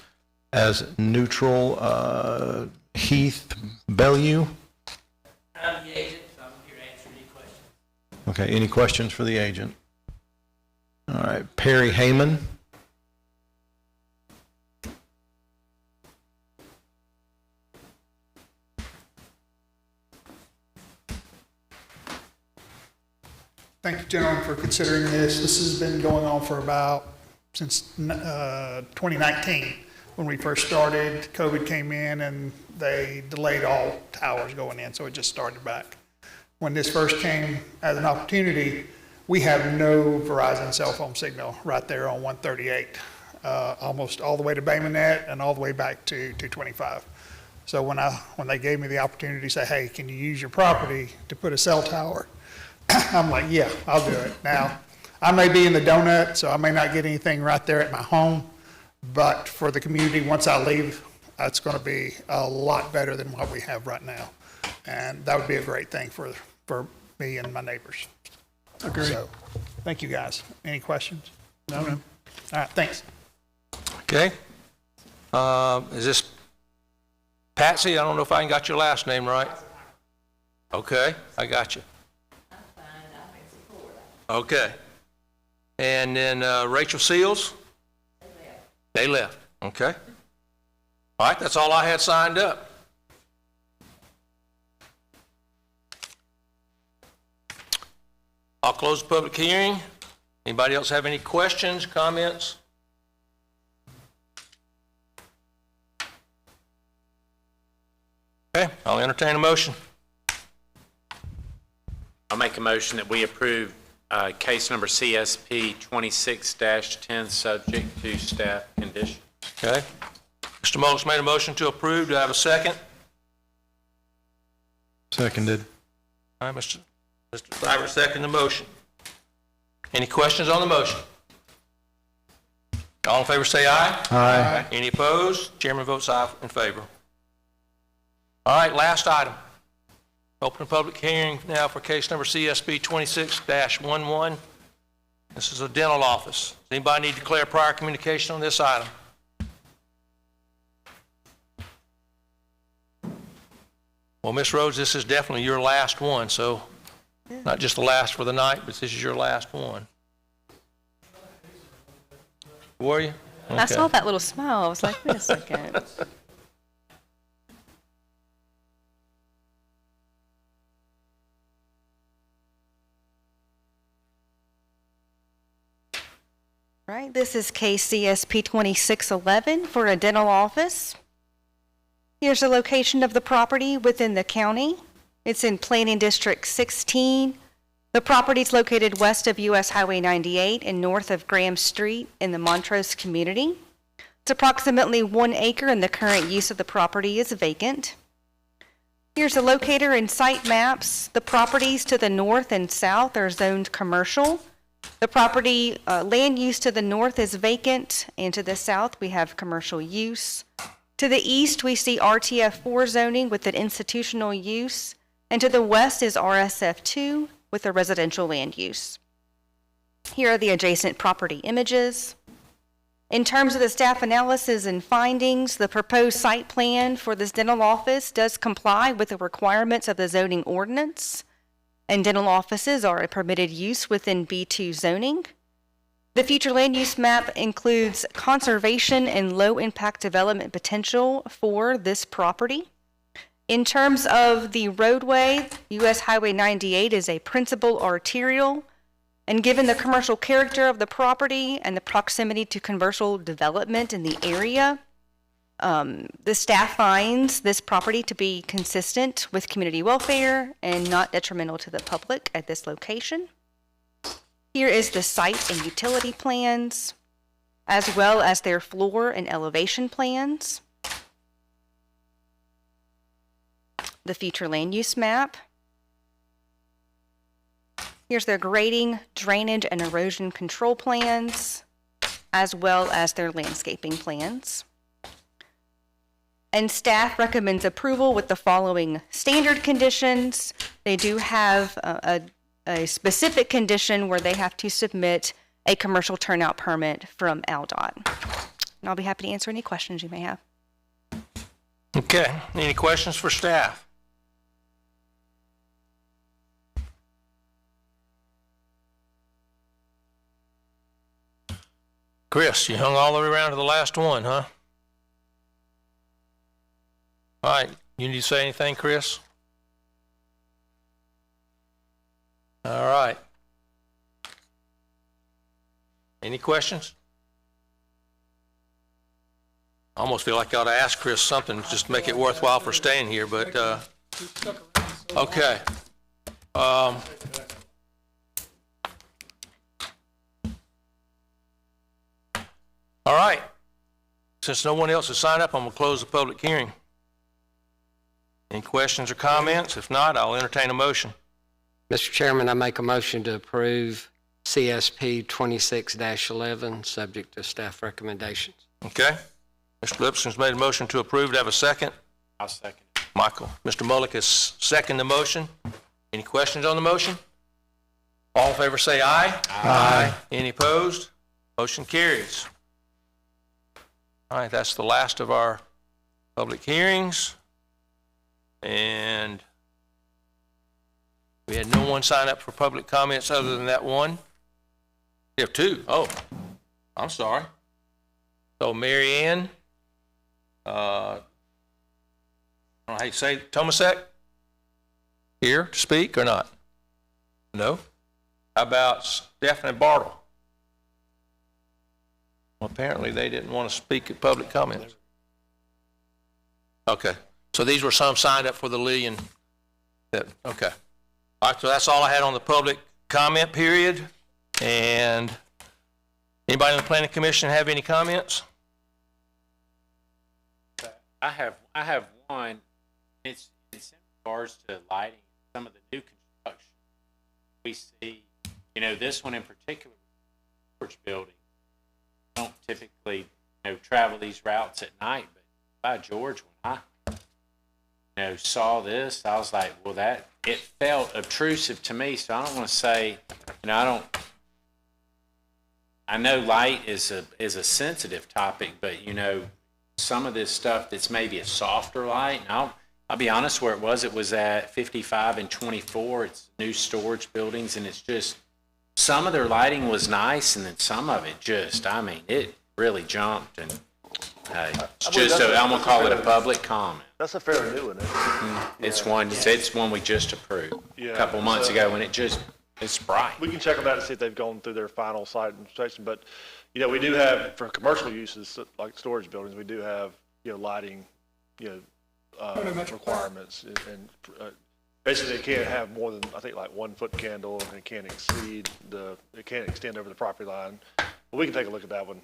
neutral, Heath Bellew. I'm the agent, so I'm here to answer any questions. Okay, any questions for the agent? All right, Perry Heyman. Thank you, gentlemen, for considering this. This has been going on for since 2019, when we first started. COVID came in and they delayed all towers going in, so it just started back. When this first came as an opportunity, we have no Verizon cell phone signal right there on 138, almost all the way to Bay Minette and all the way back to 225. So when they gave me the opportunity to say, hey, can you use your property to put a cell tower? I'm like, yeah, I'll do it. Now, I may be in the donut, so I may not get anything right there at my home, but for the community, once I leave, it's going to be a lot better than what we have right now. And that would be a great thing for me and my neighbors. Agreed. So, thank you, guys. Any questions? No? All right, thanks. Okay. Is this Patsy? I don't know if I got your last name right. Okay, I got you. Okay. And then Rachel Seals? They left. Okay. All right, that's all I had signed up. I'll close the public hearing. Anybody else have any questions, comments? Okay, I'll entertain a motion. I'll make a motion that we approve case number CSP 26-10, subject to staff condition. Okay. Mr. Mullis made a motion to approve. Do I have a second? Seconded. All right, Mr. Stiver, second the motion. Any questions on the motion? All in favor say aye. Aye. Any opposed? Chairman votes aye in favor. All right, last item. Open the public hearing now for case number CSP 26-11. This is a dental office. Does anybody need to declare prior communication on this item? Well, Ms. Rhodes, this is definitely your last one, so not just the last for the night, but this is your last one. Were you? I Okay. saw that little smile. I was like, wait a second. Right, this is case CSP 2611 for a dental office. Here's the location of the property within the county. It's in Planning District 16. The property is located west of US Highway 98 and north of Graham Street in the Montrose community. It's approximately 1 acre and the current use of the property is vacant. Here's the locator and site maps. The properties to the north and south are zoned commercial. The property land use to the north is vacant, and to the south we have commercial use. To the east we see RTF4 zoning with an institutional use, and to the west is RSF2 with a residential land use. Here are the adjacent property images. In terms of the staff analysis and findings, the proposed site plan for this dental office does comply with the requirements of the zoning ordinance, and dental offices are a permitted use within B2 zoning. The future land use map includes conservation and low impact development potential for this property. In terms of the roadway, US Highway 98 is a principal arterial, and given the commercial character of the property and the proximity to commercial development in the area, the staff finds this property to be consistent with community welfare and not detrimental to the public at this location. Here is the site and utility plans, as well as their floor and elevation plans. The future land use map. Here's their grading, drainage, and erosion control plans, as well as their landscaping plans. And staff recommends approval with the following standard conditions. They do have a specific condition where they have to submit a commercial turnout permit from ALDOT. And I'll be happy to answer any questions you may have. Okay, any questions for staff? Chris, you hung all the way around to the last one, huh? All right, you need to say anything, Chris? All right. Any questions? I almost feel like I ought to ask Chris something just to make it worthwhile for staying here, but, okay. All right. Since no one else has signed up, I'm going to close the public hearing. Any questions or comments? If not, I'll entertain a motion. Mr. Chairman, I make a motion to approve CSP 26-11, subject to staff recommendations. Okay. Mr. Lipson's made a motion to approve. Do I have a second? I'll second. Michael. Mr. Mullick has seconded the motion. Any questions on the motion? All in favor say aye. Aye. Any opposed? Motion carries. All right, that's the last of our public hearings. And we had no one sign up for public comments other than that one. We have two. Oh, I'm sorry. So Mary Ann, I don't know how you say, Tomasek, here to speak or not? No? How about Stephanie Bartle? Well, apparently they didn't want to speak at public comments. Okay, so these were some signed up for the Lillian. Okay. All right, so that's all I had on the public comment period. And anybody in the Planning Commission have any comments? I have one. It's in regards to lighting, some of the new construction. We see, this one in particular, George building. Don't typically, travel these routes at night, but by George, when I, saw this, I was like, well, it felt obtrusive to me. So I don't want to say, I know light is a sensitive topic, but some of this stuff that's maybe a softer light. And I'll be honest, where it was at 55 and 24. It's new storage buildings, and it's just, some of their lighting was nice, and then some of it it really jumped. And it's just, I'm gonna call it a public comment. That's a fairly new one, isn't it? It's one we just approved a couple months ago, and it's bright. We can check on that and see if they've gone through their final site inspection, but, we do have, for commercial uses, like storage buildings, we do have, lighting, requirements, and basically it can't have more than, I think, like 1 foot candle, and it can't extend over the property line. But we can take a look at that one.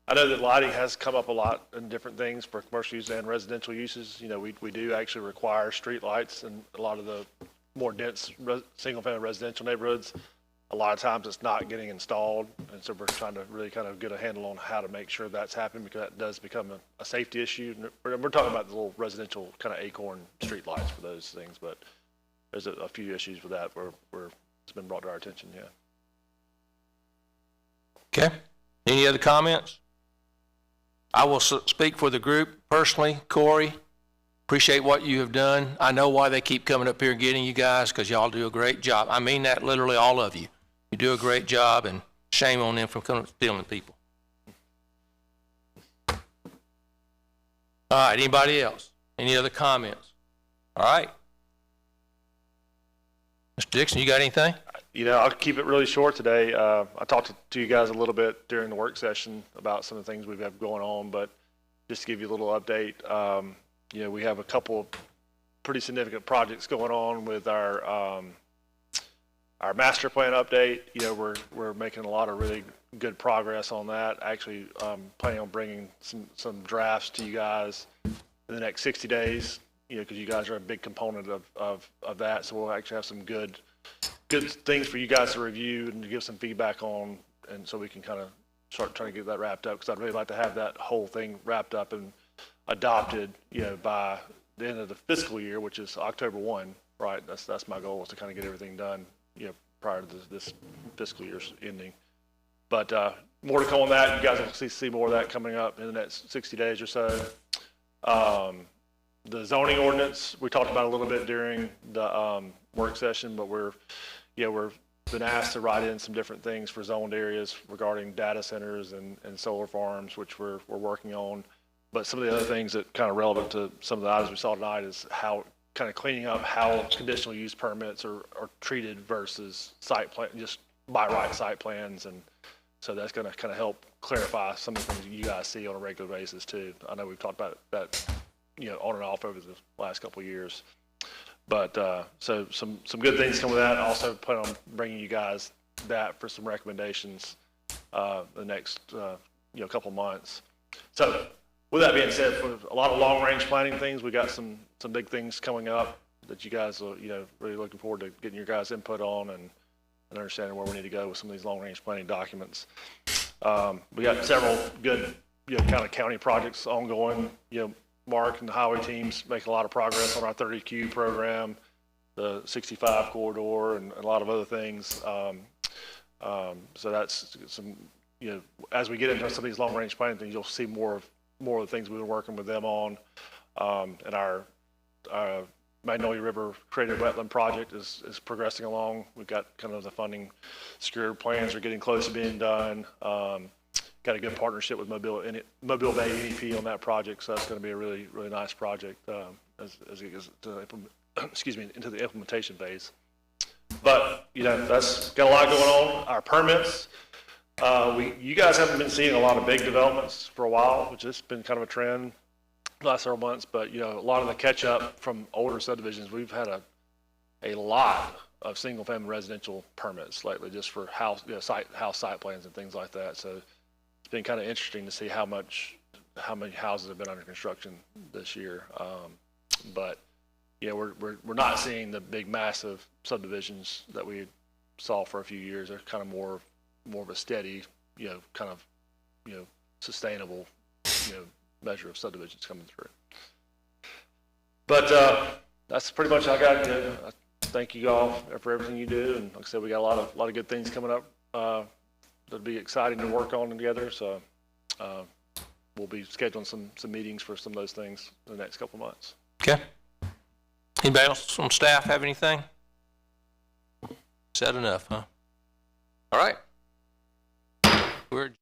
I know that lighting has come up a lot in different things for commercial use and residential uses. We do actually require street lights in a lot of the more dense single-family residential neighborhoods. A lot of times it's not getting installed, and so we're trying to really kind of get a handle on how to make sure that's happening, because that does become a safety issue. We're talking about the little residential kind of acorn street lights for those things, but there's a few issues with that where it's been brought to our attention, yeah. Okay. Any other comments? I will speak for the group personally. Corey, appreciate what you have done. I know why they keep coming up here and getting you guys, because y'all do a great job. I mean that, literally all of you. You do a great job, and shame on them for coming stealing people. All right, anybody else? Any other comments? All right. Mr. Dixon, you got anything? You know, I'll keep it really short today. I talked to you guys a little bit during the work session about some of the things we've had going on, but just to give you a little update, you know, we have a couple of pretty significant projects going on with our master plan update. You know, we're making a lot of really good progress on that. Actually, planning on bringing some drafts to you guys in the next 60 days, you know, because you guys are a big component of that. So we'll actually have some good things for you guys to review and to give some feedback on, and so we can kind of start trying to get that wrapped up, because I'd really like to have that whole thing wrapped up and adopted, you know, by the end of the fiscal year, which is October 1, right? That's my goal, is to kind of get everything done, you know, prior to this fiscal year's ending. But more to come on that. You guys will see more of that coming up in the next 60 days or so. The zoning ordinance, we talked about a little bit during the work session, but we're been asked to write in some different things for zoned areas regarding data centers and solar farms, which we're working on. But some of the other things that kind of relevant to some of the items we saw tonight is how kind of cleaning up how conditional use permits are treated versus site plan, just by right site plans. And so that's going to kind of help clarify some of the things you guys see on a regular basis too. I know we've talked about that, you know, on and off over the last couple of years. But so some good things come with that. I also plan on bringing you guys that for some recommendations the next you know, couple months. So with that being said, for a lot of long range planning things, we got some big things coming up that you guys are, you know, really looking forward to getting your guys' input on and understanding where we need to go with some of these long range planning documents. We got several good, you know, kind of county projects ongoing. You know, Mark and the highway teams make a lot of progress on our 30Q program, the 65 corridor, and a lot of other things. So that's some, you know, as we get into some of these long range planning things, you'll see more of the things we've been working with them on. And our Magnolia River Creative Wetland Project is progressing along. We've got kind of the funding secured, plans are getting close to being done. Got a good partnership with Mobile Bay NEP on that project, so that's going to be a really, really nice project as it gets to into the implementation phase. But, you know, that's got a lot going on. Our permits, you guys haven't been seeing a lot of big developments for a while, which has been kind of a trend the last several months. But, you know, a lot of the catch up from older subdivisions, we've had a lot of single family residential permits lately, just for house site plans and things like that. So it's been kind of interesting to see how many houses have been under construction this year. But yeah, we're not seeing the big massive subdivisions that we saw for a few years. They're kind of more of a steady, you know, kind of, you know, sustainable, you know, measure of subdivisions coming through. But that's pretty much all I got. I thank you all for everything you do, and like I said, we got a lot of good things coming up that'll be exciting to work on together. So we'll be scheduling some meetings for some of those things in the next couple of months. Okay. Anybody else on staff have anything? Said enough, huh? All right. We're